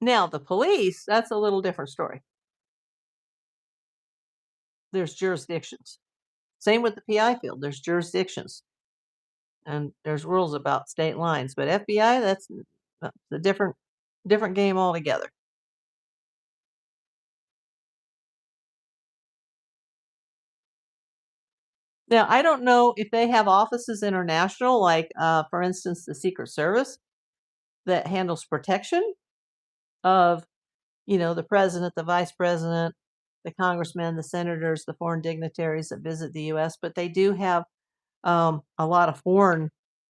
Now, the police, that's a little different story. There's jurisdictions. Same with the PI field. There's jurisdictions. And there's rules about state lines. But FBI, that's a different game altogether. Now, I don't know if they have offices international, like, for instance, the Secret Service that handles protection of, the president, the vice president, the congressmen, the senators, the foreign dignitaries that visit the U.S., but they do have a lot of foreign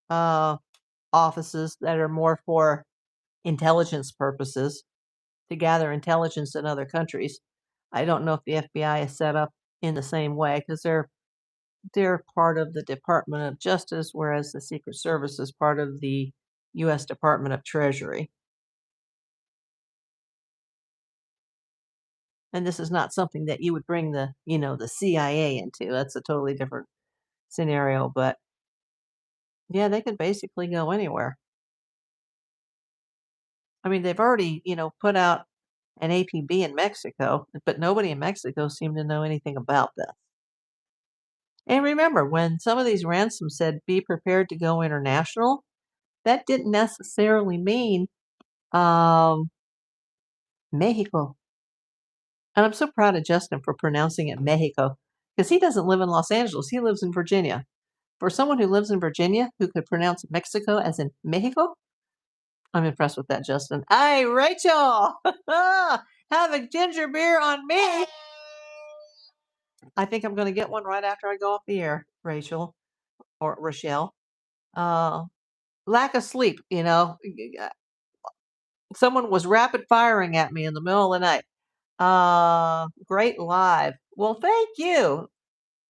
offices that are more for intelligence purposes to gather intelligence in other countries. I don't know if the FBI is set up in the same way because they're part of the Department of Justice, whereas the Secret Service is part of the U.S. Department of Treasury. And this is not something that you would bring the CIA into. That's a totally different scenario. But yeah, they could basically go anywhere. I mean, they've already, put out an APB in Mexico, but nobody in Mexico seemed to know anything about this. And remember, when some of these ransoms said be prepared to go international, that didn't necessarily mean Mexico. And I'm so proud of Justin for pronouncing it Mexico because he doesn't live in Los Angeles. He lives in Virginia. For someone who lives in Virginia who could pronounce Mexico as in Mexico, I'm impressed with that, Justin. Hey, Rachel, have a ginger beer on me. I think I'm going to get one right after I go off the air, Rachel or Rochelle. Lack of sleep, someone was rapid firing at me in the middle of the night. Great live. Well, thank you.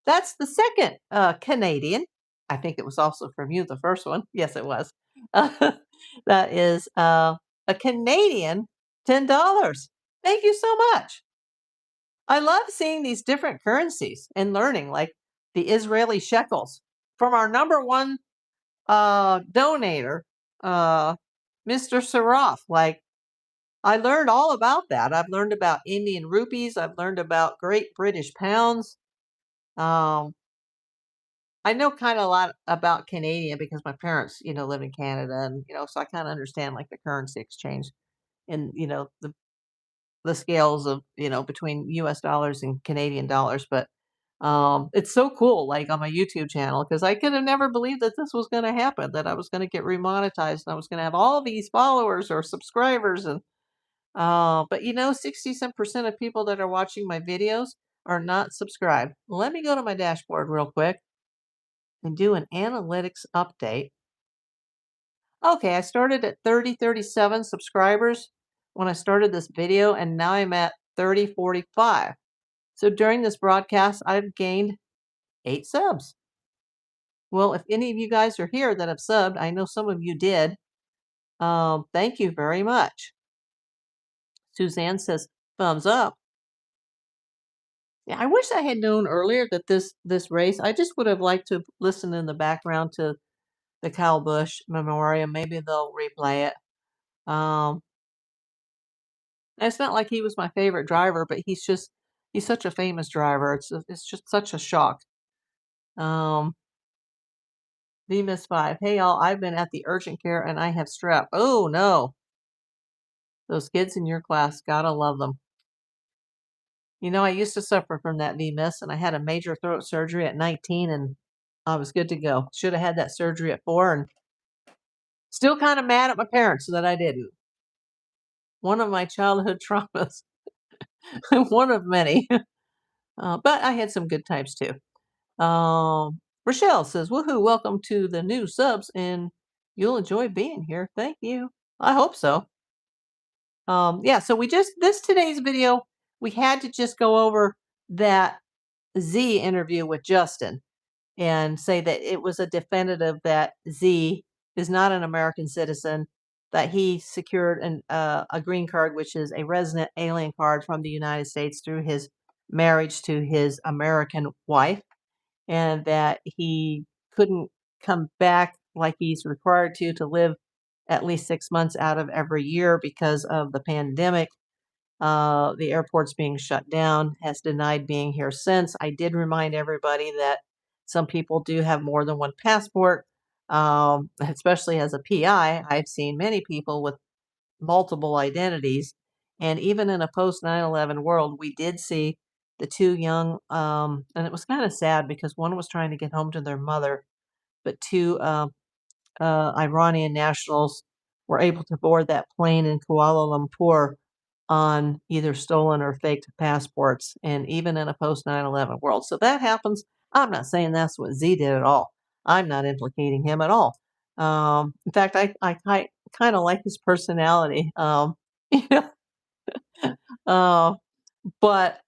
That's the second Canadian. I think it was also from you, the first one. Yes, it was. That is a Canadian $10. Thank you so much. I love seeing these different currencies and learning, like the Israeli shekels from our number one donator, uh, Mr. Saraf. Like, I learned all about that. I've learned about Indian rupees. I've learned about Great British pounds. Um, I know kind of a lot about Canadian because my parents, live in Canada, and so I kind of understand like the currency exchange and the scales of between U.S. dollars and Canadian dollars. But it's so cool, like on my YouTube channel, because I could have never believed that this was going to happen, that I was going to get remonetized and I was going to have all these followers or subscribers, and but 60 some percent of people that are watching my videos are not subscribed. Let me go to my dashboard real quick and do an analytics update. Okay, I started at 37 subscribers when I started this video, and now I'm at 45. So during this broadcast, I've gained 8 subs. Well, if any of you guys are here that have subbed, I know some of you did. Thank you very much. Suzanne says, thumbs up. Yeah, I wish I had known earlier that this race, I just would have liked to listen in the background to the Kyle Busch memoriam. Maybe they'll replay it. It's not like he was my favorite driver, but he's such a famous driver. It's just such a shock. Miss 5. Hey y'all, I've been at the urgent care and I have strep. Oh no. Those kids in your class, gotta love them. I used to suffer from that VMIS, and I had a major throat surgery at 19, and I was good to go. Should have had that surgery at 4, and still kind of mad at my parents that I didn't. One of my childhood traumas, one of many. But I had some good times too. Rochelle says, woohoo, welcome to the new subs, and you'll enjoy being here. Thank you. I hope so. Yeah, so today's video, we had to just go over that Z interview with Justin and say that it was a definitive that Z is not an American citizen, that he secured a green card, which is a resident alien card from the United States through his marriage to his American wife, and that he couldn't come back like he's required to live at least 6 months out of every year because of the pandemic. The airport's being shut down, has denied being here since. I did remind everybody that some people do have more than one passport, especially as a PI. I've seen many people with multiple identities. And even in a post 9/11 world, we did see the two young, and it was kind of sad because one was trying to get home to their mother, but two Iranian nationals were able to board that plane in Kuala Lumpur on either stolen or faked passports, and even in a post 9/11 world. So that happens. I'm not saying that's what Z did at all. I'm not implicating him at all. In fact, I kind of like his personality. You know, uh, but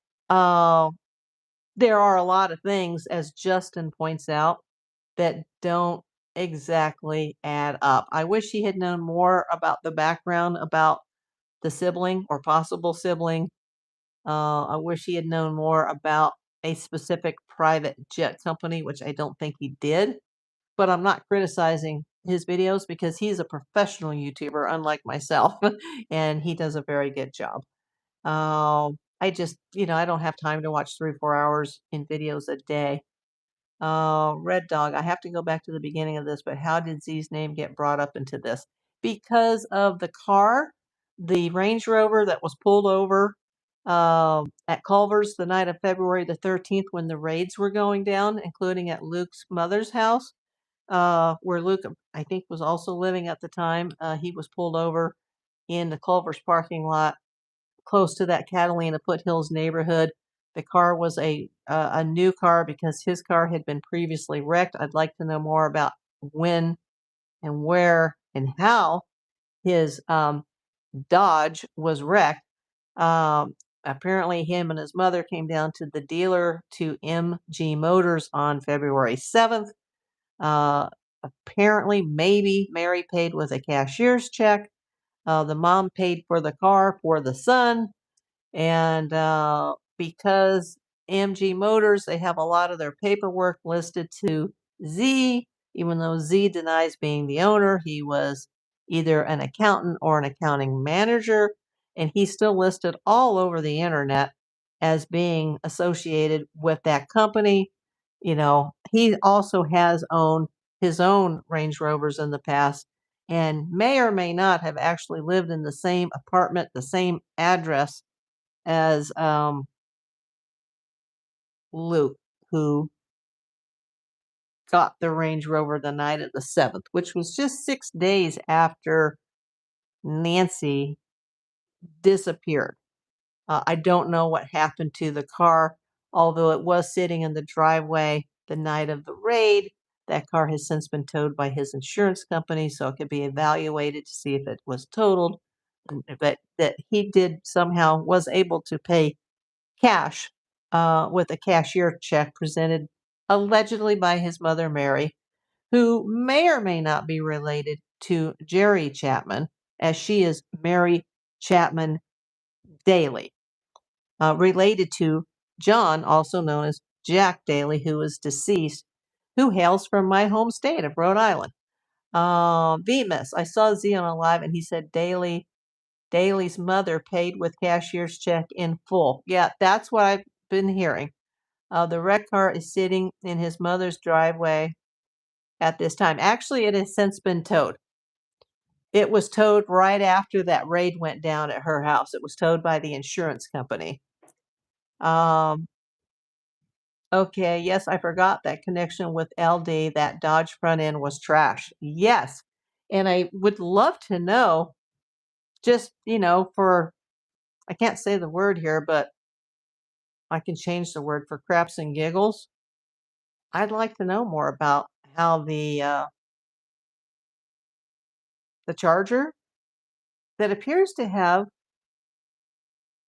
there are a lot of things, as Justin points out, that don't exactly add up. I wish he had known more about the background about the sibling or possible sibling. I wish he had known more about a specific private jet company, which I don't think he did. But I'm not criticizing his videos because he's a professional YouTuber, unlike myself, and he does a very good job. I just, I don't have time to watch 3 or 4 hours in videos a day. Red Dog, I have to go back to the beginning of this, but how did Z's name get brought up into this? Because of the car, the Range Rover that was pulled over at Culver's the night of February the 13th when the raids were going down, including at Luke's mother's house, where Luke, I think, was also living at the time. He was pulled over in the Culver's parking lot close to that Catalina Foothills neighborhood. The car was a new car because his car had been previously wrecked. I'd like to know more about when and where and how his Dodge was wrecked. apparently him and his mother came down to the dealer to MG Motors on February 7th. Apparently, maybe Mary paid with a cashier's check. The mom paid for the car for the son. And because AMG Motors, they have a lot of their paperwork listed to Z, even though Z denies being the owner. He was either an accountant or an accounting manager, and he's still listed all over the internet as being associated with that company. He also has owned his own Range Rovers in the past and may or may not have actually lived in the same apartment, the same address as Luke, who got the Range Rover the night of the 7th, which was just 6 days after Nancy disappeared. I don't know what happened to the car, although it was sitting in the driveway the night of the raid. That car has since been towed by his insurance company, so it could be evaluated to see if it was totaled. But that he did somehow was able to pay cash with a cashier check presented allegedly by his mother, Mary, who may or may not be related to Jerry Chapman, as she is Mary Chapman Daly, related to John, also known as Jack Daly, who is deceased, who hails from my home state of Rhode Island. Bemis, I saw Z on a live and he said Daly's mother paid with cashier's check in full. Yeah, that's what I've been hearing. The wrecked car is sitting in his mother's driveway at this time. Actually, it has since been towed. It was towed right after that raid went down at her house. It was towed by the insurance company. Okay, yes, I forgot that connection with LD. That Dodge front end was trash. Yes. And I would love to know, just, for, I can't say the word here, but I can change the word for craps and giggles. I'd like to know more about how the Charger that appears to have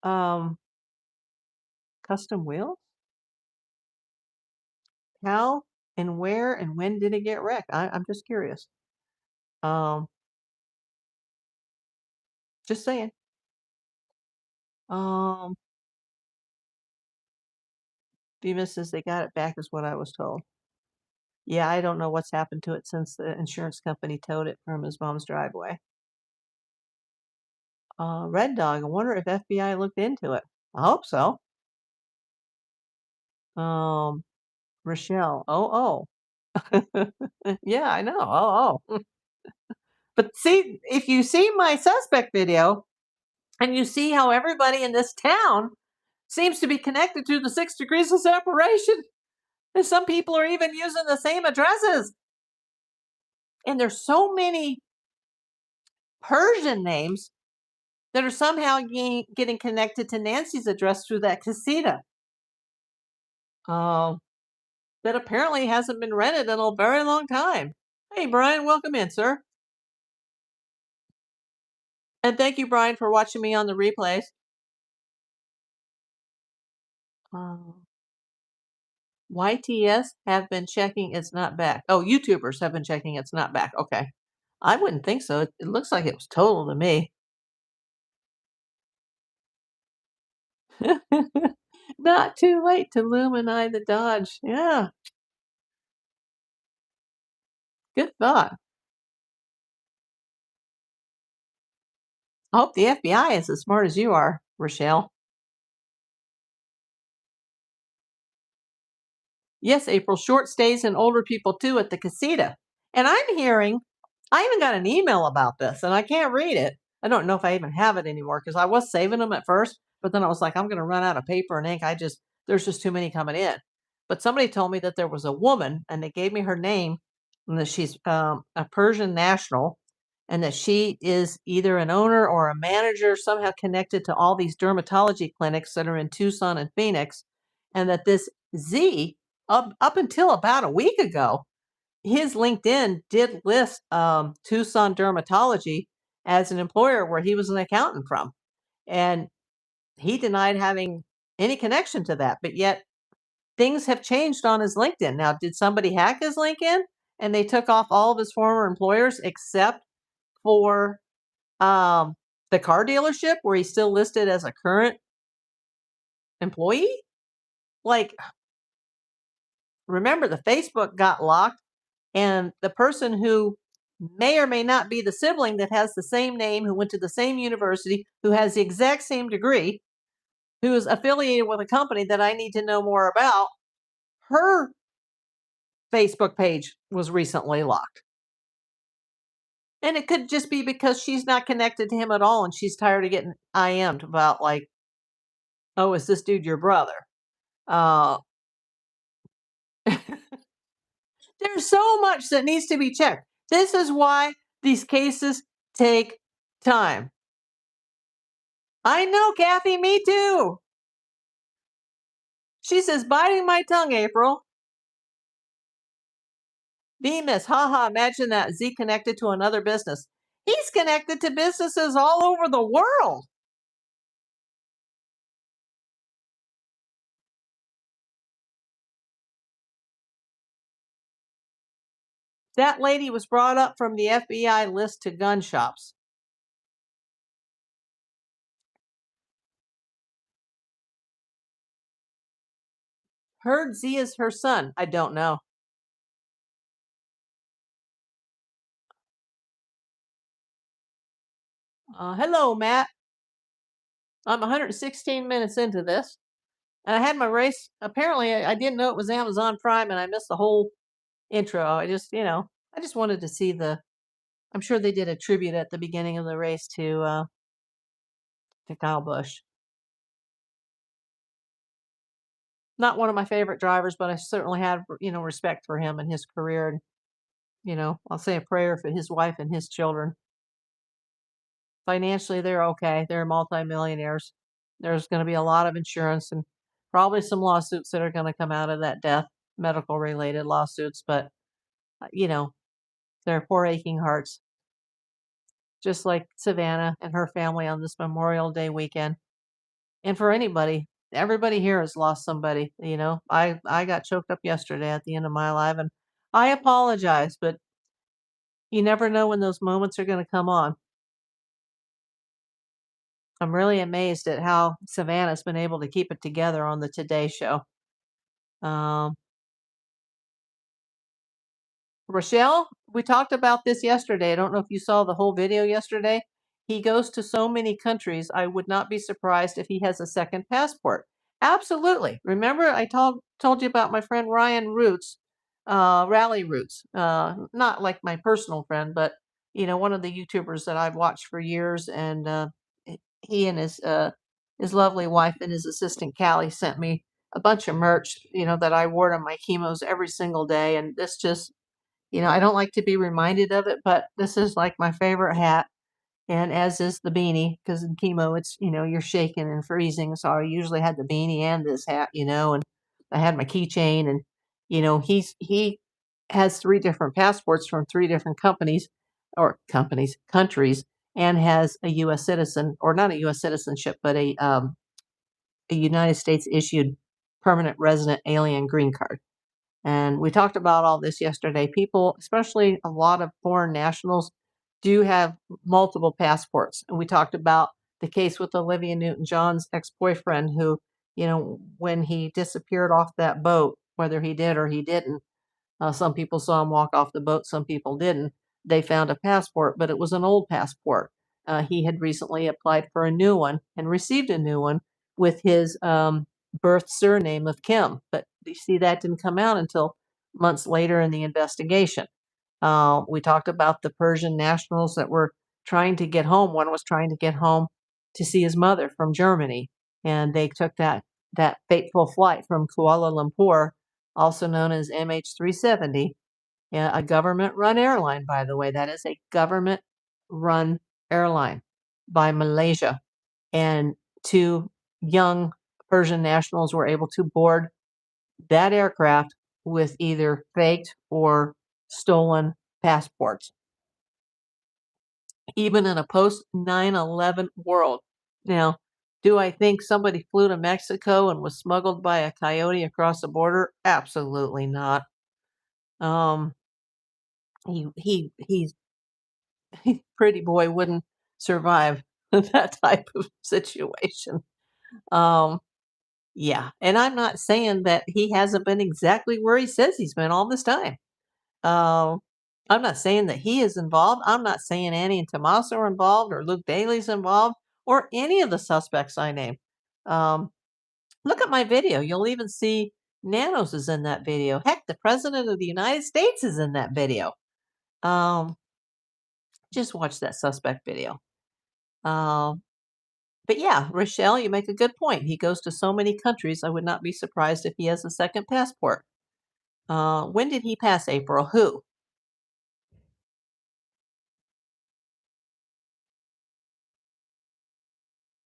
um, custom wheels, how and where and when did it get wrecked? I'm just curious. Um, just saying. Um, Bemis says they got it back, is what I was told. Yeah, I don't know what's happened to it since the insurance company towed it from his mom's driveway. Red Dog, I wonder if FBI looked into it. I hope so. Rochelle, oh. Yeah, I know. Oh. But see, if you see my suspect video and you see how everybody in this town seems to be connected to the 6 degrees of separation, and some people are even using the same addresses. And there's so many Persian names that are somehow getting connected to Nancy's address through that casita. That apparently hasn't been rented in a very long time. Hey, Brian, welcome in, sir. And thank you, Brian, for watching me on the replays. YTS have been checking it's not back. Oh, YouTubers have been checking it's not back. Okay. I wouldn't think so. It looks like it was total to me. Not too late to luminize the Dodge. Yeah. Good thought. I hope the FBI is as smart as you are, Rochelle. Yes, April, short stays and older people too at the casita. And I'm hearing, I even got an email about this and I can't read it. I don't know if I even have it anymore because I was saving them at first, but then I was like, I'm going to run out of paper and ink. There's just too many coming in. But somebody told me that there was a woman and they gave me her name and that she's a Persian national and that she is either an owner or a manager somehow connected to all these dermatology clinics that are in Tucson and Phoenix. And that this Z, up until about a week ago, his LinkedIn did list Tucson Dermatology as an employer where he was an accountant from. And he denied having any connection to that, but yet things have changed on his LinkedIn. Now, did somebody hack his LinkedIn and they took off all of his former employers except for the car dealership where he's still listed as a current employee? Like, remember, the Facebook got locked, and the person who may or may not be the sibling that has the same name, who went to the same university, who has the exact same degree, who is affiliated with a company that I need to know more about, her Facebook page was recently locked. And it could just be because she's not connected to him at all and she's tired of getting IM'd about, like, oh, is this dude your brother? Uh, there's so much that needs to be checked. This is why these cases take time. I know, Kathy, me too. She says, biting my tongue, April. Bemis, haha, imagine that. Z connected to another business. He's connected to businesses all over the world. That lady was brought up from the FBI list to gun shops. Heard Z is her son. I don't know. Hello, Matt. I'm 116 minutes into this. And I had my race. Apparently, I didn't know it was Amazon Prime and I missed the whole intro. I just wanted to see I'm sure they did a tribute at the beginning of the race to Kyle Busch. Not one of my favorite drivers, but I certainly had, respect for him and his career. And, I'll say a prayer for his wife and his children. Financially, they're okay. They're multimillionaires. There's going to be a lot of insurance and probably some lawsuits that are going to come out of that death, medical related lawsuits. But, they're poor aching hearts, just like Savannah and her family on this Memorial Day weekend. And for anybody, everybody here has lost somebody. I got choked up yesterday at the end of my life, and I apologize, but you never know when those moments are going to come on. I'm really amazed at how Savannah's been able to keep it together on the Today Show. Um, Rochelle, we talked about this yesterday. I don't know if you saw the whole video yesterday. He goes to so many countries. I would not be surprised if he has a second passport. Absolutely. Remember, I told you about my friend Ryan Roots, Rally Roots. Not like my personal friend, but one of the YouTubers that I've watched for years. And he and his lovely wife and his assistant Callie sent me a bunch of merch, that I wore to my chemos every single day. And this just I don't like to be reminded of it, but this is like my favorite hat, and as is the beanie, because in chemo, it's, you're shaking and freezing. So I usually had the beanie and this hat, and I had my keychain, and, he has three different passports from three different countries, and has a U.S. citizen, or not a U.S. citizenship, but a United States issued permanent resident alien green card. And we talked about all this yesterday. People, especially a lot of foreign nationals, do have multiple passports. And we talked about the case with Olivia Newton-John's ex-boyfriend who, when he disappeared off that boat, whether he did or he didn't, some people saw him walk off the boat, some people didn't. They found a passport, but it was an old passport. He had recently applied for a new one and received a new one with his birth surname of Kim. But you see, that didn't come out until months later in the investigation. We talked about the Persian nationals that were trying to get home. One was trying to get home to see his mother from Germany, and they took that fateful flight from Kuala Lumpur, also known as MH370, a government-run airline, by the way. That is a government-run airline by Malaysia. And two young Persian nationals were able to board that aircraft with either faked or stolen passports, even in a post 9/11 world. Now, Do I think somebody flew to Mexico and was smuggled by a coyote across the border? Absolutely not. Um, he's pretty boy wouldn't survive that type of situation. Um, yeah, and I'm not saying that he hasn't been exactly where he says he's been all this time. Um, I'm not saying that he is involved. I'm not saying Annie and Tommaso are involved or Luke Bailey's involved or any of the suspects I name. Um, Look at my video. You'll even see Nanos is in that video. Heck, the president of the United States is in that video. Um, just watch that suspect video. Um, but yeah, Rochelle, you make a good point. He goes to so many countries. I would not be surprised if he has a second passport. When did he pass April? Who?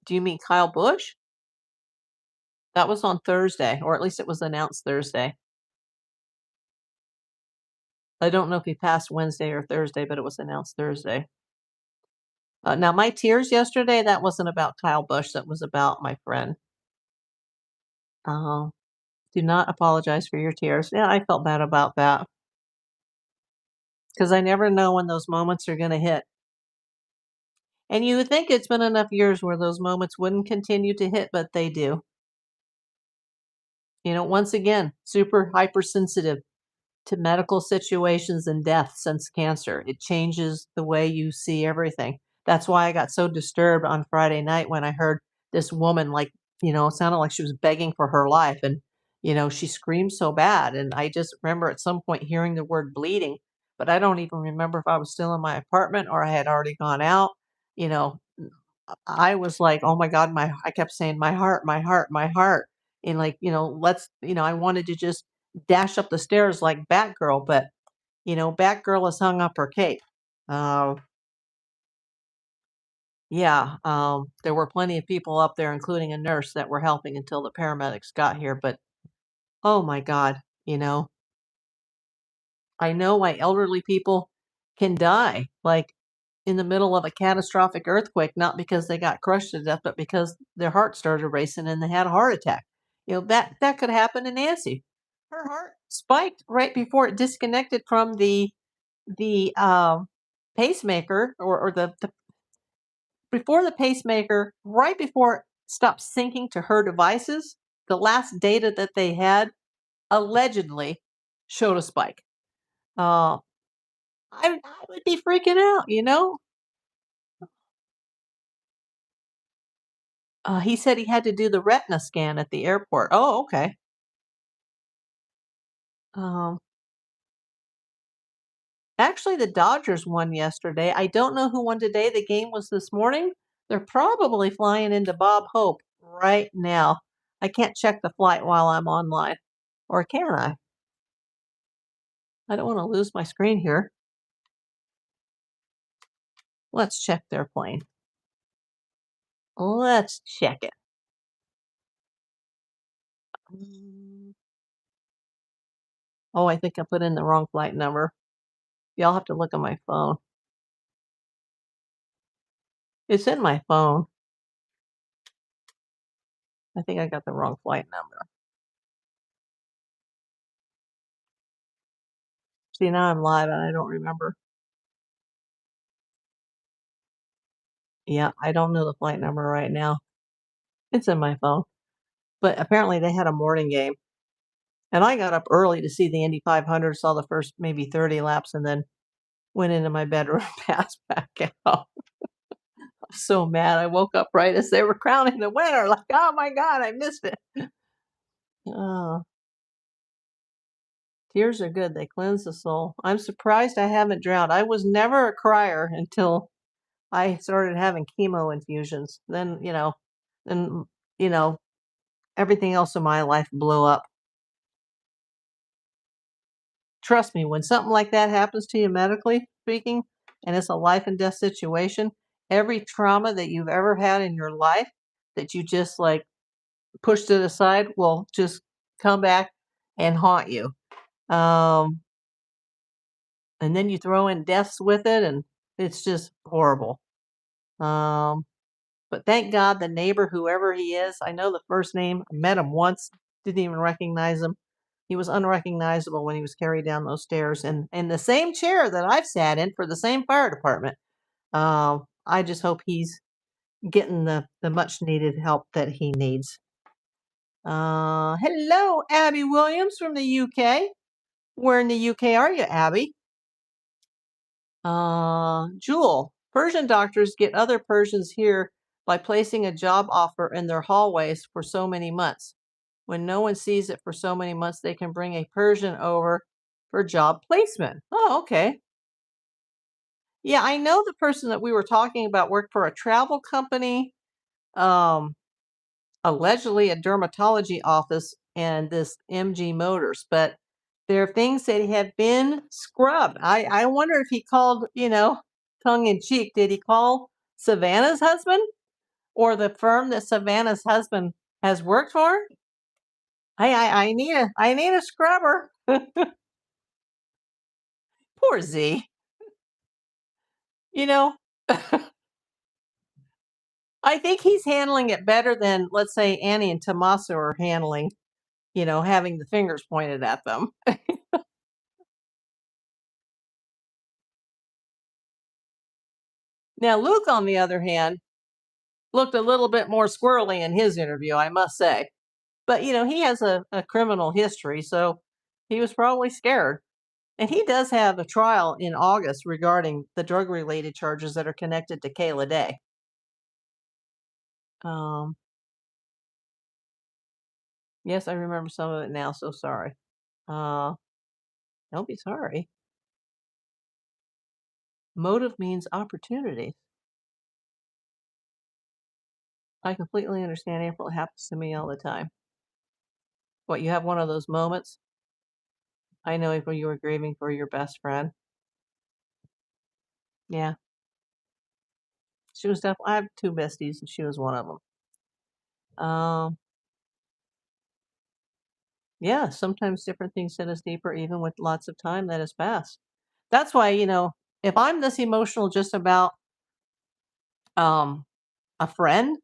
Do you mean Kyle Busch? That was on Thursday, or at least it was announced Thursday. I don't know if he passed Wednesday or Thursday, but it was announced Thursday. Now, my tears yesterday, that wasn't about Kyle Busch. That was about my friend. Uh, do not apologize for your tears. Yeah, I felt bad about that because I never know when those moments are going to hit. And you would think it's been enough years where those moments wouldn't continue to hit, but they do. Once again, super hypersensitive to medical situations and death since cancer. It changes the way you see everything. That's why I got so disturbed on Friday night when I heard this woman, like, it sounded like she was begging for her life. And, she screamed so bad. And I just remember at some point hearing the word bleeding, but I don't even remember if I was still in my apartment or I had already gone out. You know, I was like, "Oh my god, I kept saying, "My heart, my heart, my heart." And like, I wanted to just dash up the stairs like Batgirl, but Batgirl has hung up her cape. Uh, yeah, there were plenty of people up there, including a nurse, that were helping until the paramedics got here. But oh my god, I know why elderly people can die, like, in the middle of a catastrophic earthquake, not because they got crushed to death, but because their heart started racing and they had a heart attack. That could happen to Nancy. Her heart spiked right before it disconnected from the pacemaker, or the before the pacemaker, right before it stopped syncing to her devices. The last data that they had allegedly showed a spike. Uh, I would be freaking out. He said he had to do the retina scan at the airport. Oh, okay. Um, Actually, the Dodgers won yesterday. I don't know who won today. The game was this morning. They're probably flying into Bob Hope right now. I can't check the flight while I'm online. Or can I? I don't want to lose my screen here. Let's check their plane. Let's check it. Mm. Oh, I think I put in the wrong flight number. Y'all have to look at my phone. It's in my phone. I think I got the wrong flight number. See, now I'm live and I don't remember. Yeah, I don't know the flight number right now. It's in my phone. But apparently they had a morning game. And I got up early to see the Indy 500, saw the first maybe 30 laps, and then went into my bedroom and passed back out. I'm so mad. I woke up right as they were crowning the winner. Like, oh my God, I missed it. Oh, tears are good. They cleanse the soul. I'm surprised I haven't drowned. I was never a crier until I started having chemo infusions. Then, you know, everything else in my life blew up. Trust me, when something like that happens to you medically speaking, and it's a life and death situation, every trauma that you've ever had in your life that you just like pushed it aside will just come back and haunt you. Um, and then you throw in deaths with it, and it's just horrible. Um, But thank God the neighbor, whoever he is, I know the first name. I met him once, didn't even recognize him. He was unrecognizable when he was carried down those stairs, and in the same chair that I've sat in for the same fire department. I just hope he's getting the much needed help that he needs. Hello, Abby Williams from the UK. Where in the UK are you, Abby? Jewel, Persian doctors get other Persians here by placing a job offer in their hallways for so many months. When no one sees it for so many months, they can bring a Persian over for job placement. Oh, okay. Yeah, I know the person that we were talking about worked for a travel company, um, allegedly a dermatology office, and this MG Motors, but there are things that have been scrubbed. I wonder if he called, tongue in cheek, did he call Savannah's husband or the firm that Savannah's husband has worked for? I need a scrubber. Poor Z. You know, I think he's handling it better than, let's say, Annie and Tommaso are handling, having the fingers pointed at them. Now, Luke, on the other hand, looked a little bit more squirrely in his interview, I must say. But, he has a criminal history, so he was probably scared. And he does have a trial in August regarding the drug related charges that are connected to Kayla Day. Um, yes, I remember some of it now, so sorry. Uh, don't be sorry. Motive means opportunity. I completely understand, April. It happens to me all the time. What, you have one of those moments? I know, April, you were grieving for your best friend. Yeah, she was definitely. I have two besties, and she was one of them. Um, yeah, sometimes different things hit us deeper, even with lots of time that has passed. That's why, if I'm this emotional just about um a friend,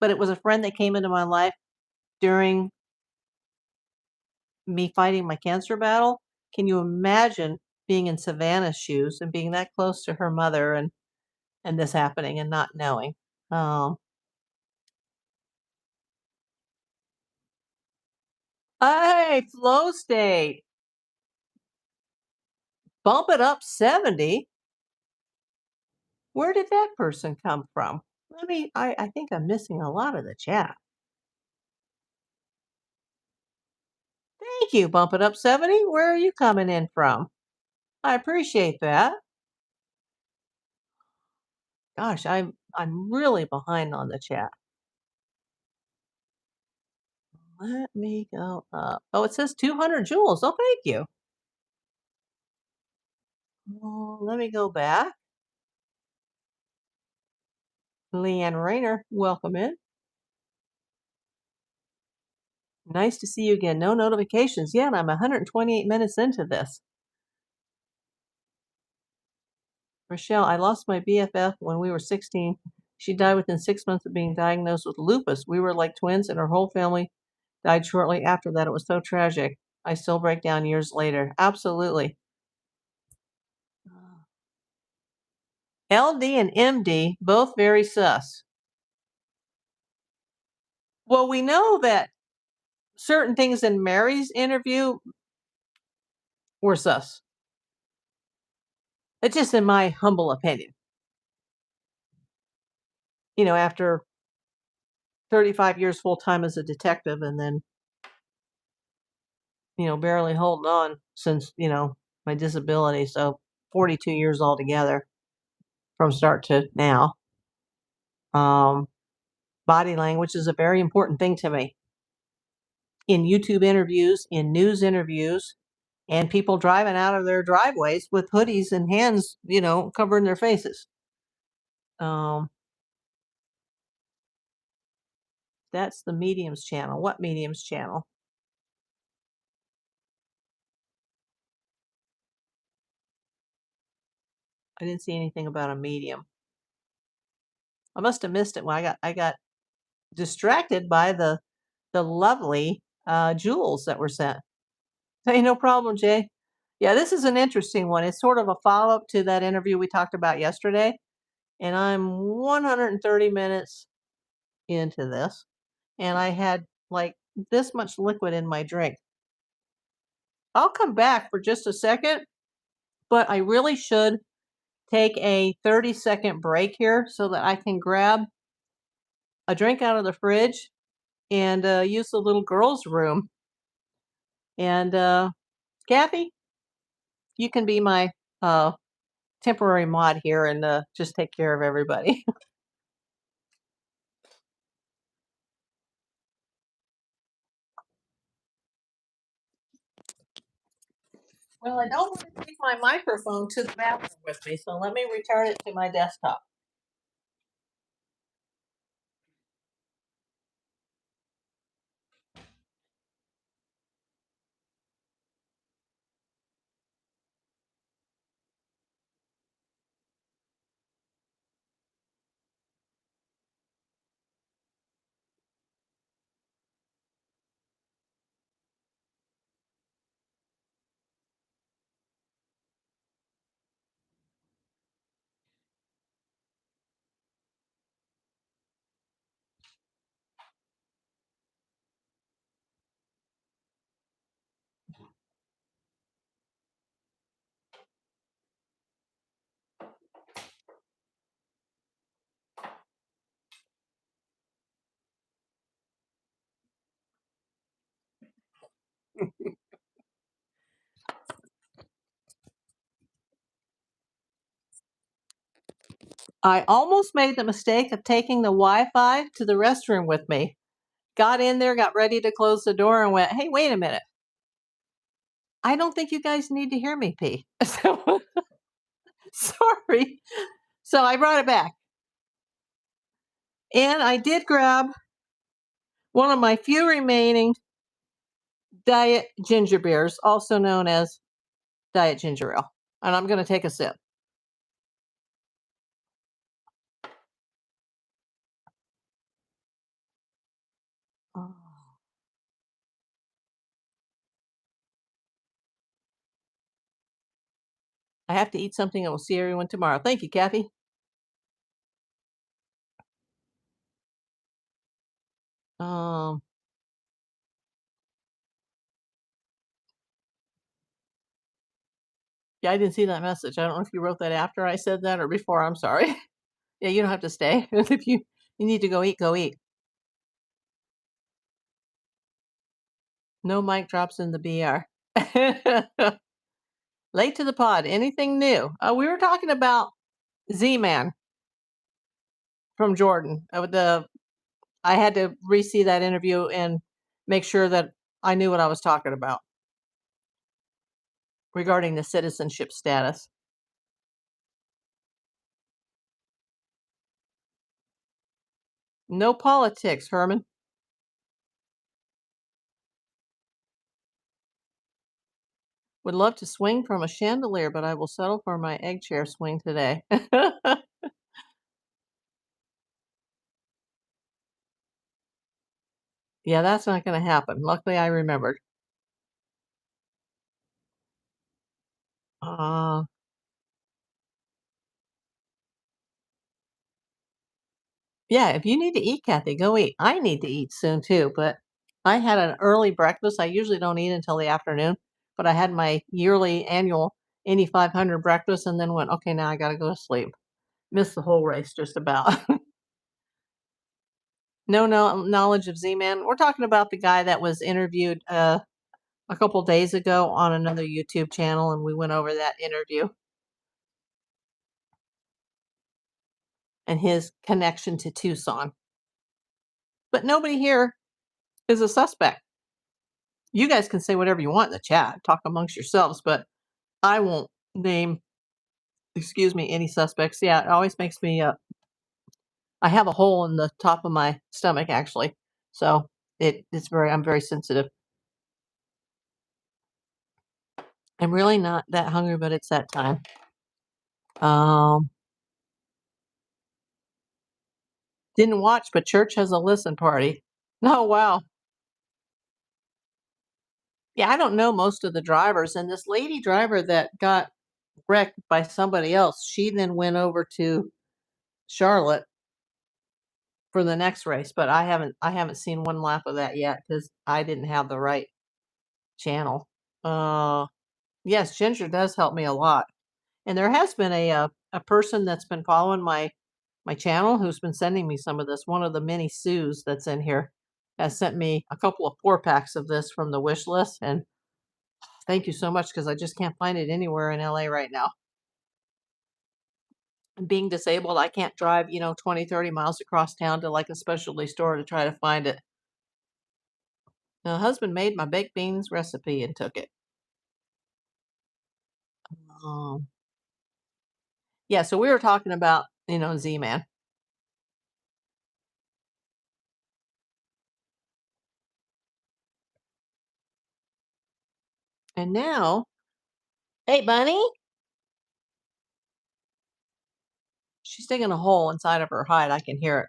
but it was a friend that came into my life during me fighting my cancer battle. Can you imagine being in Savannah's shoes and being that close to her mother and this happening and not knowing? Um, hey, flow state, bump it up 70. Where did that person come from? I think I'm missing a lot of the chat. Thank you, bump it up 70. Where are you coming in from? I appreciate that. Gosh, I'm really behind on the chat. Let me go up. Oh, it says 200 joules. Oh, thank you. Oh, let me go back. Leanne Rayner, welcome in. Nice to see you again. No notifications yet. I'm 128 minutes into this. Rochelle, I lost my BFF when we were 16. She died within 6 months of being diagnosed with lupus. We were like twins, and her whole family died shortly after that. It was so tragic. I still break down years later. Absolutely. LD and MD, both very sus. Well, we know that certain things in Mary's interview were sus. It's just in my humble opinion. After 35 years full time as a detective and then, barely holding on since, my disability. So 42 years altogether from start to now. Um, Body language is a very important thing to me in YouTube interviews, in news interviews, and people driving out of their driveways with hoodies and hands, covering their faces. Um, that's the mediums channel. What mediums channel? I didn't see anything about a medium. I must have missed it when I got distracted by the lovely jewels that were sent. Hey, no problem, Jay. Yeah, this is an interesting one. It's sort of a follow up to that interview we talked about yesterday, and I'm 130 minutes into this, and I had like this much liquid in my drink. I'll come back for just a second, but I really should take a 30-second break here so that I can grab a drink out of the fridge and use the little girl's room. And Kathy, you can be my uh, temporary mod here and just take care of everybody. Well, I don't want to take my microphone to the bathroom with me, so let me return it to my desktop. I almost made the mistake of taking the Wi-Fi to the restroom with me. Got in there, got ready to close the door, and went, "Hey, wait a minute! I don't think you guys need to hear me pee." So sorry. So I brought it back, and I did grab one of my few remaining diet ginger beers, also known as diet ginger ale, and I'm going to take a sip. Oh. I have to eat something and we'll see everyone tomorrow. Thank you, Kathy. Um, yeah, I didn't see that message. I don't know if you wrote that after I said that or before. I'm sorry. Yeah, you don't have to stay. If you need to go eat, go eat. No mic drops in the BR. Late to the pod. Anything new? We were talking about Z-Man from Jordan. I had to re-see that interview and make sure that I knew what I was talking about regarding the citizenship status. No politics, Herman. Would love to swing from a chandelier, but I will settle for my egg chair swing today. Yeah, that's not going to happen. Luckily, I remembered. Uh, yeah, if you need to eat, Kathy, go eat. I need to eat soon too, but I had an early breakfast. I usually don't eat until the afternoon, but I had my yearly annual Indy 500 breakfast and then went, okay, now I got to go to sleep. Missed the whole race just about. No knowledge of Z-Man. We're talking about the guy that was interviewed a couple days ago on another YouTube channel, and we went over that interview and his connection to Tucson. But nobody here is a suspect. You guys can say whatever you want in the chat, talk amongst yourselves, but I won't name, excuse me, any suspects. Yeah, it always makes me, I have a hole in the top of my stomach, actually. So I'm very sensitive. I'm really not that hungry, but it's that time. Um, Didn't watch, but church has a listen party. Oh, wow. Yeah, I don't know most of the drivers, and this lady driver that got wrecked by somebody else, she then went over to Charlotte for the next race, but I haven't seen one lap of that yet because I didn't have the right channel. Uh, yes, Ginger does help me a lot, and there has been a person that's been following my channel who's been sending me some of this. One of the mini Sues that's in here has sent me a couple of 4 packs of this from the wish list, and thank you so much because I just can't find it anywhere in LA right now. And being disabled, I can't drive, 20, 30 miles across town to like a specialty store to try to find it. My husband made my baked beans recipe and took it. Um, yeah, so we were talking about, Z-Man. And now, hey, Bunny, she's digging a hole inside of her hide. I can hear it.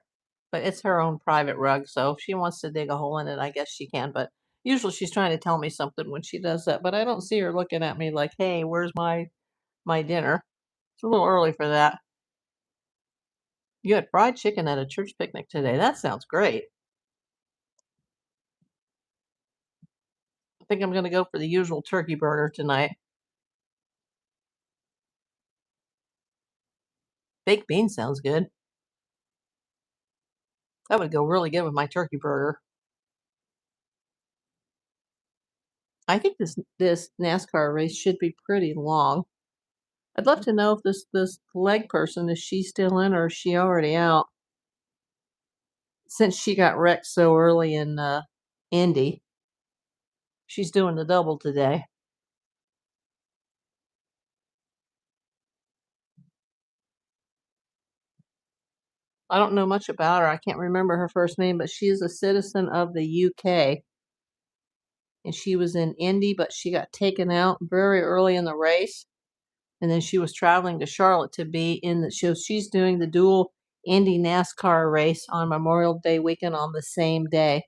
But it's her own private rug, so if she wants to dig a hole in it, I guess she can. But usually she's trying to tell me something when she does that. But I don't see her looking at me like, "Hey, where's my dinner?" It's a little early for that. You had fried chicken at a church picnic today. That sounds great. I think I'm going to go for the usual turkey burger tonight. Baked beans sounds good. That would go really good with my turkey burger. I think this NASCAR race should be pretty long. I'd love to know if this leg person, is she still in or is she already out? Since she got wrecked so early in Indy, she's doing the double today. I don't know much about her. I can't remember her first name, but she is a citizen of the UK. And she was in Indy, but she got taken out very early in the race. And then she was traveling to Charlotte to be in the show. She's doing the dual Indy NASCAR race on Memorial Day weekend on the same day.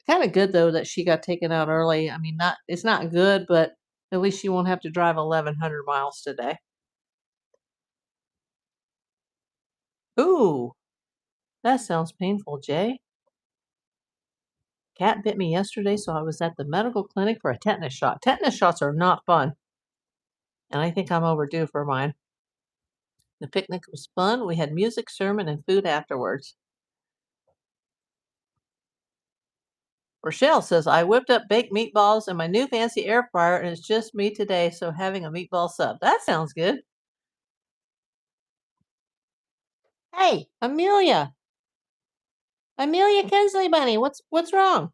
Kind of good though that she got taken out early. I mean, not it's not good, but at least she won't have to drive 1,100 miles today. Ooh, that sounds painful, Jay. Cat bit me yesterday, so I was at the medical clinic for a tetanus shot. Tetanus shots are not fun, and I think I'm overdue for mine. The picnic was fun. We had music, sermon, and food afterwards. Rochelle says, I whipped up baked meatballs in my new fancy air fryer, and it's just me today, so having a meatball sub. That sounds good. Hey, Amelia. Amelia Kensley Bunny, what's wrong?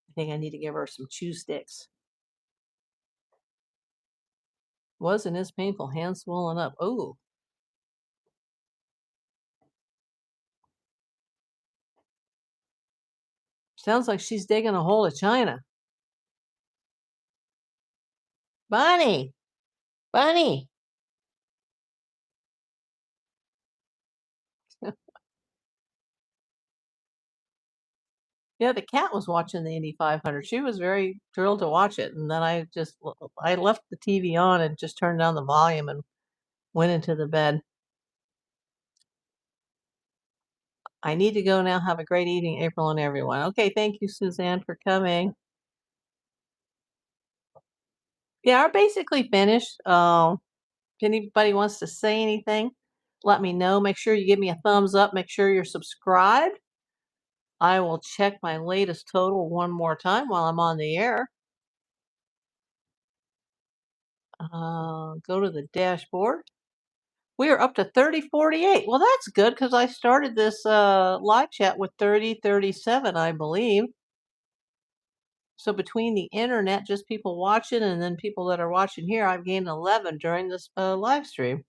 I think I need to give her some chew sticks. Was and is painful, hands swollen up. Oh, sounds like she's digging a hole of China. Bunny, Bunny. Yeah, the cat was watching the Indy 500. She was very thrilled to watch it, and then I left the TV on and just turned down the volume and went into the bed. I need to go now. Have a great evening, April and everyone. Okay, thank you, Suzanne, for coming. Yeah, we're basically finished. If anybody wants to say anything, let me know. Make sure you give me a thumbs up. Make sure you're subscribed. I will check my latest total one more time while I'm on the air. Go to the dashboard. We are up to 3048. Well, that's good because I started this live chat with 3037, I believe. So between the internet, just people watching, and then people that are watching here, I've gained 11 during this live stream.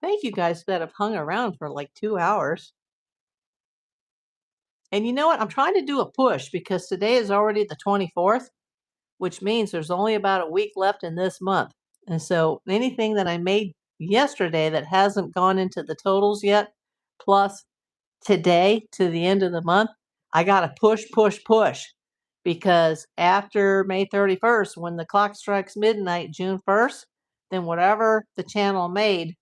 Thank you guys that have hung around for like 2 hours. And you know what? I'm trying to do a push because today is already the 24th. which means there's only about a week left in this month. And so anything that I made yesterday that hasn't gone into the totals yet, plus today to the end of the month, I got to push, push, push. Because after May 31st, when the clock strikes midnight, June 1st, then whatever the channel made,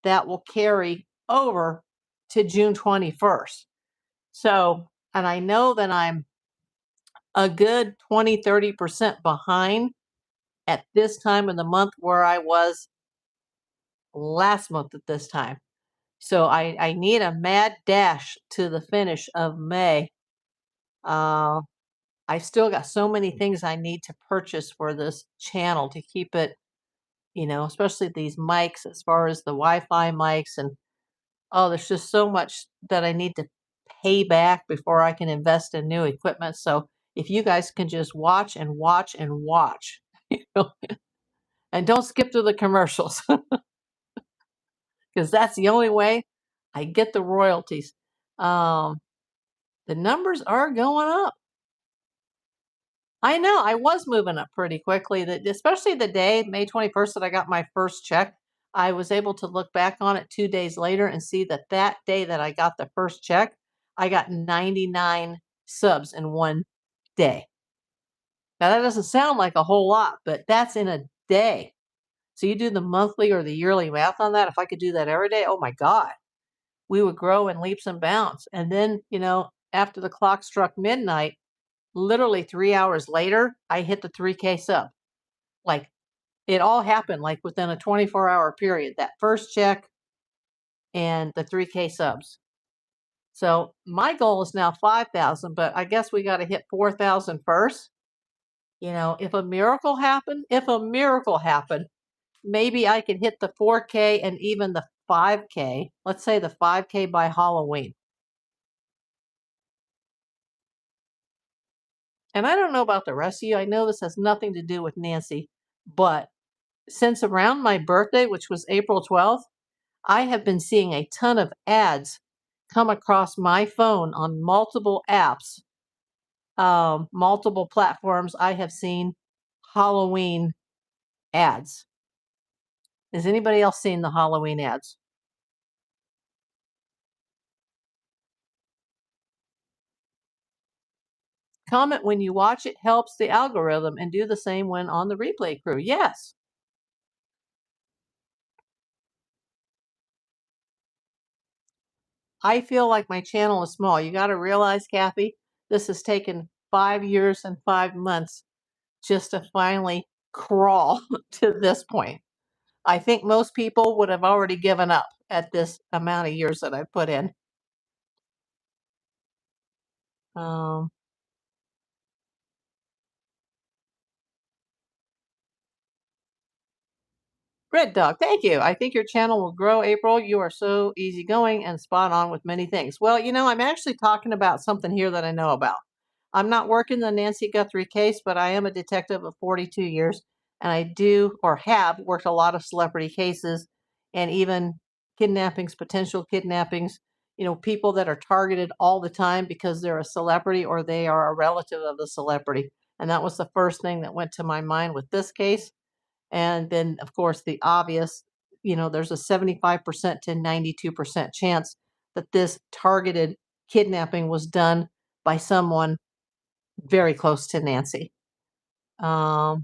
that will carry over to June 21st. So, and I know that I'm a good 20-30% behind at this time of the month where I was last month at this time. So I need a mad dash to the finish of May. I still got so many things I need to purchase for this channel to keep it, especially these mics as far as the Wi-Fi mics. And oh, there's just so much that I need to pay back before I can invest in new equipment. So if you guys can just watch and watch and watch, and don't skip through the commercials, because that's the only way I get the royalties. The numbers are going up. I know I was moving up pretty quickly, especially the day, May 21st, that I got my first check. I was able to look back on it 2 days later and see that day that I got the first check, I got 99 subs in one day. Now, that doesn't sound like a whole lot, but that's in a day. So you do the monthly or the yearly math on that. If I could do that every day, oh my God, we would grow in leaps and bounds. And then, after the clock struck midnight, literally 3 hours later, I hit the 3K sub. Like, it all happened like within a 24-hour period, that first check and the 3K subs. So my goal is now 5,000, but I guess we got to hit 4,000 first. If a miracle happened, maybe I could hit the 4K and even the 5K. Let's say the 5K by Halloween. And I don't know about the rest of you. I know this has nothing to do with Nancy, but since around my birthday, which was April 12th, I have been seeing a ton of ads come across my phone on multiple apps, multiple platforms. I have seen Halloween ads. Has anybody else seen the Halloween ads? Comment when you watch, it helps the algorithm, and do the same when on the replay crew. Yes. I feel like my channel is small. You got to realize, Kathy, this has taken 5 years and 5 months just to finally crawl to this point. I think most people would have already given up at this amount of years that I put in. Um, Red Dog, thank you. I think your channel will grow, April. You are so easygoing and spot on with many things. Well, I'm actually talking about something here that I know about. I'm not working the Nancy Guthrie case, but I am a detective of 42 years, and I do or have worked a lot of celebrity cases and even kidnappings, potential kidnappings, people that are targeted all the time because they're a celebrity or they are a relative of the celebrity. And that was the first thing that went to my mind with this case. And then, of course, the obvious, there's a 75% to 92% chance that this targeted kidnapping was done by someone very close to Nancy. That's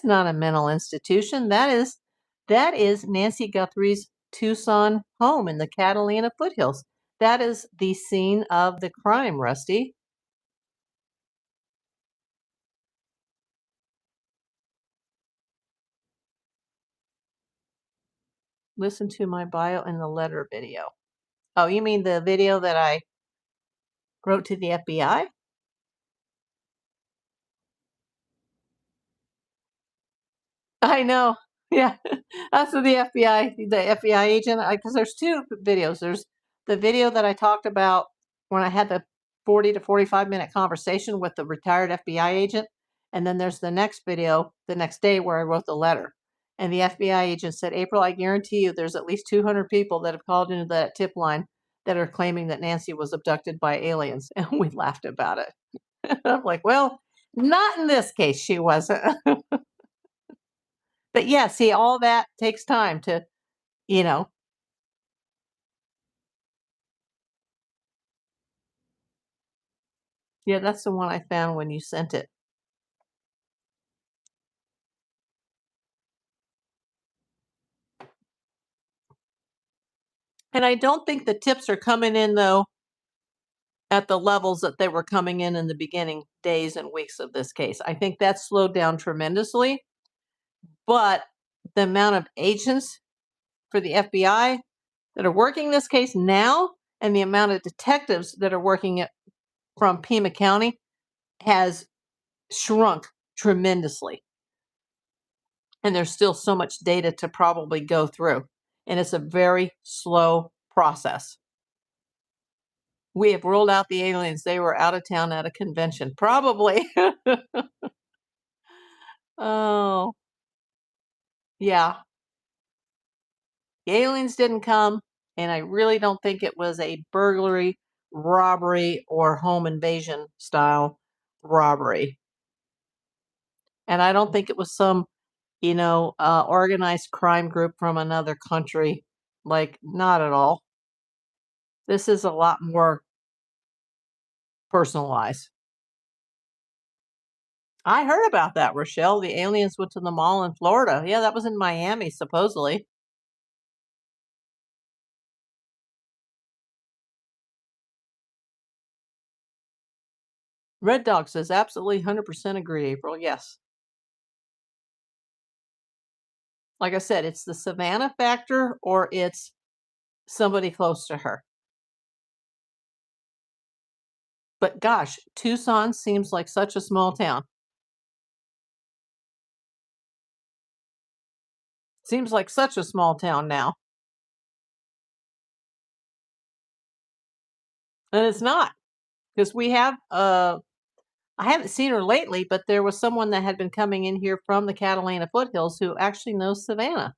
not a mental institution. That is Nancy Guthrie's Tucson home in the Catalina foothills. That is the scene of the crime, Rusty. Listen to my bio in the letter video. Oh, you mean the video that I wrote to the FBI? I know. Yeah. That's what the FBI agent, because there's two videos. There's the video that I talked about when I had the 40 to 45-minute conversation with the retired FBI agent. And then there's the next video the next day where I wrote the letter. And the FBI agent said, April, I guarantee you there's at least 200 people that have called into that tip line that are claiming that Nancy was abducted by aliens. And we laughed about it. I'm like, well, Not in this case, she wasn't. But yeah, see, all that takes time to, you know. Yeah, that's the one I found when you sent it. And I don't think the tips are coming in, though, at the levels that they were coming in the beginning days and weeks of this case. I think that's slowed down tremendously, but the amount of agents for the FBI that are working this case now and the amount of detectives that are working it from Pima County has shrunk tremendously. And there's still so much data to probably go through. And it's a very slow process. We have ruled out the aliens. They were out of town at a convention. Probably. Oh, yeah. The aliens didn't come, and I really don't think it was a burglary, robbery, or home invasion style robbery. And I don't think it was some, organized crime group from another country. Like, not at all. This is a lot more personalized. I heard about that, Rochelle. The aliens went to the mall in Florida. Yeah, that was in Miami, supposedly. Red Dog says absolutely 100% agree, April. Yes. Like I said, it's the Savannah factor or it's somebody close to her. But gosh, Tucson seems like such a small town. Seems like such a small town now. And it's not because we have I haven't seen her lately, but there was someone that had been coming in here from the Catalina foothills who actually knows Savannah.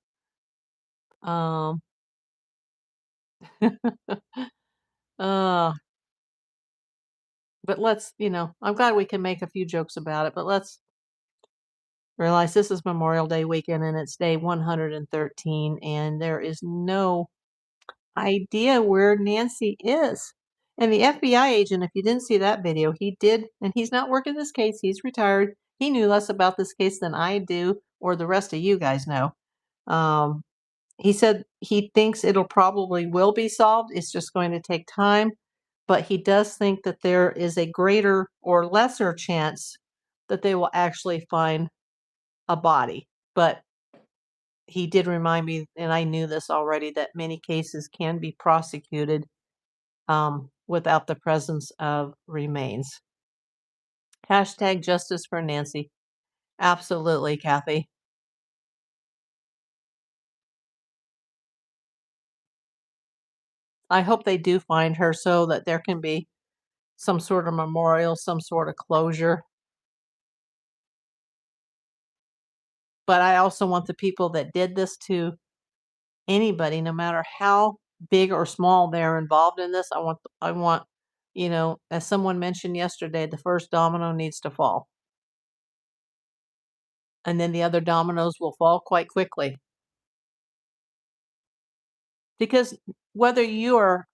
Um uh but I'm glad we can make a few jokes about it, but let's realize this is Memorial Day weekend and it's day 113 and there is no idea where Nancy is. And the FBI agent, if you didn't see that video, he did, and he's not working this case, he's retired. He knew less about this case than I do or the rest of you guys know. Um, he said he thinks it'll probably will be solved. It's just going to take time. But he does think that there is a greater or lesser chance that they will actually find a body. But he did remind me, and I knew this already, that many cases can be prosecuted without the presence of remains. Hashtag justice for Nancy. Absolutely, Kathy. I hope they do find her so that there can be some sort of memorial, some sort of closure. But I also want the people that did this to anybody, no matter how big or small they're involved in this. I want, as someone mentioned yesterday, the first domino needs to fall. And then the other dominoes will fall quite quickly. Because whether you are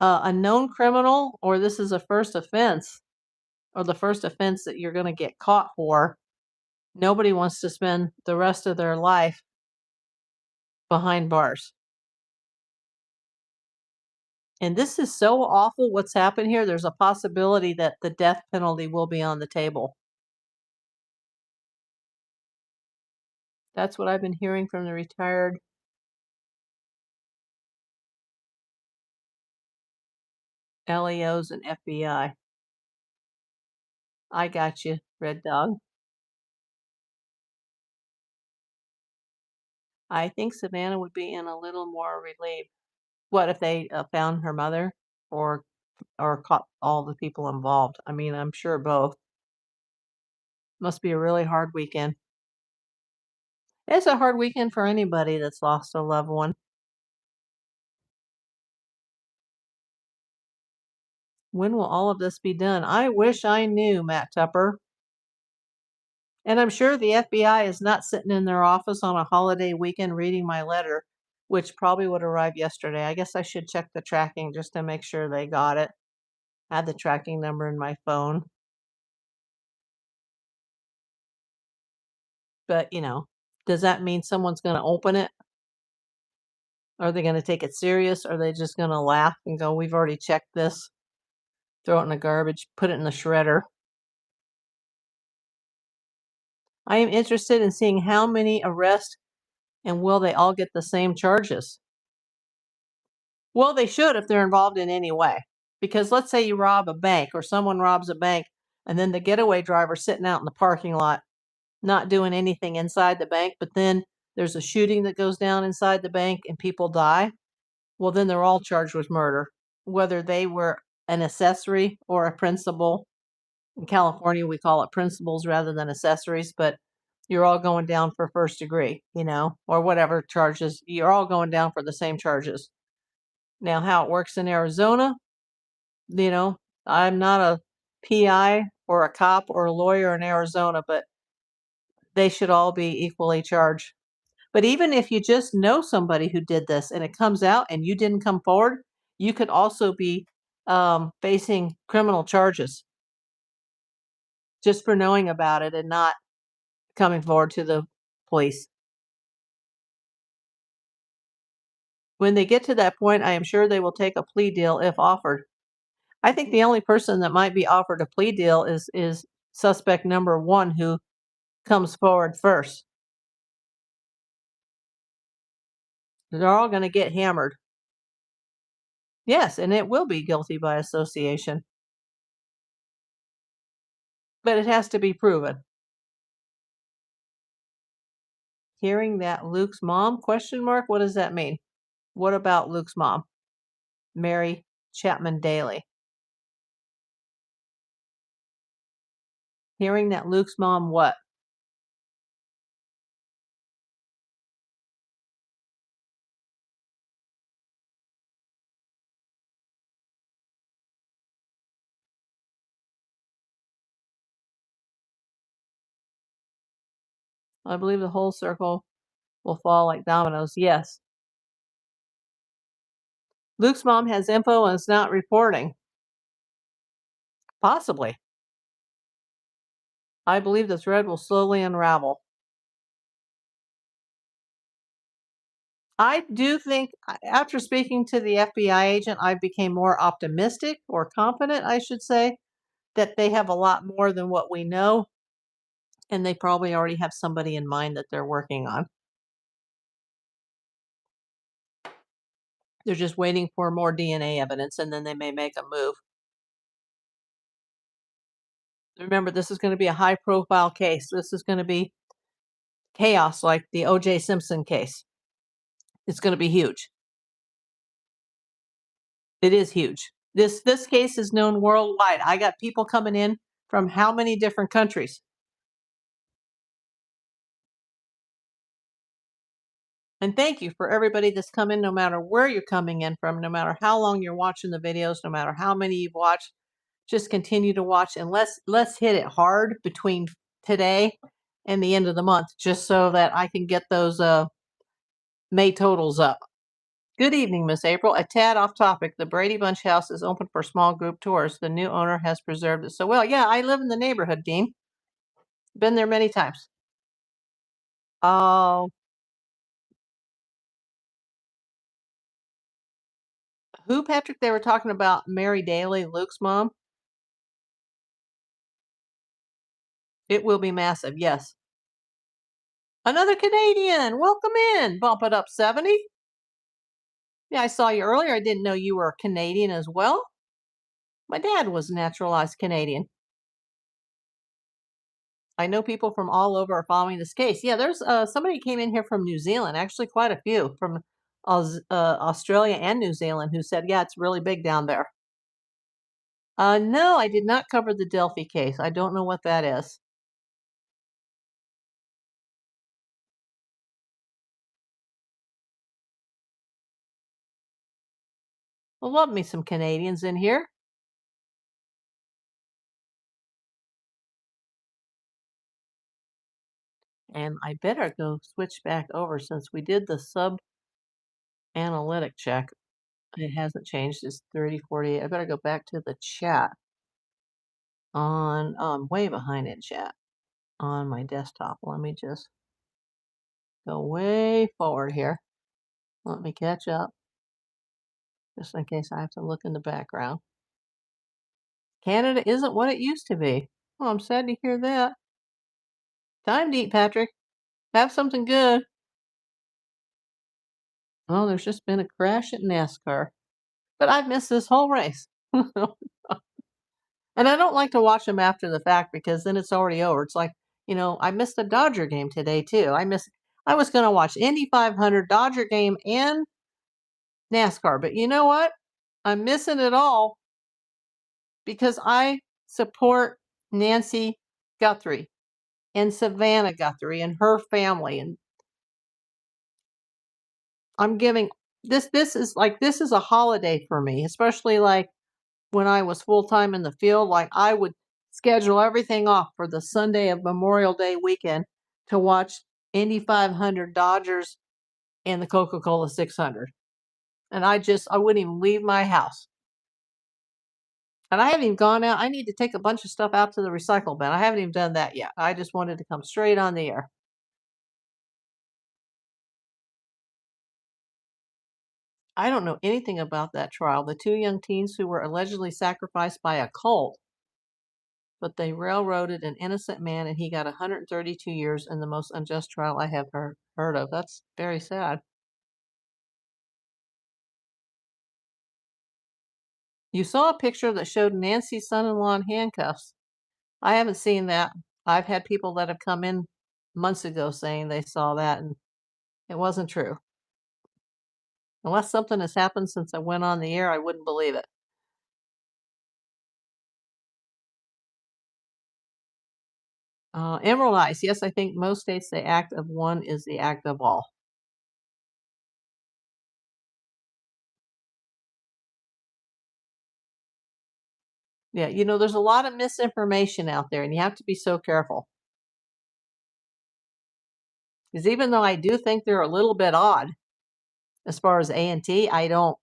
a known criminal or this is a first offense or the first offense that you're going to get caught for, nobody wants to spend the rest of their life behind bars. And this is so awful what's happened here. There's a possibility that the death penalty will be on the table. That's what I've been hearing from the retired LEOs and FBI. I got you, Red Dog. I think Savannah would be in a little more relieved. What if they found her mother or caught all the people involved? I mean, I'm sure both. Must be a really hard weekend. It's a hard weekend for anybody that's lost a loved one. When will all of this be done? I wish I knew, Matt Tupper. And I'm sure the FBI is not sitting in their office on a holiday weekend reading my letter, which probably would arrive yesterday. I guess I should check the tracking just to make sure they got it. I had the tracking number in my phone. But, does that mean someone's going to open it? Are they going to take it serious? Are they just going to laugh and go, we've already checked this, throw it in the garbage, put it in the shredder? I am interested in seeing how many arrests and will they all get the same charges? Well, they should if they're involved in any way. Because let's say you rob a bank or someone robs a bank and then the getaway driver sitting out in the parking lot not doing anything inside the bank, but then there's a shooting that goes down inside the bank and people die. Well, then they're all charged with murder, whether they were an accessory or a principal. In California, we call it principals rather than accessories, but you're all going down for first degree, or whatever charges. You're all going down for the same charges. Now, how it works in Arizona, you know, I'm not a PI or a cop or a lawyer in Arizona, but they should all be equally charged. But even if you just know somebody who did this and it comes out and you didn't come forward, you could also be facing criminal charges just for knowing about it and not coming forward to the police. When they get to that point, I am sure they will take a plea deal if offered. I think the only person that might be offered a plea deal is suspect number one who comes forward first. They're all going to get hammered. Yes, and it will be guilty by association. But it has to be proven. Hearing that Luke's mom, question mark, what does that mean? What about Luke's mom? Mary Chapman Daly. Hearing that Luke's mom what? I believe the whole circle will fall like dominoes. Yes. Luke's mom has info and is not reporting. Possibly. I believe the thread will slowly unravel. I do think, after speaking to the FBI agent, I became more optimistic or confident, I should say, that they have a lot more than what we know. And they probably already have somebody in mind that they're working on. They're just waiting for more DNA evidence and then they may make a move. Remember, this is going to be a high profile case. This is going to be chaos like the O.J. Simpson case. It's going to be huge. It is huge. This case is known worldwide. I got people coming in from how many different countries? And thank you for everybody that's come in, no matter where you're coming in from, no matter how long you're watching the videos, no matter how many you've watched. Just continue to watch and let's hit it hard between today and the end of the month, just so that I can get those May totals up. Good evening, Miss April. A tad off topic. The Brady Bunch house is open for small group tours. The new owner has preserved it so well. Yeah, I live in the neighborhood, Dean. Been there many times. Oh, who, Patrick? They were talking about Mary Daly, Luke's mom. It will be massive, yes. Another Canadian. Welcome in. Bump it up 70. Yeah, I saw you earlier. I didn't know you were Canadian as well. My dad was naturalized Canadian. I know people from all over are following this case. Yeah, there's somebody came in here from New Zealand, actually quite a few from Australia and New Zealand who said, yeah, it's really big down there. No, I did not cover the Delphi case. I don't know what that is. I love me some Canadians in here. And I better go switch back over since we did the sub analytic check. It hasn't changed. It's 30, 48. I better go back to the chat on, way behind in chat on my desktop. Let me just go way forward here. Let me catch up just in case I have to look in the background. Canada isn't what it used to be. Oh, I'm sad to hear that. Time to eat, Patrick. Have something good. Oh, there's just been a crash at NASCAR. But I've missed this whole race. And I don't like to watch them after the fact because then it's already over. It's like, I missed the Dodger game today too. I was going to watch Indy 500, Dodger game, and NASCAR. But you know what? I'm missing it all because I support Nancy Guthrie and Savannah Guthrie and her family. And I'm giving this is a holiday for me, especially like when I was full time in the field. Like I would schedule everything off for the Sunday of Memorial Day weekend to watch Indy 500, Dodgers, and the Coca-Cola 600. And I wouldn't even leave my house. And I haven't even gone out. I need to take a bunch of stuff out to the recycle bin. I haven't even done that yet. I just wanted to come straight on the air. I don't know anything about that trial. The two young teens who were allegedly sacrificed by a cult, but they railroaded an innocent man and he got 132 years in the most unjust trial I have heard of. That's very sad. You saw a picture that showed Nancy's son-in-law in handcuffs. I haven't seen that. I've had people that have come in months ago saying they saw that, and it wasn't true. Unless something has happened since I went on the air, I wouldn't believe it. Emerald Eyes. Yes, I think most states the act of one is the act of all. Yeah, there's a lot of misinformation out there, and you have to be so careful. Because even though I do think they're a little bit odd as far as A&T, I don't,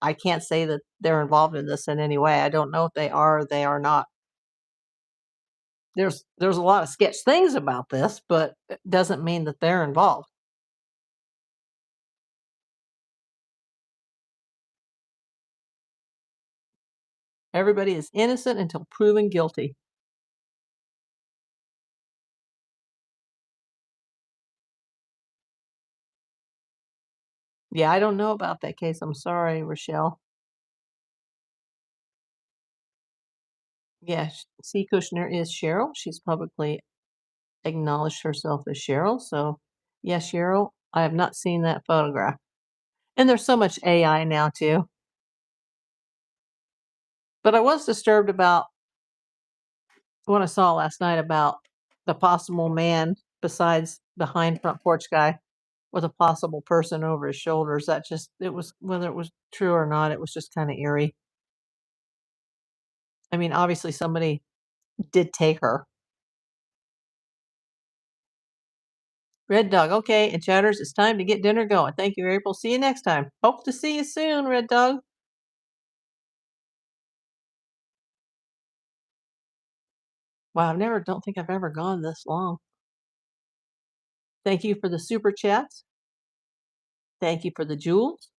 I can't say that they're involved in this in any way. I don't know if they are or they are not. There's a lot of sketch things about this, but it doesn't mean that they're involved. Everybody is innocent until proven guilty. Yeah, I don't know about that case. I'm sorry, Rochelle. Yeah, C. Kushner is Cheryl. She's publicly acknowledged herself as Cheryl. So, yeah, Cheryl, I have not seen that photograph. And there's so much AI now, too. But I was disturbed about what I saw last night about the possible man besides behind front porch guy with a possible person over his shoulders. It was, whether it was true or not, it was just kind of eerie. I mean, obviously somebody did take her. Red Dog. Okay, and Chatters, it's time to get dinner going. Thank you, April. See you next time. Hope to see you soon, Red Dog. Wow, don't think I've ever gone this long. Thank you for the super chats. Thank you for the jewels.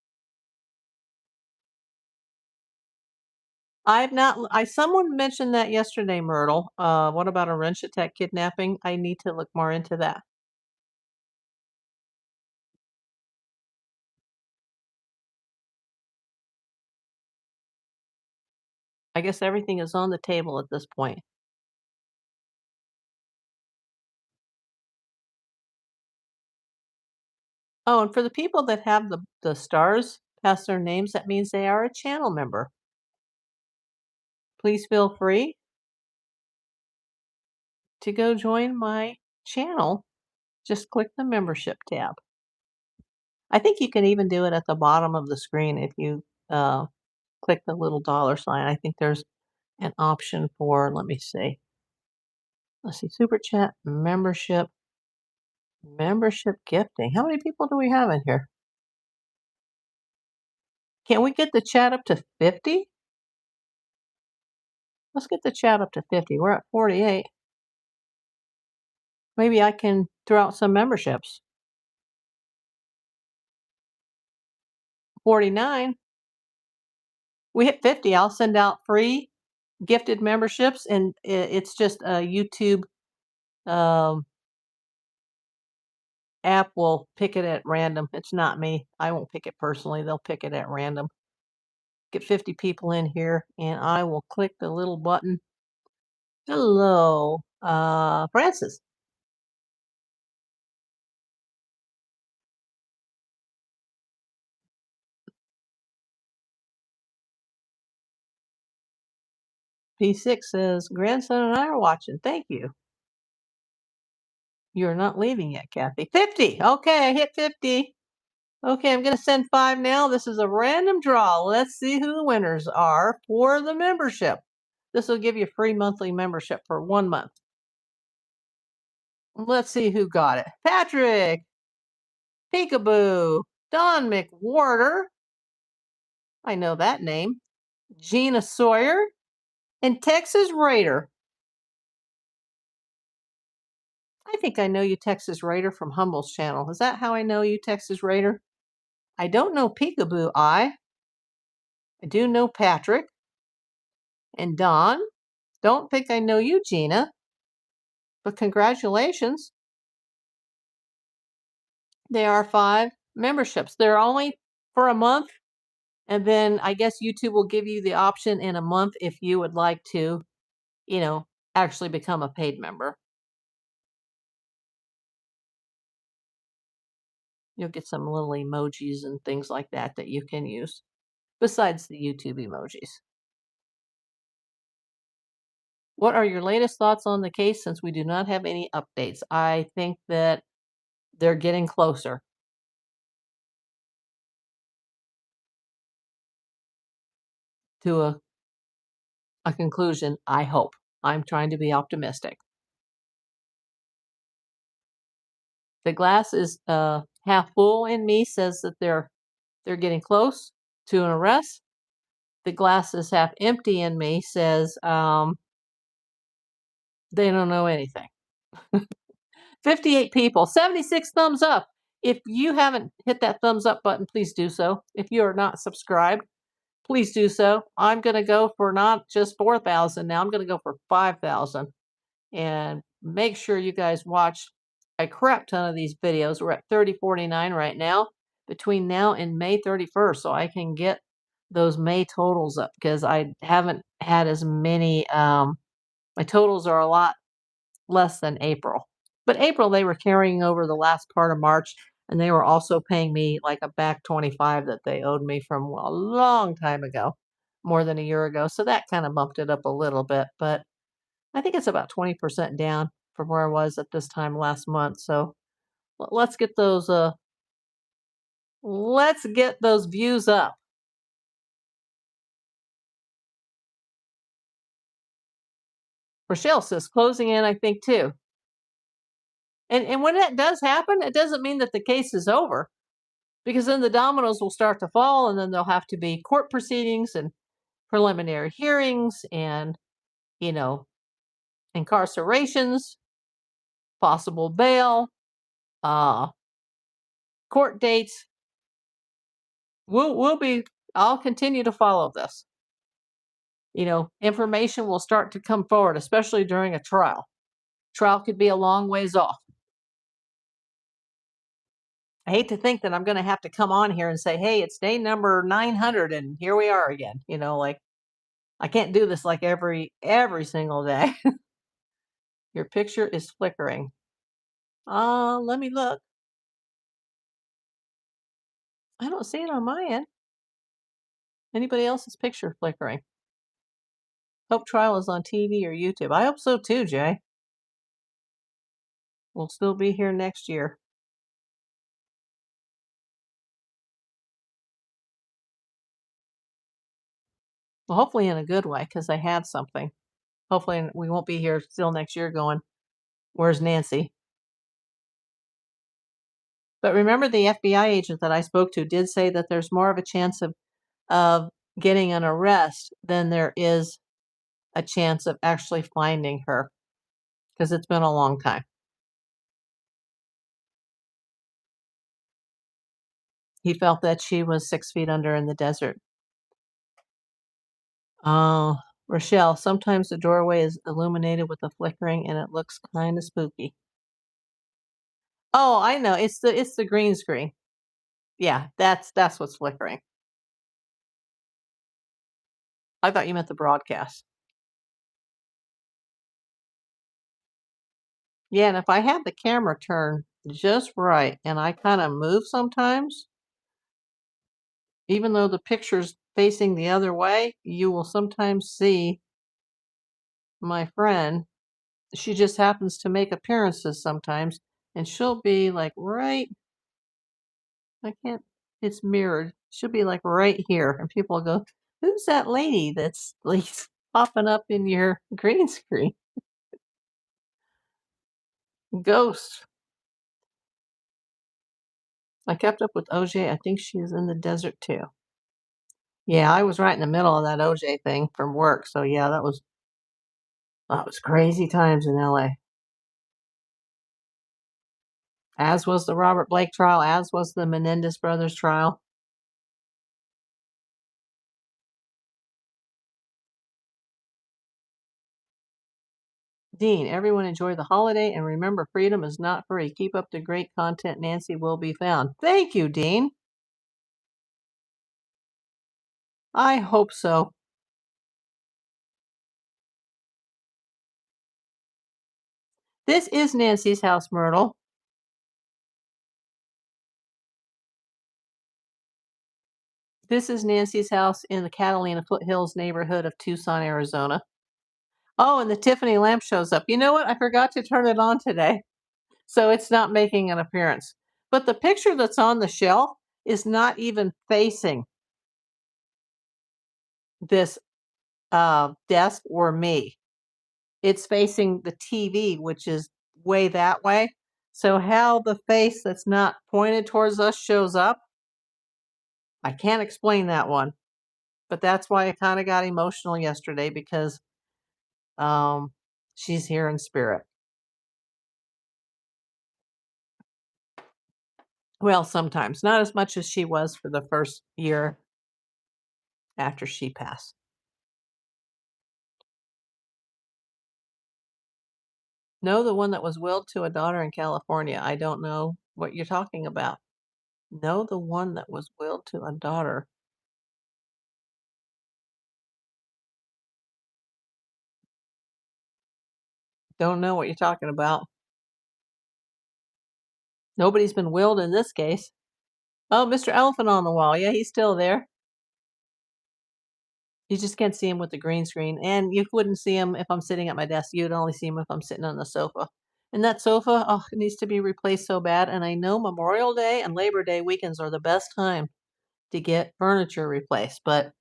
Someone mentioned that yesterday, Myrtle. What about a wrench attack kidnapping? I need to look more into that. I guess everything is on the table at this point. Oh, and for the people that have the stars past their names, that means they are a channel member. Please feel free to go join my channel. Just click the membership tab. I think you can even do it at the bottom of the screen if you click the little dollar sign. I think there's an option for, let me see. Let's see, super chat, membership. Membership gifting. How many people do we have in here? Can we get the chat up to 50? Let's get the chat up to 50. We're at 48. Maybe I can throw out some memberships. 49. We hit 50. I'll send out free gifted memberships, and it's just a YouTube um, app will pick it at random. It's not me. I won't pick it personally. They'll pick it at random. Get 50 people in here, and I will click the little button. Hello, Francis. P6 says, grandson and I are watching. Thank you. You're not leaving yet, Kathy. 50. Okay, I hit 50. Okay, I'm going to send 5 now. This is a random draw. Let's see who the winners are for the membership. This will give you a free monthly membership for 1 month. Let's see who got it. Patrick, Peekaboo, Don McWhorter. I know that name. Gina Sawyer and Texas Raider. I think I know you, Texas Raider, from Humble's channel. Is that how I know you, Texas Raider? I don't know Peekaboo I do know Patrick and Don. Don't think I know you, Gina. But congratulations. There are 5 memberships. They're only for a month. And then I guess YouTube will give you the option in a month if you would like to, actually become a paid member. You'll get some little emojis and things like that that you can use besides the YouTube emojis. What are your latest thoughts on the case since we do not have any updates? I think that they're getting closer to a conclusion, I hope. I'm trying to be optimistic. The glass is half full in me says that they're getting close to an arrest. The glass is half empty in me says they don't know anything. 58 people, 76 thumbs up. If you haven't hit that thumbs up button, please do so. If you are not subscribed, please do so. I'm going to go for not just 4,000 now, I'm going to go for 5,000. And make sure you guys watch a crap ton of these videos. We're at 3049 right now, between now and May 31st, so I can get those May totals up because I haven't had as many. My totals are a lot less than April. But April, they were carrying over the last part of March, and they were also paying me like a back 25 that they owed me from a long time ago, more than a year ago. So that kind of bumped it up a little bit, but I think it's about 20% down from where I was at this time last month. So let's get those views up. Rochelle says closing in, I think too. And when that does happen, it doesn't mean that the case is over, because then the dominoes will start to fall, and then there'll have to be court proceedings and preliminary hearings and, incarcerations, possible bail, uh, court dates. I'll continue to follow this. Information will start to come forward, especially during a trial. Trial could be a long ways off. I hate to think that I'm going to have to come on here and say, hey, it's day number 900 and here we are again. Like I can't do this like every single day. Your picture is flickering. Let me look. I don't see it on my end. Anybody else's picture flickering? Hope trial is on TV or YouTube. I hope so too, Jay. We'll still be here next year. Well, hopefully in a good way, because I have something. Hopefully we won't be here still next year going, where's Nancy? But remember, the FBI agent that I spoke to did say that there's more of a chance of getting an arrest than there is a chance of actually finding her, because it's been a long time. He felt that she was 6 feet under in the desert. Oh, Rochelle, sometimes the doorway is illuminated with a flickering and it looks kinda spooky. Oh, I know, it's the green screen. Yeah, that's what's flickering. I thought you meant the broadcast. Yeah, and if I have the camera turned just right and I kinda move sometimes, even though the picture's facing the other way, you will sometimes see my friend. She just happens to make appearances sometimes, and she'll be, like, right. I can't it's mirrored. She'll be, like, right here, and people will go, "Who's that lady that's, like, popping up in your green screen?" Ghost. I kept up with OJ. I think she's in the desert too. Yeah, I was right in the middle of that OJ thing from work, so yeah, that was crazy times in LA. As was the Robert Blake trial, as was the Menendez brothers trial. Dean, everyone enjoy the holiday and remember freedom is not free. Keep up the great content. Nancy will be found. Thank you, Dean. I hope so. This is Nancy's house, Myrtle. This is Nancy's house in the Catalina Foothills neighborhood of Tucson, Arizona. Oh, and the Tiffany lamp shows up. You know what? I forgot to turn it on today, so it's not making an appearance. But the picture that's on the shelf is not even facing this desk or me. It's facing the TV, which is way that way. So how the face that's not pointed towards us shows up, I can't explain that one. But that's why I kind of got emotional yesterday because um, she's here in spirit. Well, sometimes not as much as she was for the first year after she passed. No, the one that was willed to a daughter in California. I don't know what you're talking about. No, the one that was willed to a daughter. Don't know what you're talking about. Nobody's been willed in this case. Oh, Mr. Elephant on the Wall. Yeah, he's still there. You just can't see him with the green screen, and you wouldn't see him if I'm sitting at my desk. You'd only see him if I'm sitting on the sofa. And that sofa, oh, it needs to be replaced so bad. And I know Memorial Day and Labor Day weekends are the best time to get furniture replaced, but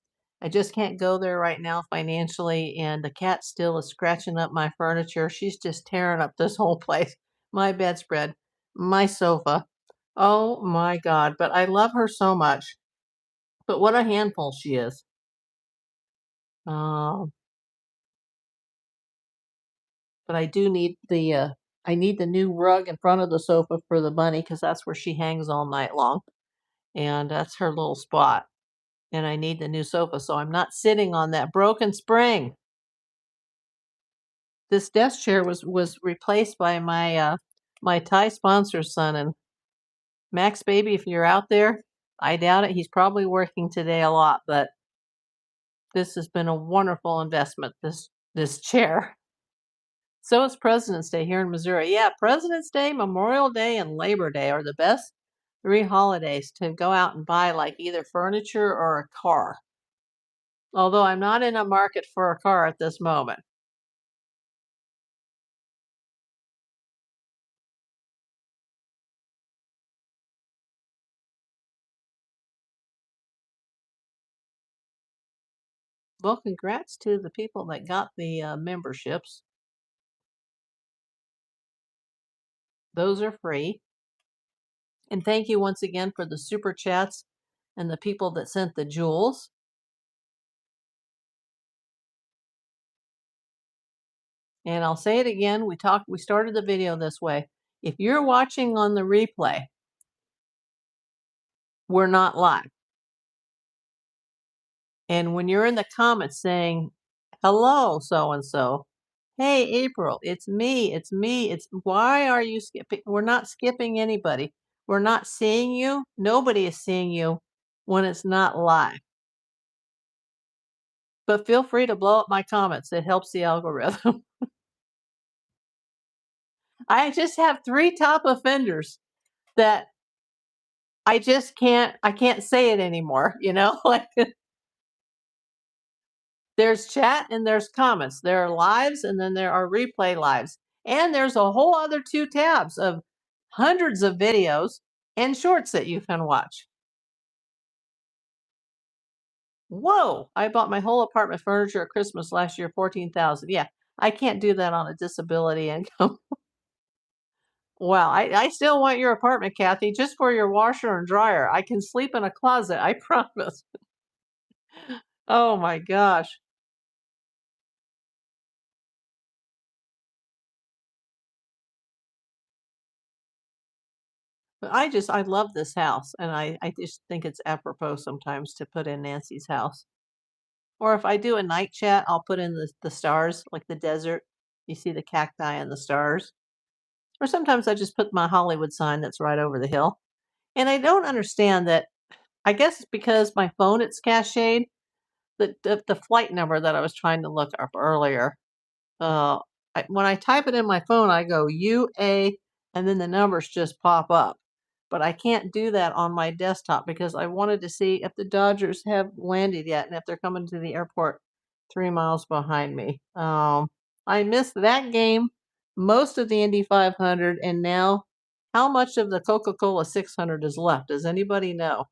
I just can't go there right now financially. And the cat still is scratching up my furniture. She's just tearing up this whole place. My bedspread, my sofa. Oh my God. But I love her so much. But what a handful she is. Um, but I need the new rug in front of the sofa for the bunny because that's where she hangs all night long, and that's her little spot. And I need the new sofa, so I'm not sitting on that broken spring. This desk chair was replaced by my Thai sponsor's son, and Max baby, if you're out there, I doubt it. He's probably working today a lot, but this has been a wonderful investment. This chair. So it's President's Day here in Missouri. Yeah, President's Day, Memorial Day, and Labor Day are the best 3 holidays to go out and buy, like, either furniture or a car. Although I'm not in a market for a car at this moment. Well, congrats to the people that got the, memberships. Those are free. And thank you once again for the super chats and the people that sent the jewels. And I'll say it again, we started the video this way. If you're watching on the replay, we're not live. And when you're in the comments saying, "Hello, so and so. Hey, April, it's me. It's me. It's why are you skipping?" We're not skipping anybody. We're not seeing you. Nobody is seeing you when it's not live. But feel free to blow up my comments. It helps the algorithm. I just have 3 top offenders that I can't say it anymore, you know? Like there's chat and there's comments. There are lives and then there are replay lives. And there's a whole other 2 tabs of hundreds of videos and shorts that you can watch. Whoa, I bought my whole apartment furniture at Christmas last year, 14,000. Yeah, I can't do that on a disability income. Well, I still want your apartment, Kathy, just for your washer and dryer. I can sleep in a closet, I promise. Oh my gosh. But I love this house, and I just think it's apropos sometimes to put in Nancy's house. Or if I do a night chat, I'll put in the stars, like the desert. You see the cacti and the stars. Or sometimes I just put my Hollywood sign that's right over the hill. And I don't understand that. I guess it's because my phone it's cached. The flight number that I was trying to look up earlier. Uh, when I type it in my phone, I go UA, and then the numbers just pop up. But I can't do that on my desktop because I wanted to see if the Dodgers have landed yet and if they're coming to the airport 3 miles behind me. I missed that game, most of the Indy 500, and now how much of the Coca-Cola 600 is left? Does anybody know?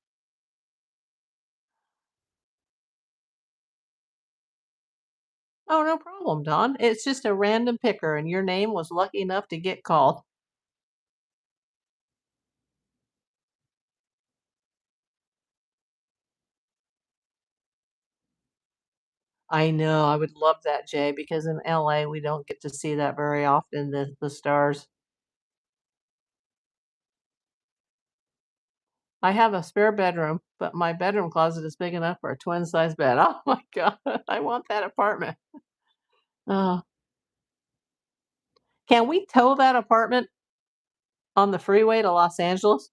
Oh, no problem, Don. It's just a random picker, and your name was lucky enough to get called. I know, I would love that, Jay, because in LA, we don't get to see that very often, the stars. I have a spare bedroom, but my bedroom closet is big enough for a twin size bed. Oh my god, I want that apartment. Oh, can we tow that apartment on the freeway to Los Angeles?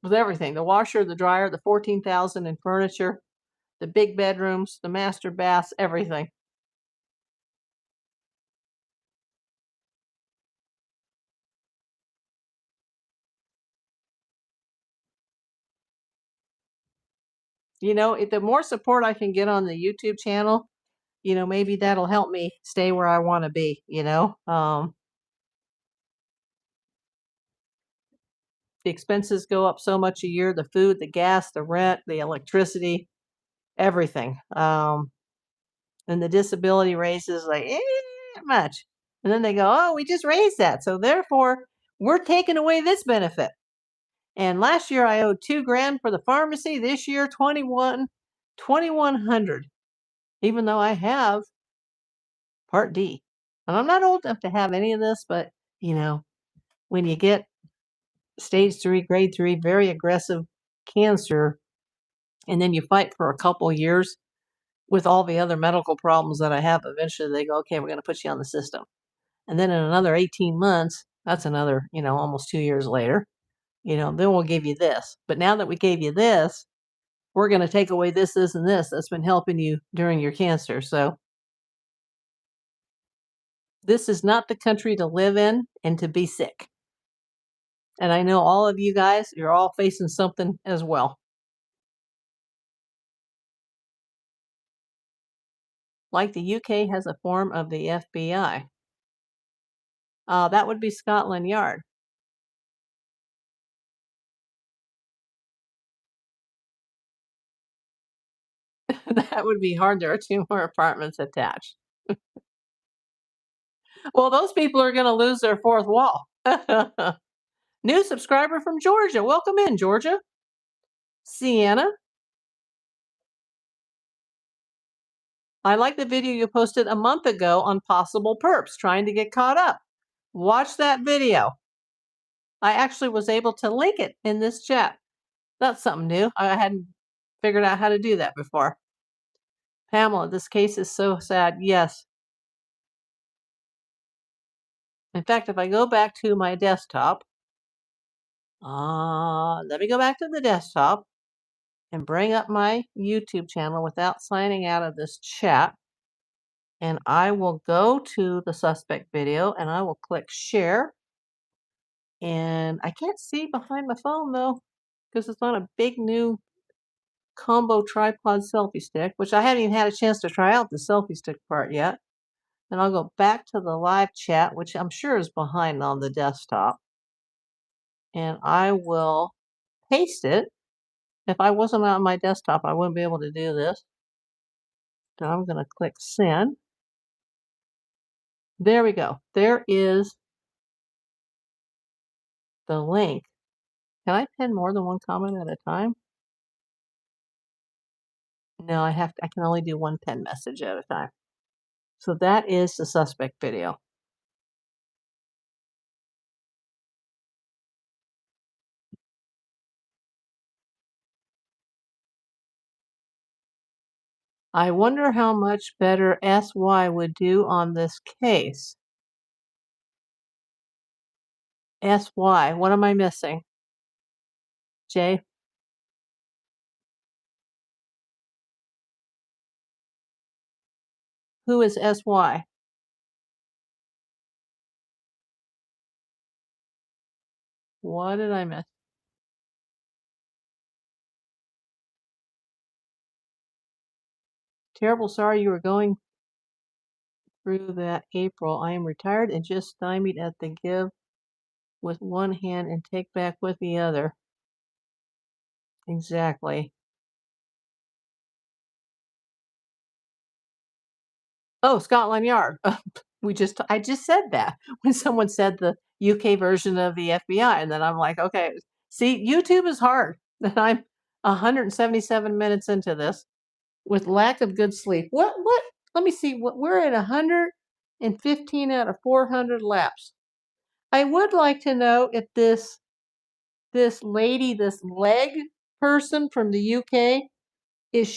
With everything, the washer, the dryer, the 14,000 in furniture, the big bedrooms, the master baths, everything. You know, if the more support I can get on the YouTube channel, maybe that'll help me stay where I wanna be, you know? The expenses go up so much a year, the food, the gas, the rent, the electricity, everything. And the disability raises like much. And then they go, "Oh, we just raised that. So therefore, we're taking away this benefit." And last year I owed 2 grand for the pharmacy. This year, 2,100, even though I have Part D. And I'm not old enough to have any of this, but you know, when you get stage 3, grade 3, very aggressive cancer, and then you fight for a couple years with all the other medical problems that I have, eventually they go, "Okay, we're gonna put you on the system." And then in another 18 months, that's another, almost 2 years later, then we'll give you this. But now that we gave you this, we're gonna take away this, this, and this that's been helping you during your cancer. So this is not the country to live in and to be sick. And I know all of you guys, you're all facing something as well. Like the UK has a form of the FBI. That would be Scotland Yard. That would be hard. There are 2 more apartments attached. Well, those people are gonna lose their 4th wall. New subscriber from Georgia. Welcome in, Georgia. Sienna, I like the video you posted a month ago on possible perps trying to get caught up. Watch that video. I actually was able to link it in this chat. That's something new. I hadn't figured out how to do that before. Pamela, this case is so sad. Yes. In fact, if I go back to my desktop, let me go back to the desktop and bring up my YouTube channel without signing out of this chat. And I will go to the suspect video and I will click share. And I can't see behind my phone though, because it's on a big new combo tripod selfie stick, which I haven't even had a chance to try out the selfie stick part yet. And I'll go back to the live chat, which I'm sure is behind on the desktop. And I will paste it. If I wasn't on my desktop, I wouldn't be able to do this. So I'm going to click send. There we go. There is the link. Can I pin more than one comment at a time? No, I can only do one pin message at a time. So that is the suspect video. I wonder how much better SY would do on this case. SY, what am I missing? Jay? Who is SY? What did I miss? Terrible sorry you were going through that, April. I am retired and just stymied at the give with one hand and take back with the other. Exactly. Oh, Scotland Yard. I just said that when someone said the UK version of the FBI, and then I'm like, okay, see, YouTube is hard. And I'm 177 minutes into this with lack of good sleep. What? Let me see. We're at 115 out of 400 laps. I would like to know if this lady, this leg person from the UK, did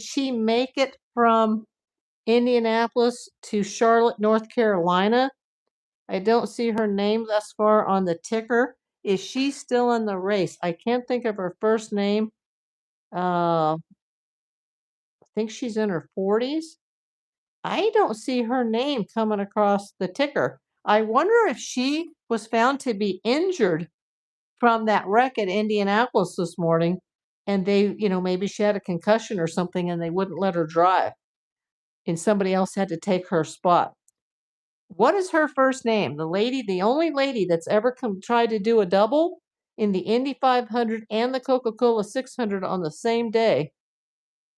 she make it from Indianapolis to Charlotte, North Carolina? I don't see her name thus far on the ticker. Is she still in the race? I can't think of her first name. I think she's in her 40s. I don't see her name coming across the ticker. I wonder if she was found to be injured from that wreck at Indianapolis this morning, and they, maybe she had a concussion or something and they wouldn't let her drive, and somebody else had to take her spot. What is her first name? The only lady that's ever tried to do a double in the Indy 500 and the Coca-Cola 600 on the same day.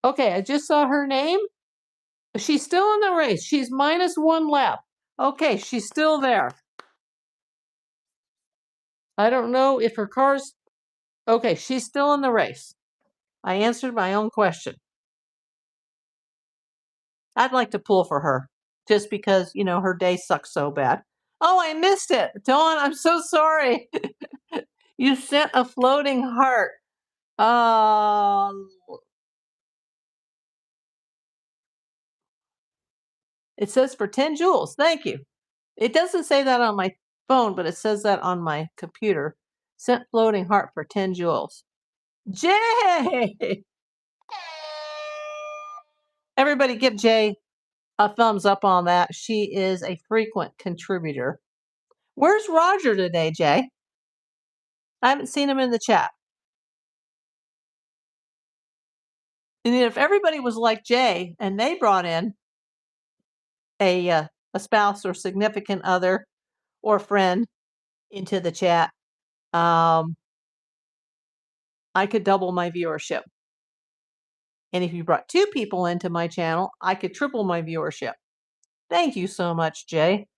Okay, I just saw her name. She's still in the race. She's minus one lap. Okay, she's still there. I don't know if her car's... Okay, she's still in the race. I answered my own question. I'd like to pull for her just because, her day sucks so bad. Oh, I missed it. Dawn, I'm so sorry. You sent a floating heart. It says for 10 joules. Thank you. It doesn't say that on my phone, but it says that on my computer. Sent floating heart for 10 joules. Jay! Everybody give Jay a thumbs up on that. She is a frequent contributor. Where's Roger today, Jay? I haven't seen him in the chat. And if everybody was like Jay and they brought in a spouse or significant other or friend into the chat, I could double my viewership. And if you brought 2 people into my channel, I could triple my viewership. Thank you so much, Jay.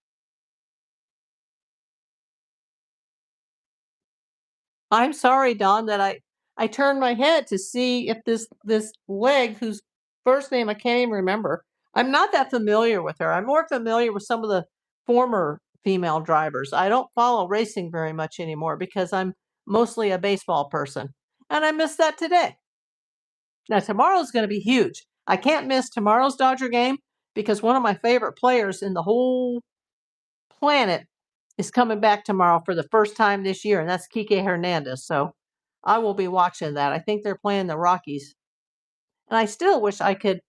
I'm sorry, Don, that I turned my head to see if this leg, whose first name I can't even remember. I'm not that familiar with her. I'm more familiar with some of the former female drivers. I don't follow racing very much anymore because I'm mostly a baseball person, and I missed that today. Now tomorrow's going to be huge. I can't miss tomorrow's Dodger game because one of my favorite players in the whole planet is coming back tomorrow for the first time this year, and that's Kike Hernandez. So I will be watching that. I think they're playing the Rockies. And I still wish I could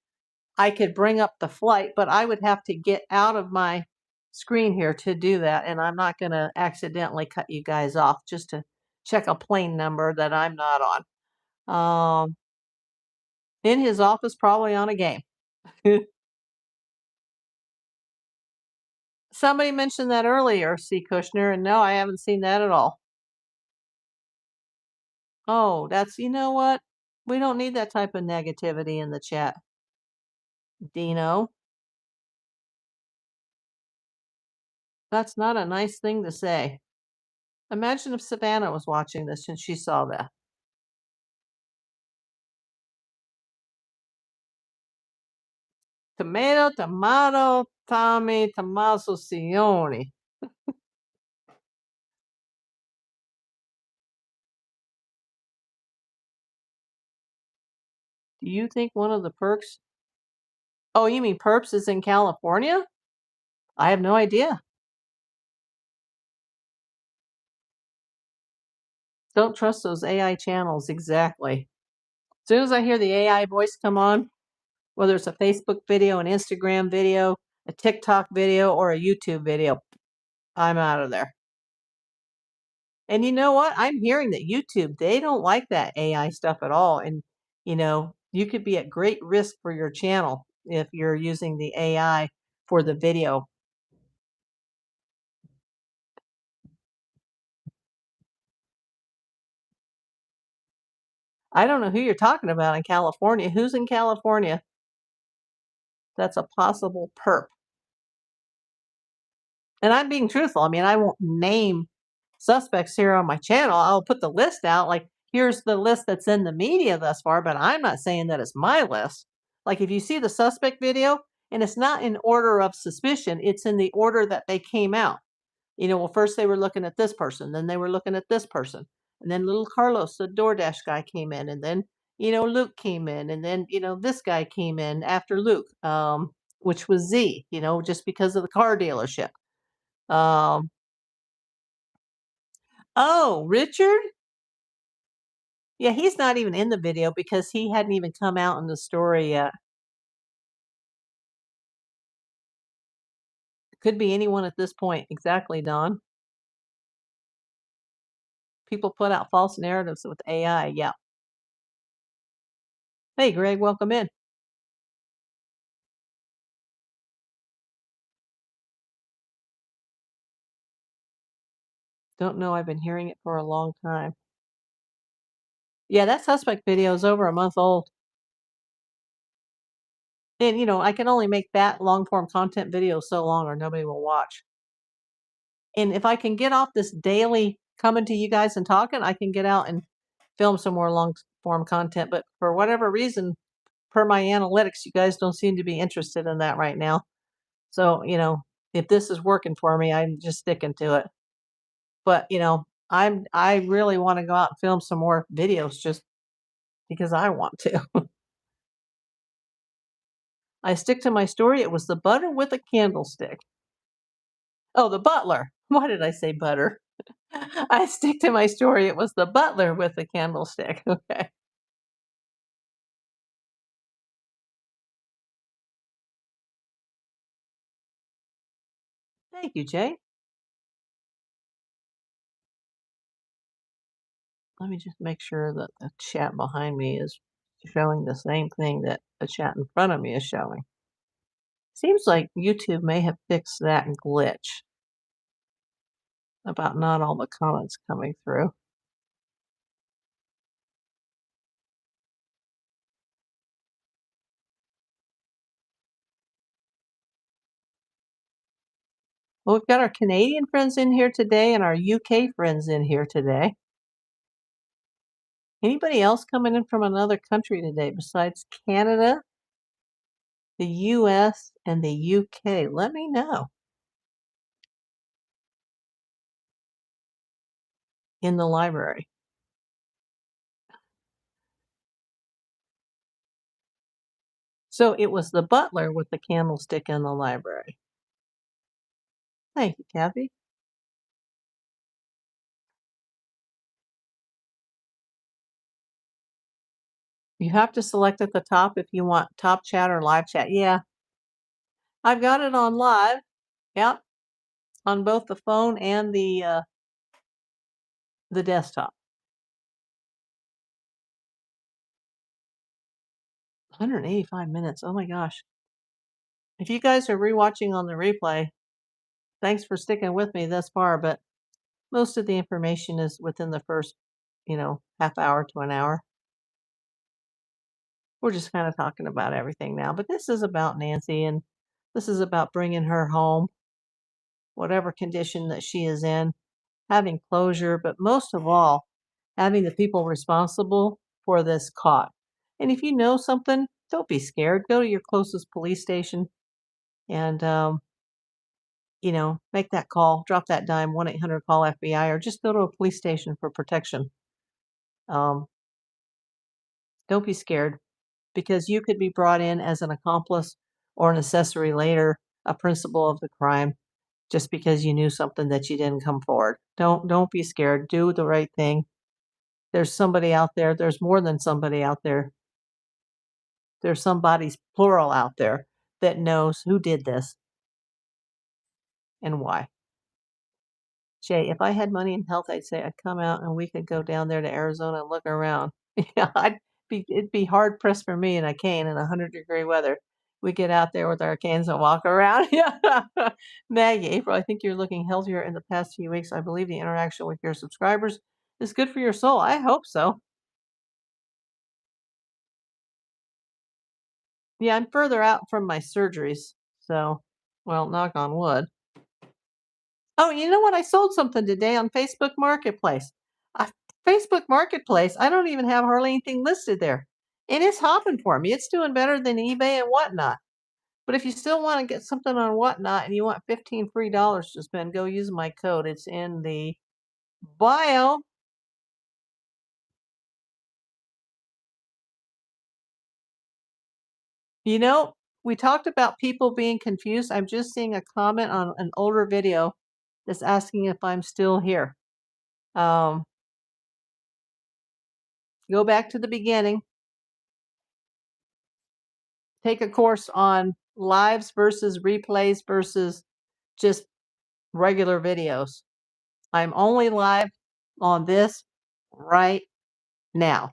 bring up the flight, but I would have to get out of my screen here to do that. And I'm not going to accidentally cut you guys off just to check a plane number that I'm not on. In his office, probably on a game. Somebody mentioned that earlier, C. Kushner, and no, I haven't seen that at all. Oh, that's, you know what? We don't need that type of negativity in the chat, Dino. That's not a nice thing to say. Imagine if Savannah was watching this and she saw that. Tomato, tomato, Tommy, Tommaso Sione. Do you think one of the perks? Oh, you mean Perps is in California? I have no idea. Don't trust those AI channels exactly. As soon as I hear the AI voice come on, whether it's a Facebook video, an Instagram video, a TikTok video, or a YouTube video, I'm out of there. And you know what? I'm hearing that YouTube, they don't like that AI stuff at all. And, you could be at great risk for your channel if you're using the AI for the video. I don't know who you're talking about in California. Who's in California? That's a possible perp. And I'm being truthful. I mean, I won't name suspects here on my channel. I'll put the list out. Like, here's the list that's in the media thus far, but I'm not saying that it's my list. Like, if you see the suspect video, and it's not in order of suspicion, it's in the order that they came out. Well, first they were looking at this person, then they were looking at this person, and then little Carlos, the DoorDash guy, came in, and then, Luke came in, and then, this guy came in after Luke, which was Z, just because of the car dealership. Um, oh, Richard? Yeah, he's not even in the video because he hadn't even come out in the story yet. Could be anyone at this point. Exactly, Don. People put out false narratives with AI. Yeah. Hey, Greg, welcome in. Don't know. I've been hearing it for a long time. Yeah, that suspect video is over a month old. And, I can only make that long form content video so long or nobody will watch. And if I can get off this daily coming to you guys and talking, I can get out and film some more long form content. But for whatever reason, per my analytics, you guys don't seem to be interested in that right now. So, if this is working for me, I'm just sticking to it. But, I really want to go out and film some more videos just because I want to. I stick to my story. It was the butter with a candlestick. Oh, the butler. Why did I say butter? I stick to my story. It was the butler with the candlestick. Okay. Thank you, Jay. Let me just make sure that the chat behind me is showing the same thing that the chat in front of me is showing. Seems like YouTube may have fixed that glitch about not all the comments coming through. Well, we've got our Canadian friends in here today and our UK friends in here today. Anybody else coming in from another country today besides Canada, the US, and the UK? Let me know in the library. So it was the butler with the candlestick in the library. Thank you, Kathy. You have to select at the top if you want top chat or live chat. Yeah, I've got it on live. Yep, on both the phone and the desktop. 185 minutes. Oh my gosh. If you guys are rewatching on the replay, thanks for sticking with me thus far, but most of the information is within the first, half hour to an hour. We're just kind of talking about everything now, but this is about Nancy and this is about bringing her home, whatever condition that she is in, having closure, but most of all, having the people responsible for this caught. And if you know something, don't be scared. Go to your closest police station and, make that call, drop that dime, 1-800 call FBI, or just go to a police station for protection. Um, don't be scared because you could be brought in as an accomplice or an accessory later, a principal of the crime, just because you knew something that you didn't come forward. Don't be scared. Do the right thing. There's somebody out there. There's more than somebody out there. There's somebody's plural out there that knows who did this and why. Jay, if I had money and health, I'd say I'd come out and we could go down there to Arizona and look around. Yeah, it'd be hard pressed for me in a cane in 100-degree weather. We get out there with our canes and walk around. Yeah. Maggie, April, I think you're looking healthier in the past few weeks. I believe the interaction with your subscribers is good for your soul. I hope so. Yeah, I'm further out from my surgeries. So, well, knock on wood. Oh, you know what? I sold something today on Facebook Marketplace. Uh, Facebook Marketplace, I don't even have hardly anything listed there. And it's hopping for me. It's doing better than eBay and whatnot. But if you still want to get something on whatnot and you want 15 free dollars to spend, go use my code. It's in the bio. You know, we talked about people being confused. I'm just seeing a comment on an older video that's asking if I'm still here. Um, go back to the beginning. Take a course on lives versus replays versus just regular videos. I'm only live on this right now.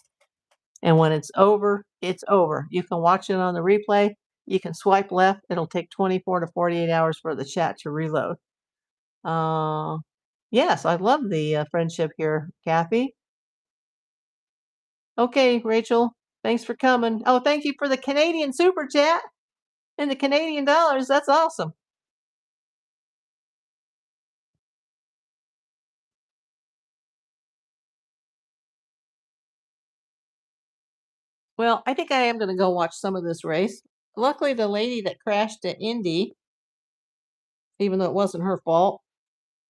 And when it's over, it's over. You can watch it on the replay. You can swipe left. It'll take 24 to 48 hours for the chat to reload. Uh, yes, I love the friendship here, Kathy. Okay, Rachel, thanks for coming. Oh, thank you for the Canadian super chat and the Canadian dollars. That's awesome. Well, I think I am going to go watch some of this race. Luckily, the lady that crashed at Indy, even though it wasn't her fault,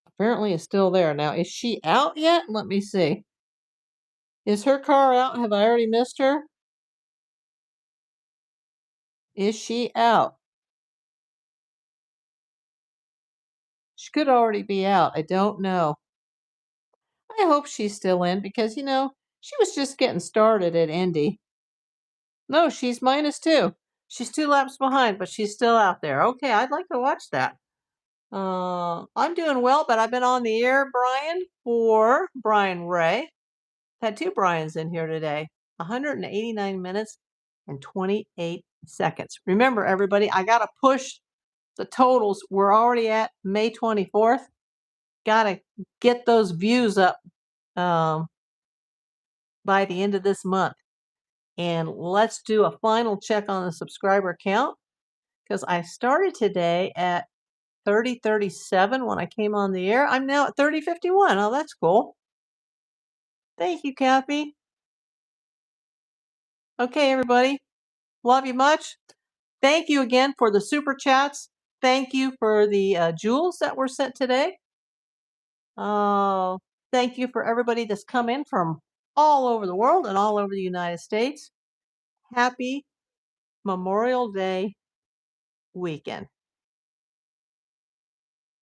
apparently is still there. Now, is she out yet? Let me see. Is her car out? Have I already missed her? Is she out? She could already be out. I don't know. I hope she's still in because, she was just getting started at Indy. No, she's -2. She's 2 laps behind, but she's still out there. Okay, I'd like to watch that. I'm doing well, but I've been on the air, Brian, for Brian Ray. Had two Brians in here today. 189 minutes and 28 seconds. Remember, everybody, I got to push the totals. We're already at May 24th. Got to get those views up by the end of this month. And let's do a final check on the subscriber count because I started today at 3037 when I came on the air. I'm now at 3051. Oh, that's cool. Thank you, Kathy. Okay, everybody. Love you much. Thank you again for the super chats. Thank you for the jewels that were sent today. Thank you for everybody that's come in from all over the world and all over the United States. Happy Memorial Day weekend.